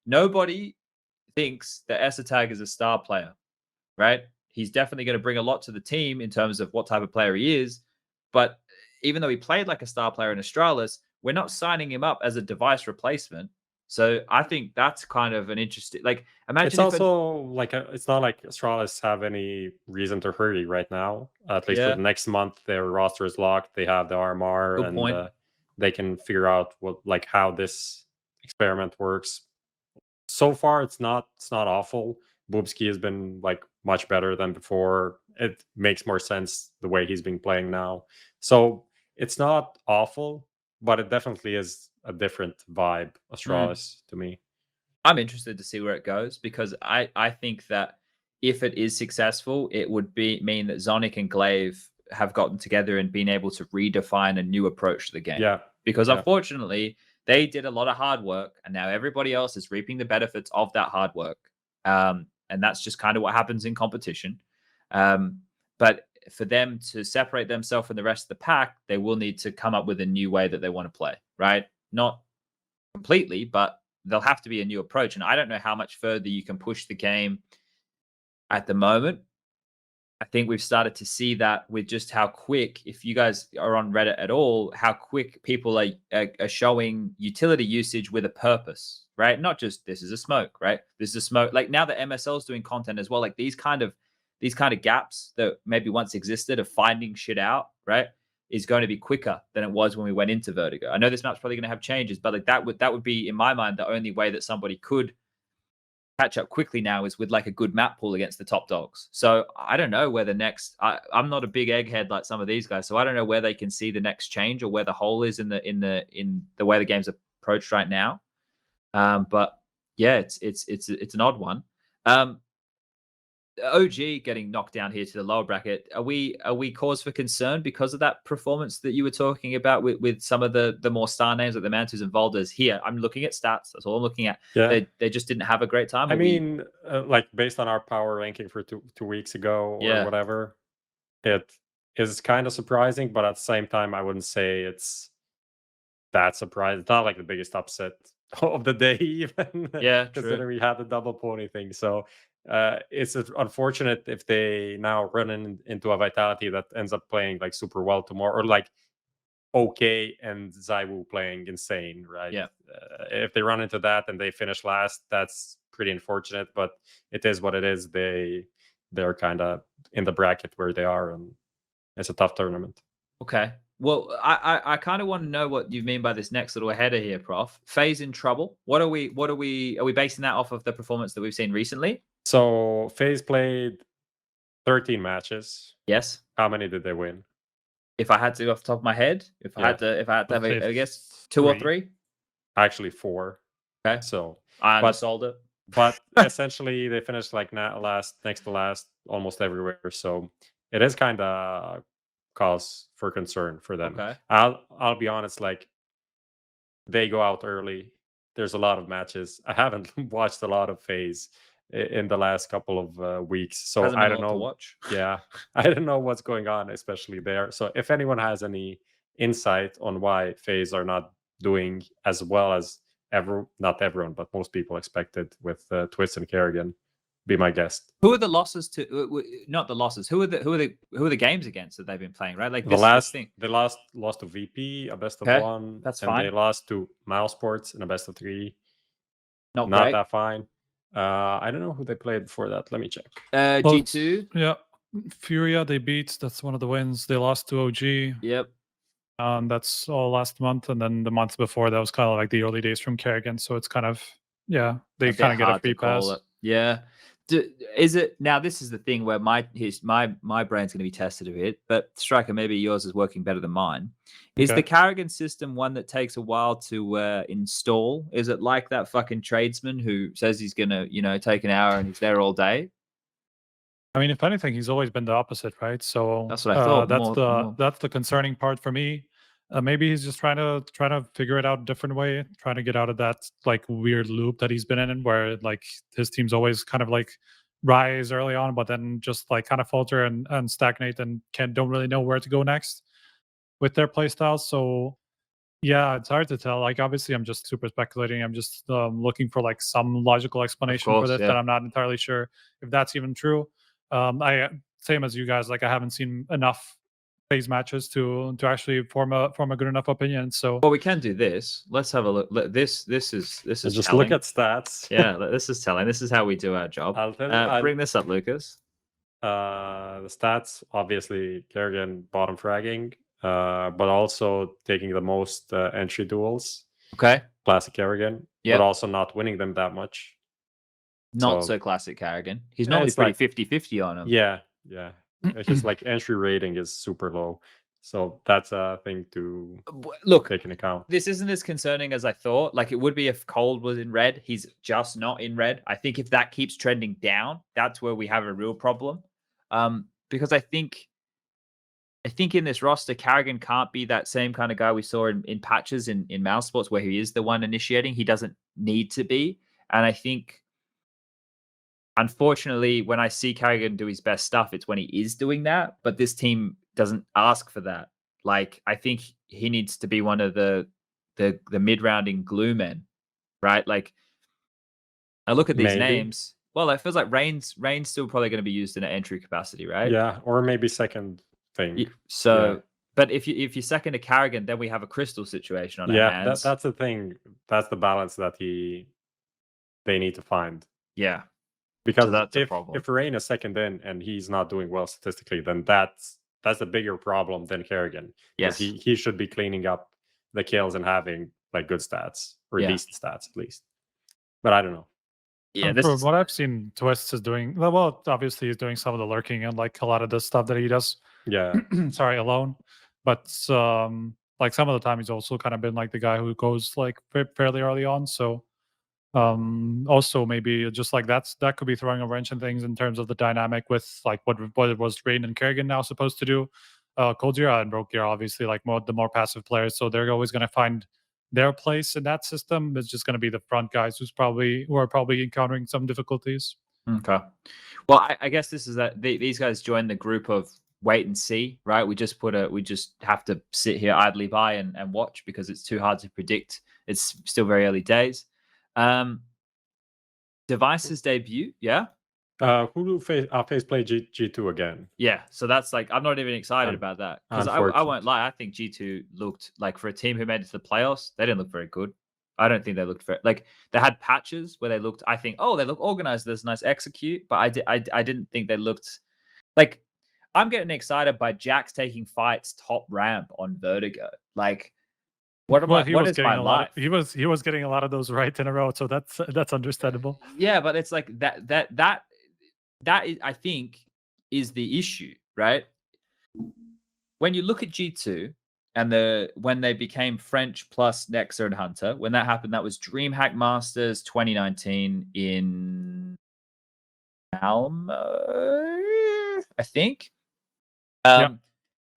nobody thinks that S-Attack is a star player, right? He's definitely going to bring a lot to the team in terms of what type of player he is. But even though he played like a star player in Astralis, we're not signing him up as a device replacement. So I think that's kind of an interesting, like, imagine it's also like it's not like Astralis have any reason to hurry right now. At least for the next month, their roster is locked. They have the RMR, Good and point. they can figure out how this experiment works. So far, it's not awful. Boobski has been like much better than before. It makes more sense the way he's been playing now. So it's not awful, but it definitely is a different vibe, Astralis, to me. I'm interested to see where it goes, because I think that if it is successful, it would mean that Zonic and Glaive have gotten together and been able to redefine a new approach to the game. Yeah. Because unfortunately, they did a lot of hard work, and now everybody else is reaping the benefits of that hard work. And that's just kind of what happens in competition. But for them to separate themselves from the rest of the pack, they will need to come up with a new way that they want to play, right? Not completely, but there'll have to be a new approach. And I don't know how much further you can push the game at the moment. I think we've started to see that with just how quick, if you guys are on Reddit at all, how quick people are showing utility usage with a purpose, right? Not just this is a smoke, right? This is a smoke. Like now that MSL's doing content as well, like these kind of gaps that maybe once existed of finding shit out, right, is going to be quicker than it was when we went into Vertigo. I know this map's probably going to have changes, but like that would be, in my mind, the only way that somebody could catch up quickly now is with like a good map pool against the top dogs. So I don't know where the next. I'm not a big egghead like some of these guys, so I don't know where they can see the next change or where the hole is in the way the game's approached right now. But yeah, it's an odd one. OG getting knocked down here to the lower bracket. Are we cause for concern because of that performance that you were talking about with some of the more star names like the Mantus and Voldas? Here, I'm looking at stats. That's all I'm looking at. Yeah. They just didn't have a great time. I mean, like based on our power ranking for two weeks ago or whatever, it is kind of surprising, but at the same time, I wouldn't say it's that surprising. It's not like the biggest upset of the day, even. Yeah, considering we had the double pony thing. So it's unfortunate if they now run into a Vitality that ends up playing like super well tomorrow, or like okay, and Zaiwu playing insane, right? Yeah. If they run into that and they finish last, that's pretty unfortunate, but it is what it is. They're kind of in the bracket where they are, and it's a tough tournament. Okay. Well, I kind of want to know what you mean by this next little header here, Prof. FaZe in trouble. Are we basing that off of the performance that we've seen recently? So FaZe played 13 matches. Yes. How many did they win? If I had to go off the top of my head, if I had to have I guess 2 or 3. Actually 4. Okay. So I undersold it. But essentially they finished like next to last almost everywhere. So it is kind of cause for concern for them. Okay. I'll be honest, like they go out early. There's a lot of matches. I haven't watched a lot of FaZe in the last couple of weeks, so I don't know. To watch. Yeah, I don't know what's going on, especially there. So if anyone has any insight on why FaZe are not doing as well as not everyone, but most people expected with Twist and Kerrigan, be my guest. Who are the losses to? Not the losses. Who are the games against that they've been playing? Right, like the last lost to VP, a best of 1. That's and fine. They lost to Mouse Sports in a best of 3. Not that fine. I don't know who they played before that. Let me check. G2. Yeah, Furia they beat. That's one of the wins. They lost to OG. Yep. That's all last month, and then the month before that was kind of like the early days from Kerrigan. So it's kind of they kind of get a free pass. Yeah. Is it now? This is the thing where my brain's going to be tested a bit, but Striker, maybe yours is working better than mine. Is the Kerrigan system one that takes a while to install? Is it like that fucking tradesman who says he's going to take an hour and he's there all day? I mean, if anything, he's always been the opposite, right? So that's what I thought. That's the concerning part for me. maybe he's just trying to figure it out a different way, trying to get out of that like weird loop that he's been in, where like his teams always kind of like rise early on, but then just like kind of falter and stagnate and don't really know where to go next with their play styles. So yeah, it's hard to tell. Like obviously, I'm just super speculating. I'm just looking for like some logical explanation for this that I'm not entirely sure if that's even true. I same as you guys. Like I haven't seen enough FaZe matches to actually form a good enough opinion. So well, we can do this. Let's have a look. This is just telling. look at stats. Yeah, this is telling. This is how we do our job. I'll tell you, bring this up, Lucas. The stats, obviously, Kerrigan bottom fragging, but also taking the most entry duels. Okay. Classic Kerrigan, but also not winning them that much. Not so classic Kerrigan. He's normally pretty 50-50 on him. Yeah. It's just like entry rating is super low. So that's a thing to take into account. This isn't as concerning as I thought. Like it would be if Cold was in red. He's just not in red. I think if that keeps trending down, that's where we have a real problem. Because I think in this roster, Kerrigan can't be that same kind of guy we saw in patches in Mouse Sports where he is the one initiating. He doesn't need to be. And I think, unfortunately, when I see Kerrigan do his best stuff, it's when he is doing that. But this team doesn't ask for that. Like, I think he needs to be one of the mid-rounding glue men, right? Like, I look at these names. Well, it feels like Rain's still probably going to be used in an entry capacity, right? Yeah, or maybe second thing. So, but if you second to Kerrigan, then we have a Crystal situation on our hands. That's the thing. That's the balance that they need to find. Yeah. Because that's if Rain is second in and he's not doing well statistically, then that's a bigger problem than Kerrigan. Yes, he should be cleaning up the kills and having like good stats or decent stats at least. But I don't know. Yeah, from what I've seen, Twists is doing well. Obviously, he's doing some of the lurking and like a lot of the stuff that he does. Yeah, sorry, alone. But like some of the time, he's also kind of been like the guy who goes like fairly early on. So. Also maybe just like that could be throwing a wrench in things in terms of the dynamic with like what it was Rain and Kerrigan now supposed to do. Cold Zero and Broke Gear obviously like the more passive players, so they're always going to find their place in that system. It's just going to be the front guys who are probably encountering some difficulties. Okay, well I guess this is that these guys join the group of wait and see, right? We just have to sit here idly by and watch because it's too hard to predict. It's still very early days. Devices debut, yeah. Who do FaZe play G2 again? Yeah, so that's like I'm not even excited about that because I won't lie. I think G2 looked like for a team who made it to the playoffs, they didn't look very good. I don't think they looked very like they had patches where they looked. I think they look organized. There's nice execute, but I didn't think they looked like. I'm getting excited by Jax taking fights top ramp on Vertigo, like. What is my life? He was getting a lot of those right in a row, so that's understandable. Yeah, but it's like that is, I think, is the issue, right? When you look at G2 and when they became French plus Nexa and Hunter, when that happened, that was DreamHack Masters 2019 in Malmo, I think. That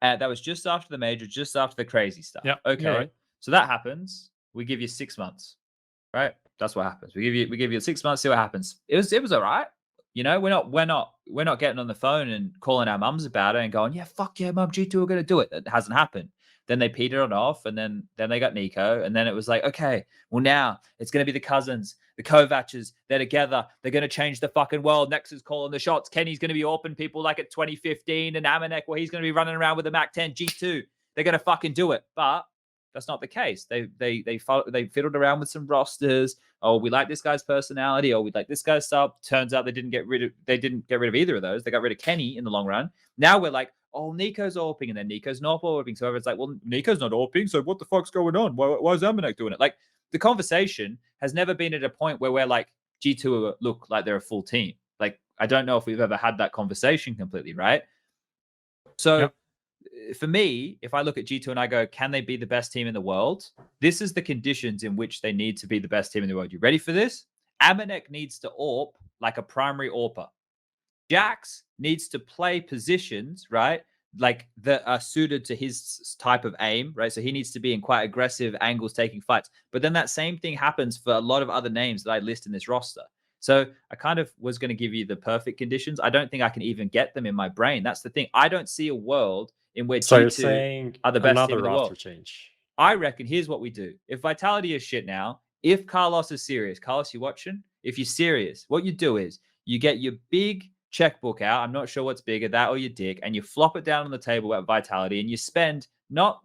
was just after the major, just after the crazy stuff. Yeah. Okay. Right. So that happens. We give you 6 months, right? That's what happens. We give you 6 months, see what happens. It was all right. You know, we're not getting on the phone and calling our mums about it and going, yeah, fuck yeah, mum, G2 are gonna do it. That hasn't happened. Then they petered it off, and then they got Nico, and then it was like, okay, well now it's gonna be the cousins, the Kovac's, they're together, they're gonna change the fucking world. Next is calling the shots. Kenny's gonna be open people like at 2015, and Amanek, well, he's gonna be running around with a Mac 10 G2. They're gonna fucking do it, but that's not the case. They fiddled around with some rosters. Oh, we like this guy's personality. Oh, we like this guy's stuff. Turns out they didn't get rid of either of those. They got rid of Kenny in the long run. Now we're like, oh, Nico's AWPing, and then Nico's not AWPing. So everyone's like, well, Nico's not AWPing, so what the fuck's going on? Why is Amanek doing it? Like, the conversation has never been at a point where we're like, G2 look like they're a full team. Like, I don't know if we've ever had that conversation completely, right? So for me, if I look at G2 and I go, can they be the best team in the world? This is the conditions in which they need to be the best team in the world. You ready for this? Amanek needs to AWP like a primary AWPer. Jax needs to play positions, right, like that are suited to his type of aim, right? So he needs to be in quite aggressive angles taking fights. But then that same thing happens for a lot of other names that I list in this roster. So I kind of was going to give you the perfect conditions. I don't think I can even get them in my brain. That's the thing. I don't see a world in which So you're G2 saying are the best another team in the roster world. change? I reckon here's what we do. If Vitality is shit now, if Carlos is serious, Carlos, you watching? If you're serious, what you do is you get your big checkbook out. I'm not sure what's bigger, that or your dick, and you flop it down on the table at Vitality, and you spend not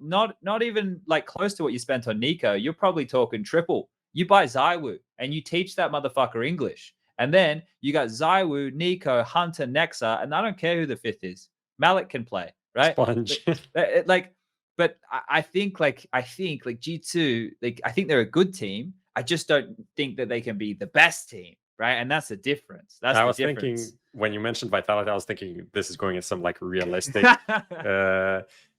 even like close to what you spent on Nico. You're probably talking triple. You buy Zywoo and you teach that motherfucker English. And then you got Zywoo, Nico, Hunter, Nexa, and I don't care who the fifth is. Malik can play, right? SPUNJ. But I think G2, like I think they're a good team. I just don't think that they can be the best team, right? And that's the difference. I was thinking when you mentioned Vitality, I was thinking this is going in some like realistic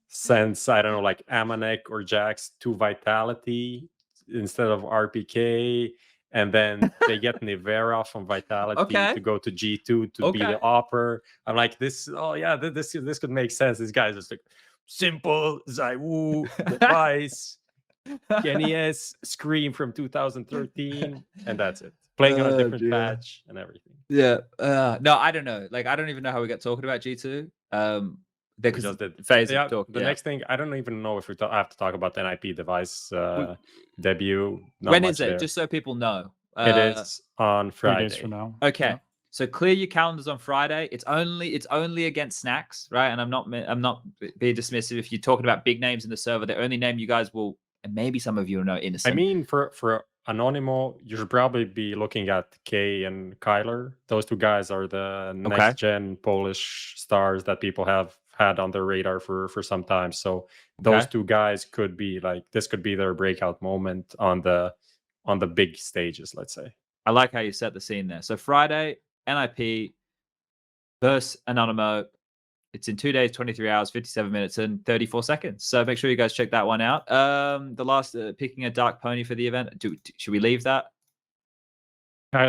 sense. I don't know, like Amanek or Jax to Vitality instead of RPK, and then they get Nivera from Vitality to go to G2 to be the offer. I'm like, this could make sense. This guy's just like simple Zywoo, device, Kenny S, Scream from 2013, and that's it. Playing on a different patch and everything. Yeah. No, I don't know. Like, I don't even know how we got talking about G2. Because FaZe next thing, I don't even know if we have to talk about the NIP device debut. When is it? Just so people know. It is on Friday. 3 days from now. Okay. Yeah. So clear your calendars on Friday. It's only against Snacks, right? And I'm not being dismissive. If you're talking about big names in the server, the only name you guys will, and maybe some of you will know, Innocent. I mean, for Anonymous, you should probably be looking at Kay and Kyler. Those two guys are the next gen Polish stars that people have had on their radar for some time. So those two guys could be like, this could be their breakout moment on the big stages, let's say. I like how you set the scene there. So Friday, NIP versus Anonymous. It's in 2 days, 23 hours, 57 minutes, and 34 seconds. So make sure you guys check that one out. The last picking a dark pony for the event. Should we leave that? I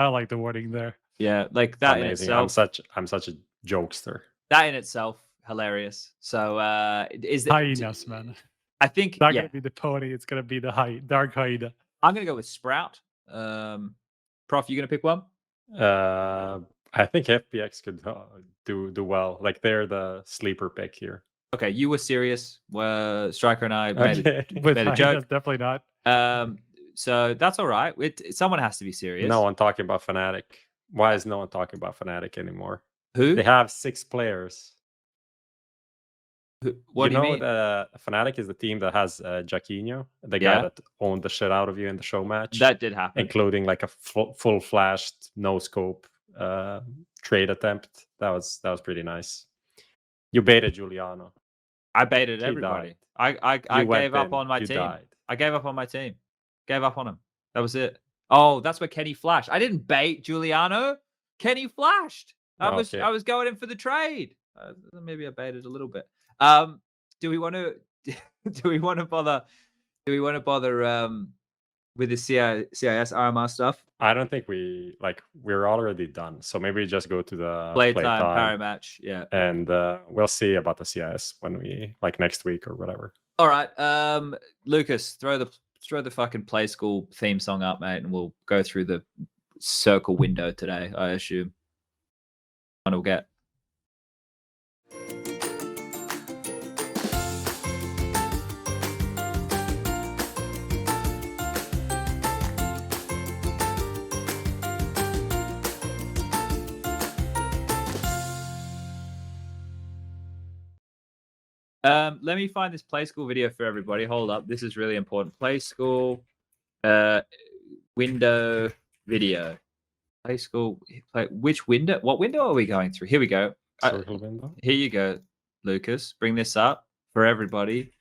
like the wording there. Yeah, like that amazing. in itself. I'm such a jokester. That in itself, hilarious. So is it hyenas, man? I think it's not gonna be the pony. It's gonna be the dark hyena. I'm gonna go with Sprout. Prof, you gonna pick one? I think FPX could do well. Like they're the sleeper pick here. Okay, you were serious. Striker and I made a joke. Definitely not. So that's all right. Someone has to be serious. No one talking about Fnatic. Why is no one talking about Fnatic anymore? Who? They have 6 players. What do you mean? Fnatic is the team that has Jaquinho, the guy that owned the shit out of you in the show match. That did happen, including like a full flashed no scope trade attempt. That was pretty nice. You baited Giuliano. I baited everybody. I gave up on my team. I gave up on my team. Gave up on him. That was it. Oh, that's where Kenny flashed. I didn't bait Giuliano. Kenny flashed. I was going in for the trade. Maybe I baited a little bit. Do we want to bother with the CIS RMR stuff? I don't think we're already done. So maybe we just go to the playtime parry match. Yeah. And we'll see about the CIS when we next week or whatever. All right. Lucas, throw the fucking Play School theme song up, mate, and we'll go through the circle window today, I assume. And we'll get. Let me find this Play School video for everybody. Hold up. This is really important. Play School window video. Play School. Which window? What window are we going through? Here we go. Circle window. Here you go, Lucas. Bring this up for everybody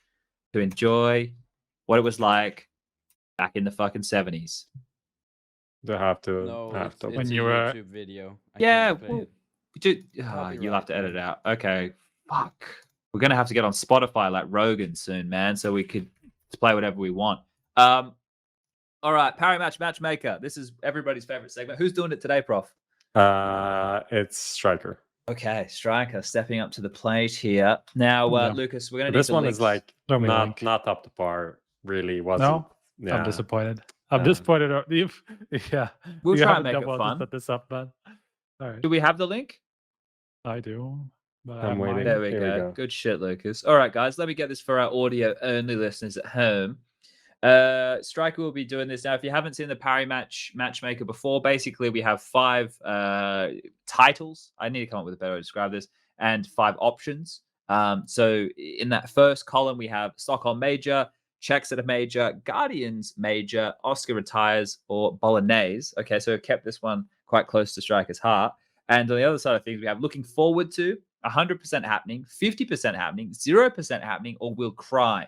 to enjoy what it was like back in the fucking 70s. They have to. No, when you were YouTube video. You'll have to edit it out. Okay. Fuck. We're gonna have to get on Spotify like Rogan soon, man, so we could play whatever we want. All right, Parry Match Matchmaker. This is everybody's favorite segment. Who's doing it today, Prof? It's Striker. Okay, Striker stepping up to the plate here. Now, Yeah. Lucas, we're going to need This the one links. is like Throw me a link. not up to par. Really wasn't. No, Yeah. I'm disappointed. I'm disappointed. Yeah, We'll you try haven't and make done it well to fun. set this up, man. All right, Do we have the link? I do. But I'm waiting. There we Here we go. go. Good shit, Lucas. All right, guys, let me get this for our audio-only listeners at home. Striker will be doing this now. If you haven't seen the Parry Matchmaker before, basically we have 5 titles. I need to come up with a better way to describe this. And 5 options. So in that first column, we have Stockholm Major, Checks at a Major, Guardians Major, Oscar Retires, or Bolognese. Okay, so I kept this one quite close to Striker's heart. And on the other side of things, we have Looking Forward to, 100% happening, 50% happening, 0% happening, or Will Cry.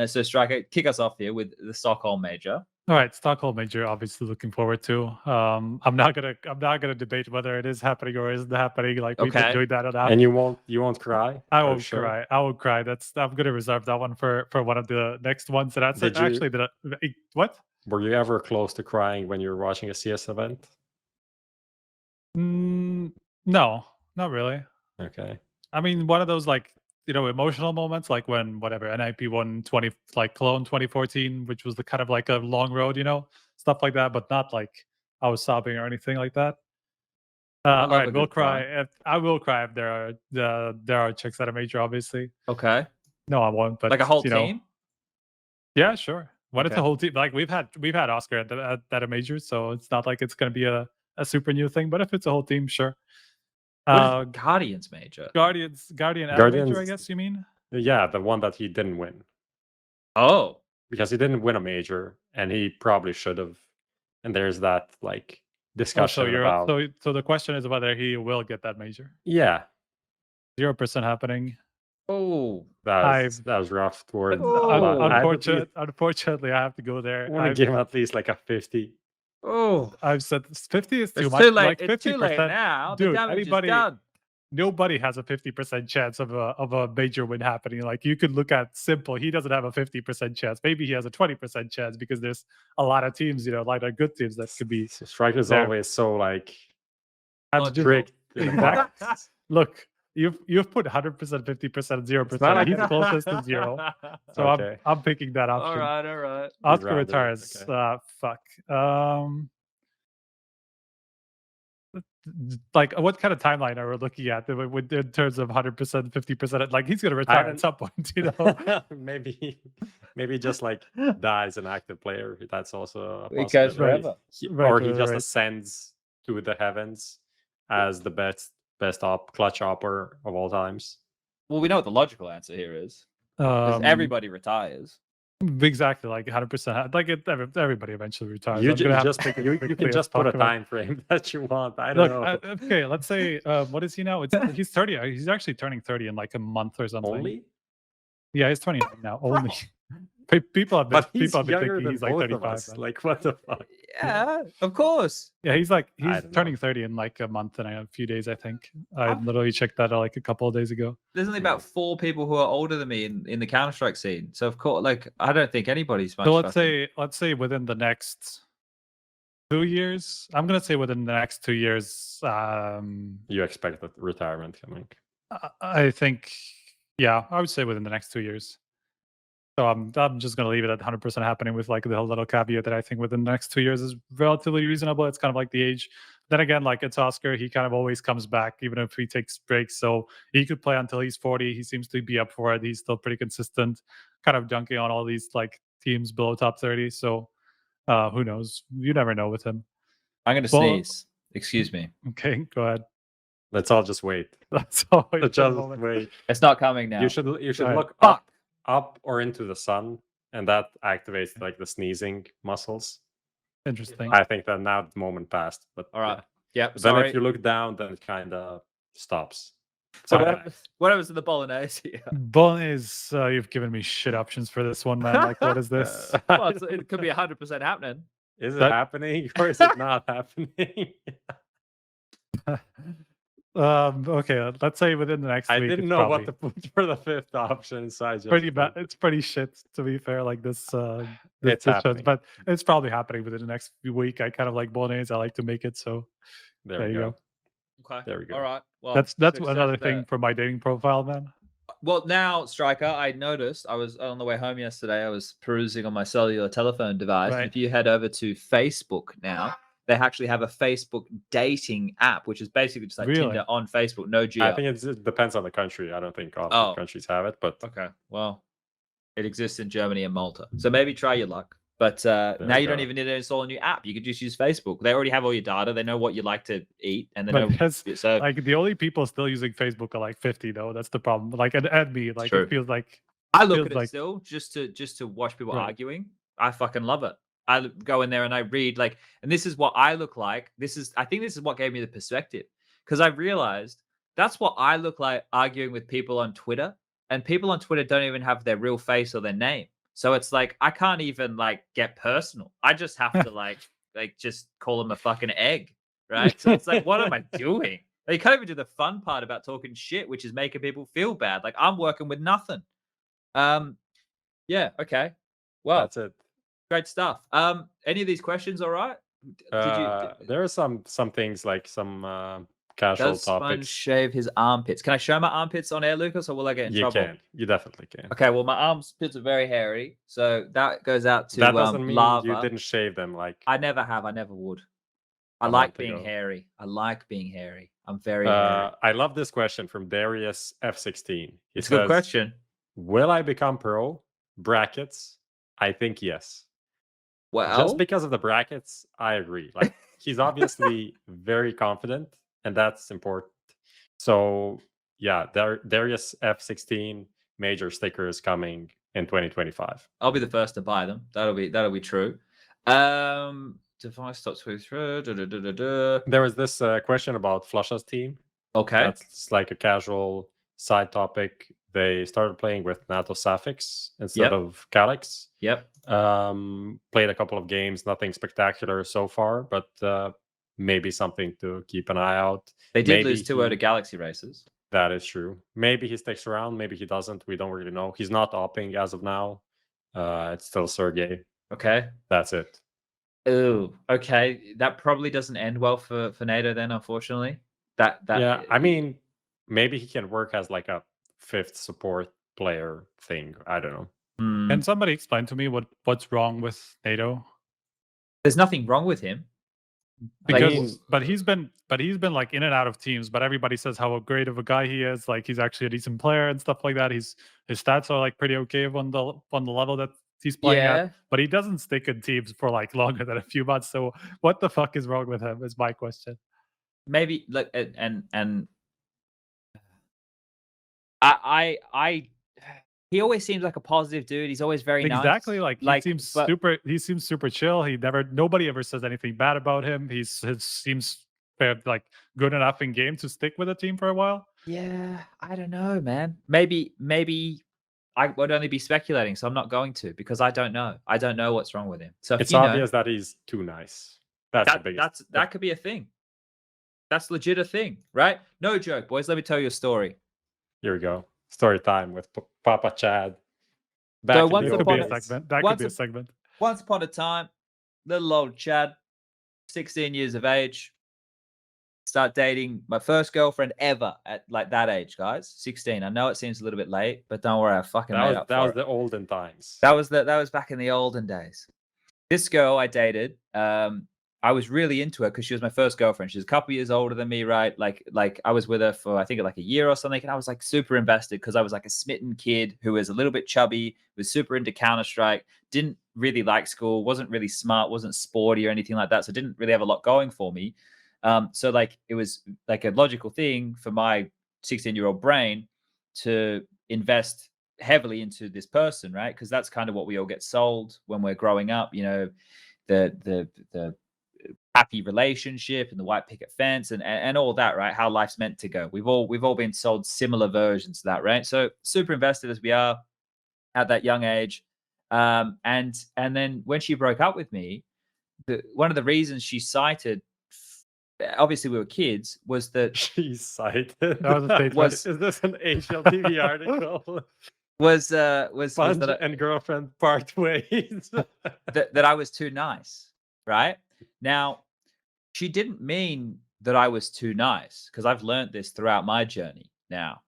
So Striker, kick us off here with the Stockholm Major. All right, Stockholm Major, obviously looking forward to. I'm not gonna debate whether it is happening or isn't happening. Like we've been doing that on app. And you won't cry? I won't cry. I won't cry. I'm gonna reserve that one for one of the next ones. And that's actually what? Were you ever close to crying when you were watching a CS event? No, not really. Okay. I mean, one of those like emotional moments, like when whatever NIP won 20 like Cologne 2014, which was the kind of like a long road, stuff like that, but not like I was sobbing or anything like that. All right, we'll cry. I will cry if there are chicks at a major, obviously. Okay. No, I won't. But like a whole team. Yeah, sure. When it's a whole team, like we've had Oscar at a major, so it's not like it's going to be a super new thing. But if it's a whole team, sure. Guardians Major. Guardian Major, I guess you mean? Yeah, the one that he didn't win. Oh. Because he didn't win a major, and he probably should have. And there's that like discussion about. So the question is whether he will get that major. Yeah. 0% happening. Oh, that was rough towards. Unfortunately, I have to go there. I want to give him at least like a 50. Oh, I've said 50 is too much. Too late. Like 50%, it's too late now. Dude, the damage is done. Nobody has a 50% chance of a major win happening. Like you could look at Simple. He doesn't have a 50% chance. Maybe he has a 20% chance because there's a lot of teams, like they're good teams that could be. So Striker's always so like strict. Look, you've put 100%, 50%, 0%. He's closest to 0. So okay. I'm picking that option. All right. Oscar retires. Okay. Fuck. Like what kind of timeline are we looking at in terms of 100%, 50%? Like he's gonna retire at some point, maybe just like dies an active player. That's also a he goes forever. Or he just ascends to the heavens as the best clutch hopper of all times. Well, we know what the logical answer here is. Everybody retires. Exactly, like 100%. Like everybody eventually retires. You can just put a time frame that you want. I don't know. Okay, let's say what is he now? He's 30. He's actually turning 30 in like a month or something. Only? Yeah, he's 29 now. Only. People have been thinking he's like 35. Like what the fuck? Yeah, of course. Yeah, he's turning 30 in like a month and a few days, I think. I literally checked that like a couple of days ago. There's only about 4 people who are older than me in the Counter-Strike scene. So of course, like I don't think anybody's much. So let's say within the next 2 years. I'm gonna say within the next 2 years. You expect the retirement coming? I think, yeah, I would say within the next 2 years. So I'm just going to leave it at 100% happening with like the little caveat that I think within the next 2 years is relatively reasonable. It's kind of like the age. Then again, like it's Oscar. He kind of always comes back, even if he takes breaks. So he could play until he's 40. He seems to be up for it. He's still pretty consistent, kind of dunking on all these like teams below top 30. So who knows? You never know with him. I'm going to sneeze. Excuse me. Okay, go ahead. Let's all just wait. Let's all just wait. It's not coming now. You should look up or into the sun, and that activates like the sneezing muscles. Interesting. I think that now the moment passed, but all right. Yeah. Then if you look down, then it kind of stops. So what happens to the Bolognese here? Bolognese, you've given me shit options for this one, man. Like, what is this? Well, it could be 100% happening. Is it happening or is it not happening? Okay, let's say within the next week. I didn't know what to put for the 5th option, so I just pretty bad. It's pretty shit, to be fair. Like this, it's happening. But it's probably happening within the next week. I kind of like Bolognese. I like to make it, so there you go. Okay. There we go. All right. Well, That's success another there. thing for my dating profile, man. Well, now, Striker, I noticed I was on the way home yesterday. I was perusing on my cellular telephone device. Right. And if you head over to Facebook now, they actually have a Facebook dating app, which is basically just like Really? Tinder on Facebook, no geo. I think it depends on the country. I don't think all Oh. countries have it, but Okay. Well, it exists in Germany and Malta. So maybe try your luck. But now we you don't go. even need to install a new app. You could just use Facebook. They already have all your data. They know what you like to eat, and they know. So Like the only people still using Facebook are like 50 though. That's the problem. Like and me, like True. it feels like I look feels at it like- still just to watch people Right. arguing. I fucking love it. I go in there and I read like, and this is what I look like. I think this is what gave me the perspective, because I realized that's what I look like arguing with people on Twitter, and people on Twitter don't even have their real face or their name. So it's like I can't even like get personal. I just have to like just call them a fucking egg, right? So it's like, what am I doing? You can't even do the fun part about talking shit, which is making people feel bad. Like I'm working with nothing. Yeah, okay. Well, that's it. great stuff. Any of these questions all right? There are some things like some casual Does SPUNJ topics. shave his armpits? Can I show my armpits on air, Lucas, or will I get in You trouble? can. You definitely can. Okay, well, my armpits are very hairy, so that goes out to That doesn't mean Lava. you didn't shave them. Like I never have. I never would. I a like month being ago. hairy. I like being hairy. I'm very hairy. I love this question from Darius F16. He It's a good says, question. Will I become pro? Brackets. I think yes. Well, Just because of the brackets, I agree. Like he's obviously very confident, and that's important. So yeah, Darius F16 major sticker is coming in 2025. I'll be the first to buy them. That'll be true. Device stops through. There was this question about Flusha's team. Okay. That's like a casual side topic. They started playing with NaToSaphiX instead of Calyx. Yep. Played a couple of games, nothing spectacular so far, but maybe something to keep an eye out. They did Maybe lose 2-0 to Galaxy Races. That is true. Maybe he sticks around, maybe he doesn't. We don't really know. He's not opping as of now. It's still Sergey. Okay. That's it. Oh, okay. That probably doesn't end well for NATO then, unfortunately. Yeah, I mean, maybe he can work as like a fifth support player thing. I don't know. Can somebody explain to me what's wrong with NATO? There's nothing wrong with him. Because but he's been like in and out of teams, but everybody says how great of a guy he is. Like he's actually a decent player and stuff like that. His stats are like pretty okay on the level that he's playing at, but he doesn't stick in teams for like longer than a few months. So what the fuck is wrong with him is my question. Maybe like and I he always seems like a positive dude. He's always very nice. Exactly. Like he seems super chill. Nobody ever says anything bad about him. He seems like good enough in game to stick with a team for a while. Yeah, I don't know, man. Maybe I would only be speculating, so I'm not going to, because I don't know. I don't know what's wrong with him. So it's obvious that he's too nice. That's the biggest. That could be a thing. That's legit a thing, right? No joke, boys. Let me tell you a story. Here we go. Story time with Papa Chad. So That could be a segment. Once upon a time, little old Chad, 16 years of age, start dating my first girlfriend ever at like that age, guys. 16. I know it seems a little bit late, but don't worry, I fucking made up for it. That was the olden times. That was back in the olden days. This girl I dated, I was really into her because she was my first girlfriend. She's a couple years older than me, right? Like I was with her for I think like a year or something, and I was like super invested because I was like a smitten kid who was a little bit chubby, was super into Counter-Strike, didn't really like school, wasn't really smart, wasn't sporty or anything like that, so didn't really have a lot going for me. So like it was like a logical thing for my 16-year-old brain to invest heavily into this person, right? Because that's kind of what we all get sold when we're growing up, you know, the happy relationship and the white picket fence and all that, right? How life's meant to go. We've all been sold similar versions of that, right? So super invested as we are at that young age. And then when she broke up with me, one of the reasons she cited, obviously we were kids, was that she cited is this an HLTV article? was SPUNJ that and girlfriend part ways. that I was too nice, right? Now, she didn't mean that I was too nice, because I've learned this throughout my journey now.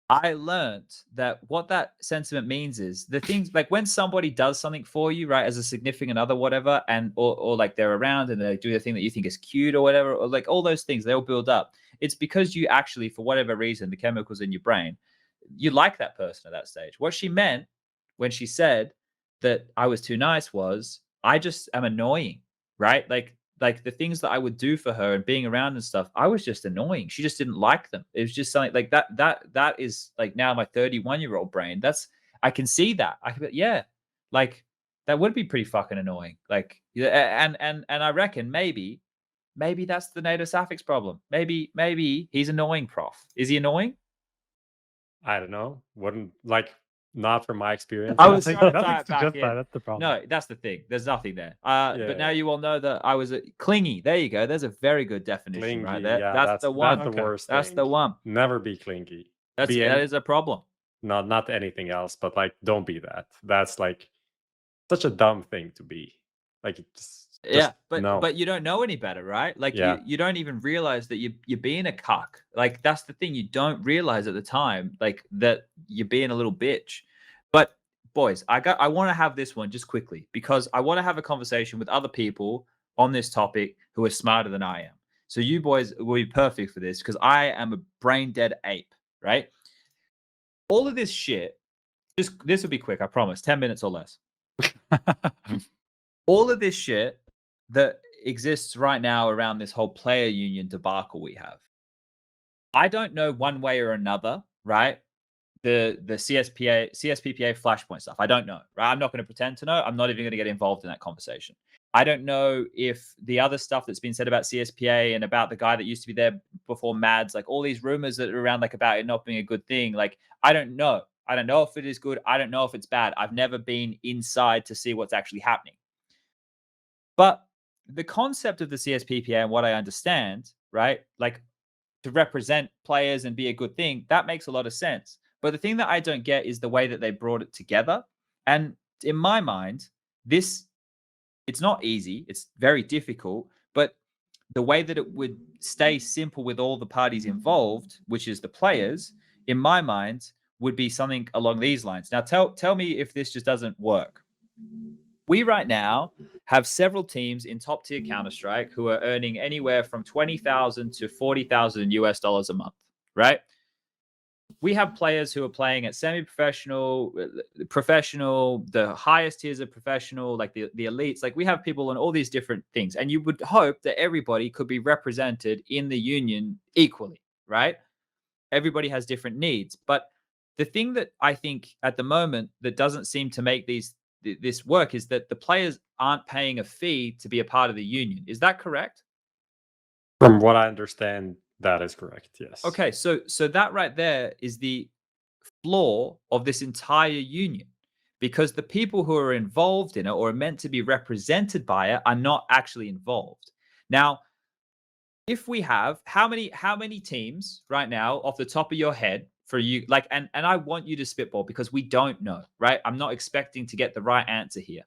I learned that what that sentiment means is the things like when somebody does something for you, right, as a significant other, whatever, and or like they're around and they do the thing that you think is cute or whatever, or like all those things, they all build up. It's because you actually, for whatever reason, the chemicals in your brain, you like that person at that stage. What she meant when she said that I was too nice was I just am annoying, right? Like the things that I would do for her and being around and stuff, I was just annoying. She just didn't like them. It was just something like that. That is like now my 31-year-old brain. I can see that. I can be, yeah, like that would be pretty fucking annoying. Like, and I reckon maybe that's the NaToSaphiX problem. Maybe he's annoying, prof. Is he annoying? I don't know. Wouldn't like. Not from my experience. I was think trying to tie it to back in. justify, that's the problem. No, that's the thing. There's nothing there. But now you all know that I was clingy. There you go. There's a very good definition Clingy, right there. yeah, that's the one. That's the worst That's thing. the one. Never be clingy. That is a problem. Not anything else, but like don't be that. That's like such a dumb thing to be. Like just yeah, but no. But you don't know any better, right? Like you don't even realize that you're being a cuck. Like that's the thing. You don't realize at the time, like that you're being a little bitch. But boys, I want to have this one just quickly because I want to have a conversation with other people on this topic who are smarter than I am. So you boys will be perfect for this because I am a brain dead ape, right? All of this shit, this will be quick, I promise, 10 minutes or less. All of this shit that exists right now around this whole player union debacle we have. I don't know one way or another, right? The CSPPA Flashpoint stuff. I don't know, right? I'm not going to pretend to know. I'm not even going to get involved in that conversation. I don't know if the other stuff that's been said about CSPA and about the guy that used to be there before Mads, like all these rumors that are around, like about it not being a good thing. Like, I don't know. I don't know if it is good. I don't know if it's bad. I've never been inside to see what's actually happening. But the concept of the CSPPA and what I understand, right? Like to represent players and be a good thing, that makes a lot of sense. But the thing that I don't get is the way that they brought it together. And in my mind, it's not easy. It's very difficult. But the way that it would stay simple with all the parties involved, which is the players, in my mind, would be something along these lines. Now, tell me if this just doesn't work. We right now have several teams in top tier Counter-Strike who are earning anywhere from $20,000 to $40,000 US a month, right? We have players who are playing at semi-professional, professional, the highest tiers of professional, like the elites. Like we have people on all these different things. And you would hope that everybody could be represented in the union equally, right? Everybody has different needs. But the thing that I think at the moment that doesn't seem to make this work is that the players aren't paying a fee to be a part of the union. Is that correct? From what I understand, that is correct, yes. Okay, so that right there is the flaw of this entire union, because the people who are involved in it or are meant to be represented by it are not actually involved. Now, if we have how many teams right now off the top of your head for you, like, and I want you to spitball because we don't know, right? I'm not expecting to get the right answer here.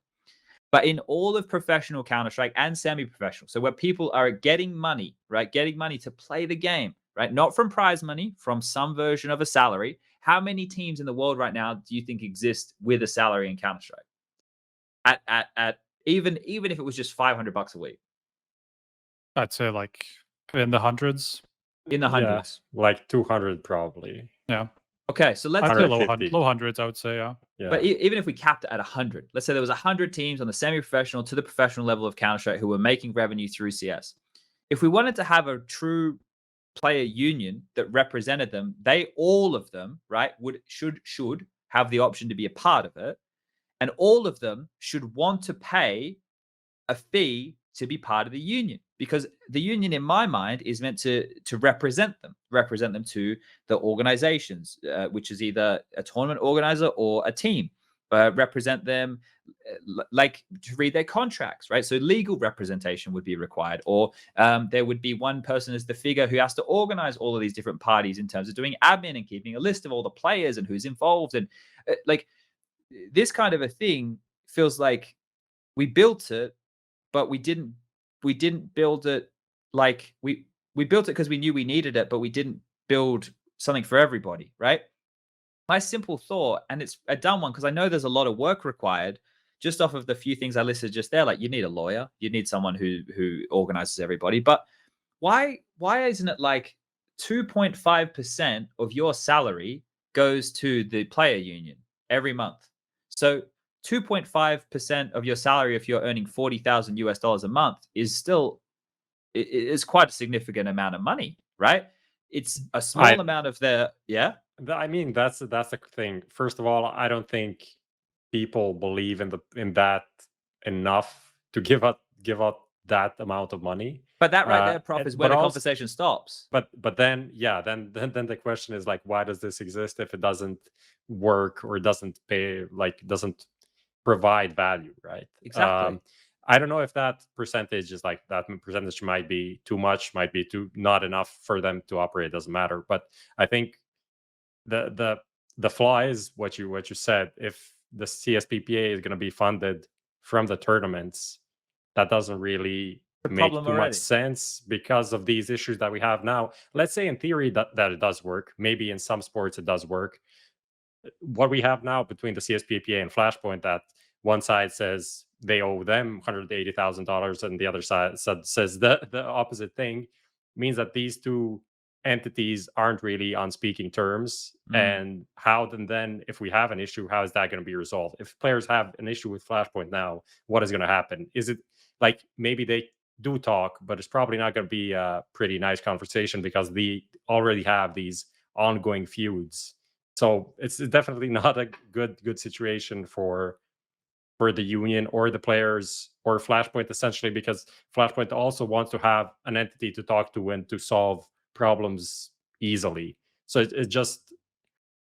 But in all of professional Counter-Strike and semi-professional, so where people are getting money, right? Getting money to play the game, right? Not from prize money, from some version of a salary. How many teams in the world right now do you think exist with a salary in Counter-Strike? At even if it was just $500 a week? I'd say like in the hundreds. In the hundreds. Yeah, like 200 probably. Yeah. Okay, so let's I'd say low hundreds, I would say, yeah. But even if we capped it at 100, let's say there was 100 teams on the semi-professional to the professional level of Counter-Strike who were making revenue through CS. If we wanted to have a true player union that represented them, all of them, right, should have the option to be a part of it, and all of them should want to pay a fee to be part of the union, because the union, in my mind, is meant to represent them to the organizations, which is either a tournament organizer or a team, represent them, like to read their contracts, right? So legal representation would be required, or there would be one person as the figure who has to organize all of these different parties in terms of doing admin and keeping a list of all the players and who's involved. And like this kind of a thing feels like we built it, but we didn't build it like we we built it because we knew we needed it, but we didn't build something for everybody, right? My simple thought, and it's a dumb one because I know there's a lot of work required just off of the few things I listed just there. Like you need a lawyer, you need someone who organizes everybody. But why isn't it like 2.5% of your salary goes to the player union every month? So 2.5% of your salary, if you're earning $40,000 a month, is still is quite a significant amount of money, right? It's a small amount of their I mean, that's the thing. First of all, I don't think people believe in that enough to give out that amount of money. But that right there, Prof, is where the conversation stops. But then then the question is like, why does this exist if it doesn't work or doesn't pay, like doesn't provide value, right? Exactly. I don't know if that percentage is like that percentage might be too much, might be not enough for them to operate. Doesn't matter. But I think the flaw is what you said. If the CSPPA is going to be funded from the tournaments, that doesn't really make too much sense because of these issues that we have now. Let's say in theory that it does work. Maybe in some sports it does work. What we have now between the CSPPA and Flashpoint, that one side says they owe them $180,000 and the other side says the opposite thing, means that these two entities aren't really on speaking terms. And how then if we have an issue, how is that going to be resolved? If players have an issue with Flashpoint now, what is going to happen? Is it like maybe they do talk, but it's probably not going to be a pretty nice conversation because they already have these ongoing feuds. So it's definitely not a good situation for the union or the players or Flashpoint, essentially, because Flashpoint also wants to have an entity to talk to and to solve problems easily. So it just,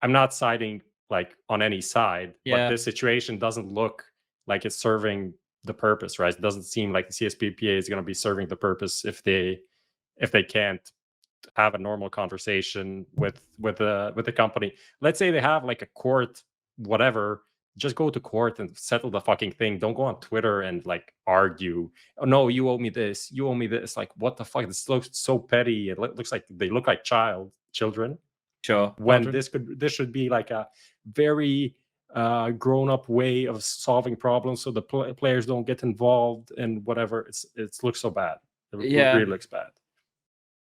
I'm not siding like on any side, but this situation doesn't look like it's serving the purpose, right? It doesn't seem like the CSPPA is going to be serving the purpose if they can't have a normal conversation with the company. Let's say they have like a court, whatever. Just go to court and settle the fucking thing. Don't go on Twitter and like argue. Oh no, you owe me this. You owe me this. Like, what the fuck? This looks so petty. It looks like they look like children. Sure. When this should be like a very grown-up way of solving problems, so the players don't get involved and whatever. It looks so bad. It really looks bad.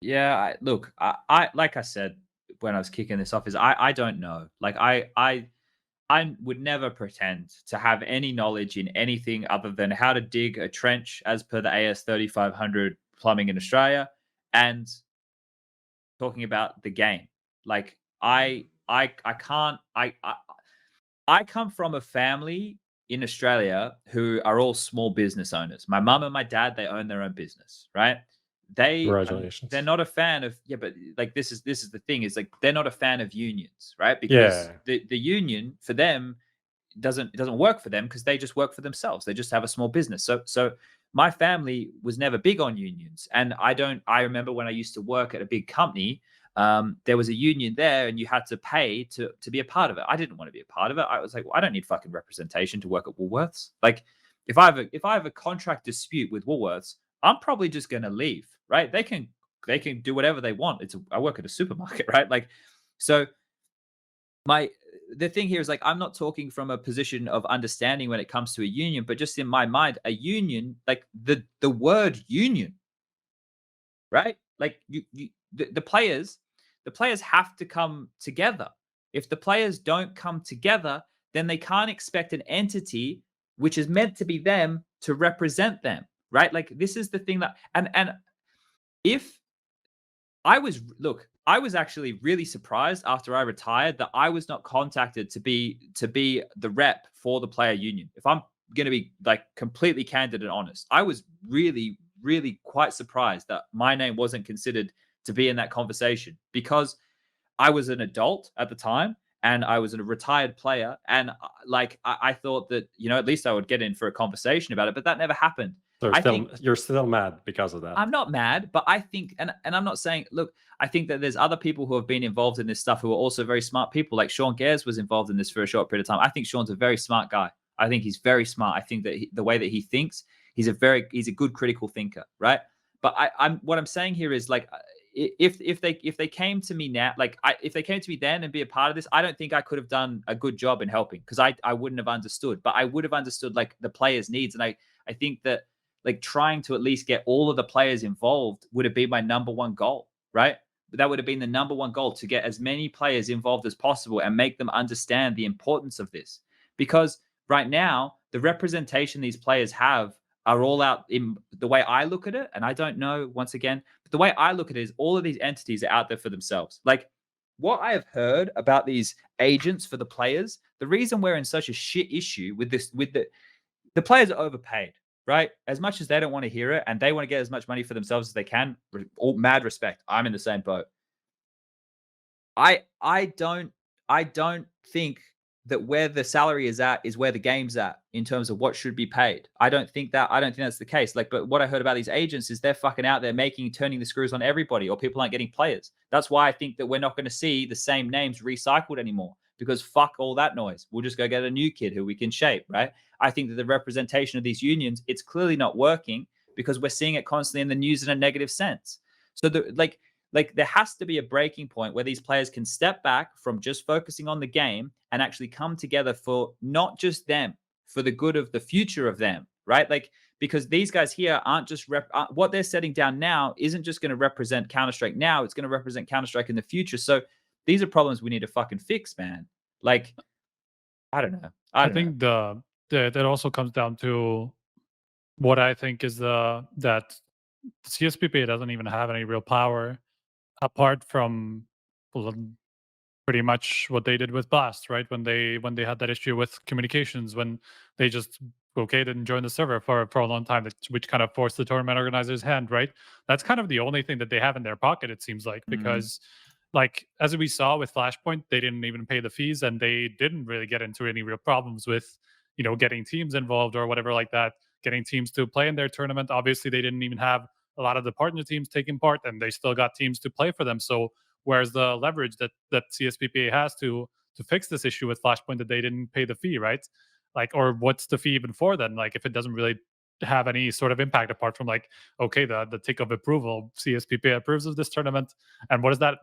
Yeah. Look, I like I said when I was kicking this off, is I don't know. Like I would never pretend to have any knowledge in anything other than how to dig a trench as per the AS 3500 plumbing in Australia and talking about the game. Like I come from a family in Australia who are all small business owners. My mum and my dad, they own their own business, right? Congratulations. They're not a fan of but like this is the thing, is like they're not a fan of unions, right? Because the union for them doesn't work for them because they just work for themselves. They just have a small business. So my family was never big on unions, and I remember when I used to work at a big company, there was a union there and you had to pay to be a part of it. I didn't want to be a part of it. I was like, well, I don't need fucking representation to work at Woolworths. Like if I have a contract dispute with Woolworths, I'm probably just going to leave, right? They can do whatever they want. I work at a supermarket, right? Like, so the thing here is like, I'm not talking from a position of understanding when it comes to a union, but just in my mind, a union, like the word union, right? Like the players have to come together. If the players don't come together, then they can't expect an entity which is meant to be them to represent them. Right? Like this is the thing that, and if I was actually really surprised after I retired that I was not contacted to be the rep for the player union. If I'm going to be like completely candid and honest, I was really, really quite surprised that my name wasn't considered to be in that conversation, because I was an adult at the time and I was a retired player. And like, I thought that, at least I would get in for a conversation about it, but that never happened. So you're still mad because of that. I'm not mad, but I think, and I'm not saying, look, I think that there's other people who have been involved in this stuff who are also very smart people. Like Sean Gares was involved in this for a short period of time. I think Sean's a very smart guy. I think he's very smart. I think that the way that he thinks, he's a good critical thinker, right? But what I'm saying here is like, if they came to me now, like if they came to me then and be a part of this, I don't think I could have done a good job in helping, because I wouldn't have understood. But I would have understood like the players' needs, and I think that like trying to at least get all of the players involved would have been my #1 goal, right? That would have been the #1 goal, to get as many players involved as possible and make them understand the importance of this. Because right now, the representation these players have are all out in the way I look at it. And I don't know, once again, but the way I look at it is all of these entities are out there for themselves. Like what I have heard about these agents for the players, the reason we're in such a shit issue with this, with the players are overpaid, right? As much as they don't want to hear it and they want to get as much money for themselves as they can, all mad respect. I'm in the same boat. I don't think that where the salary is at is where the game's at in terms of what should be paid. I don't think that's the case. Like, but what I heard about these agents is they're fucking out there turning the screws on everybody, or people aren't getting players. That's why I think that we're not going to see the same names recycled anymore, because fuck all that noise. We'll just go get a new kid who we can shape, right? I think that the representation of these unions, it's clearly not working, because we're seeing it constantly in the news in a negative sense. So like there has to be a breaking point where these players can step back from just focusing on the game and actually come together for not just them, for the good of the future of them, right? Like, because these guys here aren't just what they're setting down now isn't just going to represent Counter-Strike now, it's going to represent Counter-Strike in the future. So these are problems we need to fucking fix, man. Like, I don't know. I think that also comes down to what I think is that the CSPPA doesn't even have any real power apart from pretty much what they did with Blast, right? When they had that issue with communications, when they just didn't join the server for a long time, which kind of forced the tournament organizer's hand, right? That's kind of the only thing that they have in their pocket, it seems like, because like as we saw with Flashpoint, they didn't even pay the fees, and they didn't really get into any real problems with, you know, getting teams involved or whatever like that, getting teams to play in their tournament. Obviously, they didn't even have a lot of the partner teams taking part, and they still got teams to play for them. So where's the leverage that CSPPA has to fix this issue with Flashpoint, that they didn't pay the fee, right? Like, or what's the fee even for then? Like, if it doesn't really have any sort of impact apart from like, okay, the tick of approval, CSPPA approves of this tournament, and what does that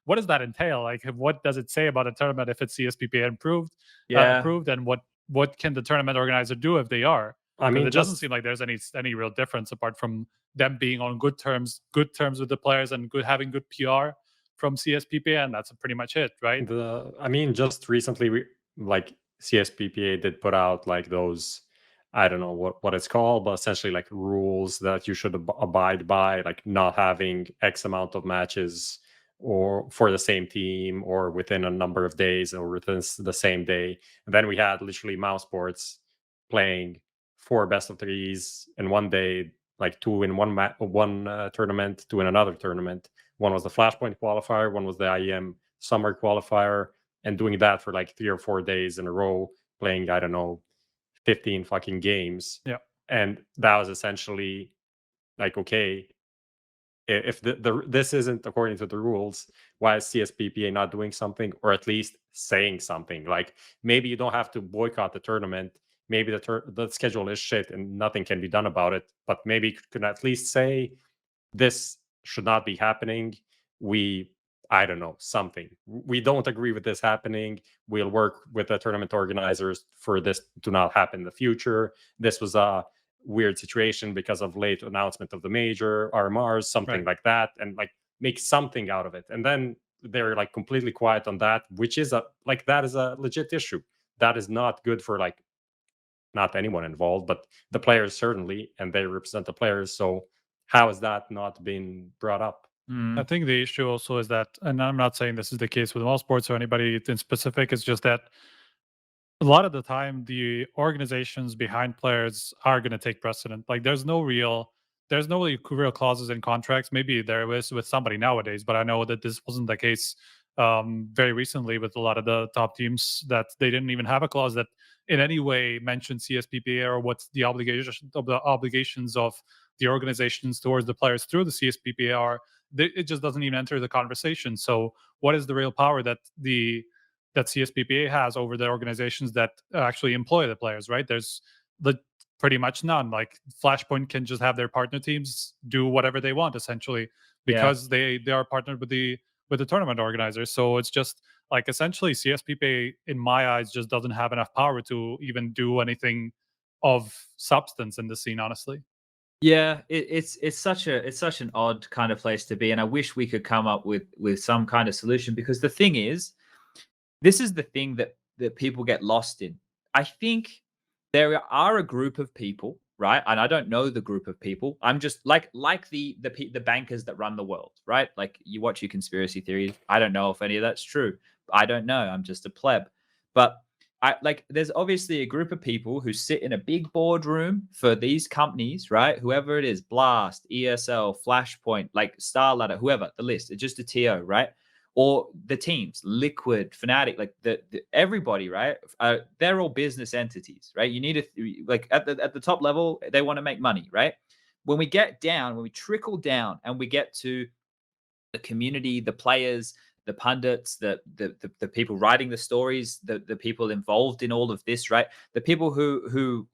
what does that entail? Like, what does it say about a tournament if it's CSPPA approved, and what can the tournament organizer do if they are? I mean, it doesn't seem like there's any real difference apart from them being on good terms with the players and having good PR from CSPPA, and that's pretty much it, right? I mean, just recently, CSPPA did put out like those, I don't know what it's called, but essentially like rules that you should abide by, like not having X amount of matches or for the same team or within a number of days or within the same day. And then we had literally Mouse Sports playing 4 best of 3s in one day, like 2 in one tournament, 2 in another tournament. One was the Flashpoint qualifier, one was the IEM summer qualifier, and doing that for like 3 or 4 days in a row, playing, I don't know, 15 fucking games. Yeah. And that was essentially like, okay, if this isn't according to the rules, why is CSPPA not doing something, or at least saying something? Like, maybe you don't have to boycott the tournament. Maybe the schedule is shit and nothing can be done about it. But maybe you could at least say, this should not be happening. I don't know, something. We don't agree with this happening. We'll work with the tournament organizers for this to not happen in the future. This was a weird situation because of late announcement of the major, RMRs, something like that, and like make something out of it. And then they're like completely quiet on that, which is that is a legit issue. That is not good for like not anyone involved, but the players certainly, and they represent the players. So how has that not been brought up? I think the issue also is that, and I'm not saying this is the case with all sports or anybody in specific, it's just that a lot of the time the organizations behind players are going to take precedent. Like, there's no real clauses in contracts. Maybe there is with somebody nowadays, but I know that this wasn't the case very recently with a lot of the top teams, that they didn't even have a clause that in any way mentioned CSPPA or what's the obligations of the organizations towards the players through the CSPPA are. It just doesn't even enter the conversation. So what is the real power that CSPPA has over the organizations that actually employ the players, right? There's pretty much none. Like Flashpoint can just have their partner teams do whatever they want essentially because they are partnered with the tournament organizers. So it's just like essentially CSPPA in my eyes just doesn't have enough power to even do anything of substance in the scene, honestly. Yeah, it's such an odd kind of place to be, and I wish we could come up with some kind of solution, because the thing is, this is the thing that people get lost in. I think there are a group of people, right? And I don't know the group of people. I'm just like the bankers that run the world, right? Like you watch your conspiracy theories. I don't know if any of that's true. I don't know. I'm just a pleb. But there's obviously a group of people who sit in a big boardroom for these companies, right? Whoever it is, Blast, ESL, Flashpoint, like Starladder, whoever, the list, it's just a TO, right? Or the teams, Liquid, Fnatic, like the everybody, right? They're all business entities, right? You need like at the top level, they want to make money, right? When we get down, when we trickle down, and we get to the community, the players, the pundits, the people writing the stories, the people involved in all of this, right? The people who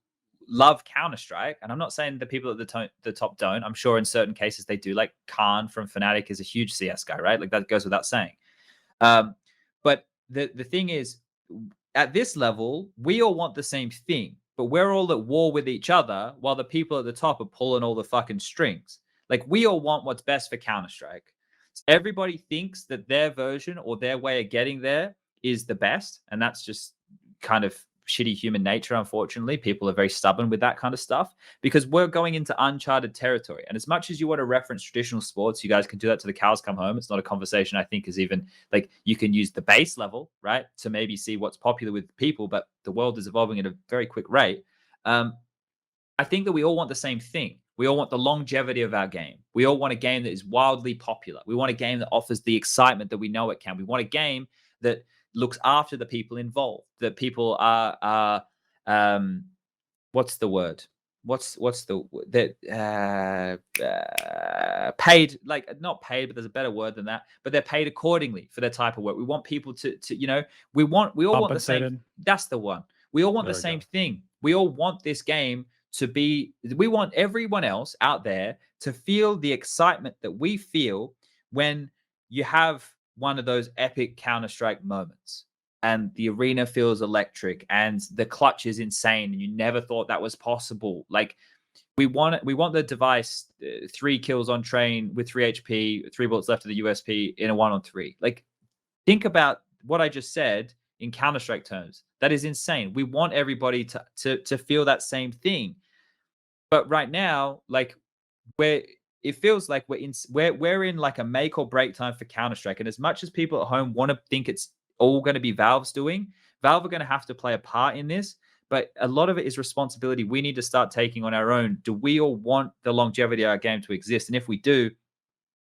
love Counter-Strike, and I'm not saying the people at the top don't. I'm sure in certain cases they do. Like Khan from Fnatic is a huge CS guy, right? Like that goes without saying. But the thing is, at this level, we all want the same thing, but we're all at war with each other while the people at the top are pulling all the fucking strings. Like we all want what's best for Counter-Strike. Everybody thinks that their version or their way of getting there is the best, and that's just kind of shitty human nature. Unfortunately, people are very stubborn with that kind of stuff because we're going into uncharted territory. And as much as you want to reference traditional sports, you guys can do that to the cows come home. It's not a conversation I think is even like, you can use the base level, right, to maybe see what's popular with people, but the world is evolving at a very quick rate. I think that we all want the same thing. We all want the longevity of our game. We all want a game that is wildly popular. We want a game that offers the excitement that we know it can. We want a game that looks after the people involved, that people are what's the word? Paid, like not paid, but there's a better word than that, but they're paid accordingly for their type of work. We want people to we all want the same. That's the one. We all want the same thing. We all want this game to be, we want everyone else out there to feel the excitement that we feel when you have one of those epic Counter-Strike moments and the arena feels electric and the clutch is insane and you never thought that was possible. Like we want the device 3 kills on train with 3 HP, 3 bullets left of the USP in a 1-on-3. Like think about what I just said in Counter-Strike terms. That is insane. We want everybody to feel that same thing. But right now, like it feels like we're in like a make or break time for Counter-Strike. And as much as people at home want to think it's all going to be Valve's doing, Valve are going to have to play a part in this. But a lot of it is responsibility we need to start taking on our own. Do we all want the longevity of our game to exist? And if we do,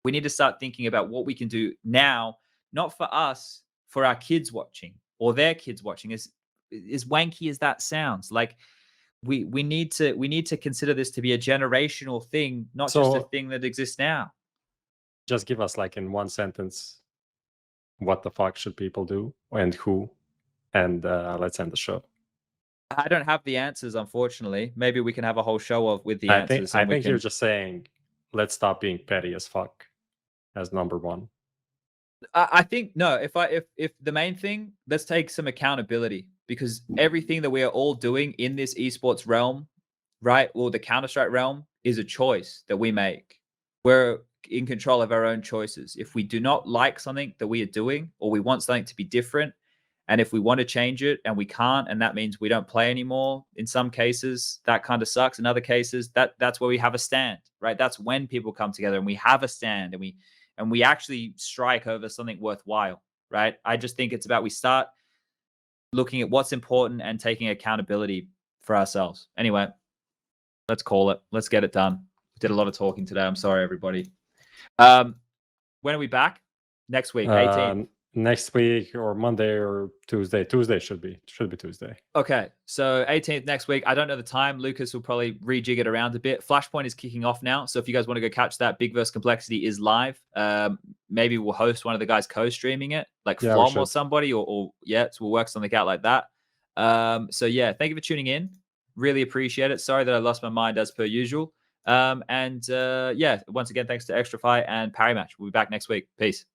we need to start thinking about what we can do now, not for us, for our kids watching or their kids watching. As wanky as that sounds, like we need to consider this to be a generational thing, not just a thing that exists now. Just give us like in one sentence, what the fuck should people do and who, and let's end the show. I don't have the answers, unfortunately. Maybe we can have a whole show with the answers. I think you're just saying, let's stop being petty as fuck as number one. I think no. If the main thing, let's take some accountability, because everything that we are all doing in this esports realm, right, or the Counter-Strike realm, is a choice that we make. We're in control of our own choices. If we do not like something that we are doing, or we want something to be different, and if we want to change it and we can't, and that means we don't play anymore, in some cases that kind of sucks. In other cases, that's where we have a stand, right? That's when people come together and we have a stand and we actually strike over something worthwhile, right? I just think it's about we start looking at what's important and taking accountability for ourselves. Anyway, let's call it. Let's get it done. Did a lot of talking today. I'm sorry, everybody. When are we back? Next week, 18th. Next week or Monday or Tuesday. Tuesday should be Tuesday. Okay, so 18th next week. I don't know the time. Lucas will probably rejig it around a bit. Flashpoint is kicking off now, so if you guys want to go catch that, Big vs Complexity is live. Maybe we'll host one of the guys co-streaming it, like Flom or somebody, or so we'll work something out like that. So yeah, thank you for tuning in. Really appreciate it. Sorry that I lost my mind as per usual. Yeah, once again, thanks to Xtrfy and Parry Match. We'll be back next week. Peace.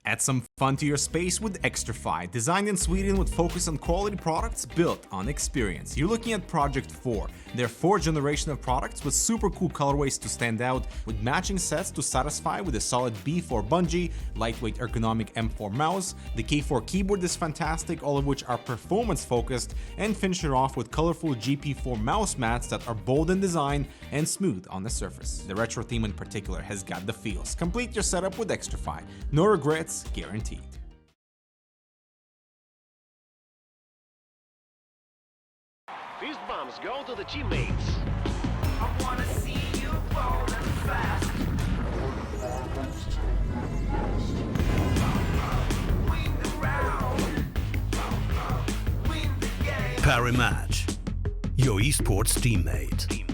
Add some fun to your space with Xtrfy, designed in Sweden with focus on quality products built on experience. You're looking at Project 4, their 4th generation of products with super cool colorways to stand out, with matching sets to satisfy with a solid B4 bungee, lightweight ergonomic M4 mouse, the K4 keyboard is fantastic, all of which are performance focused, and finish it off with colorful GP4 mouse mats that are bold in design and smooth on the surface. The retro theme in particular has got the feels. Complete your setup with Xtrfy. No regrets guaranteed. Fist bumps go to the teammates. I wanna see you rolling fast. Win the round. Win the game. Parry Match, your esports teammate.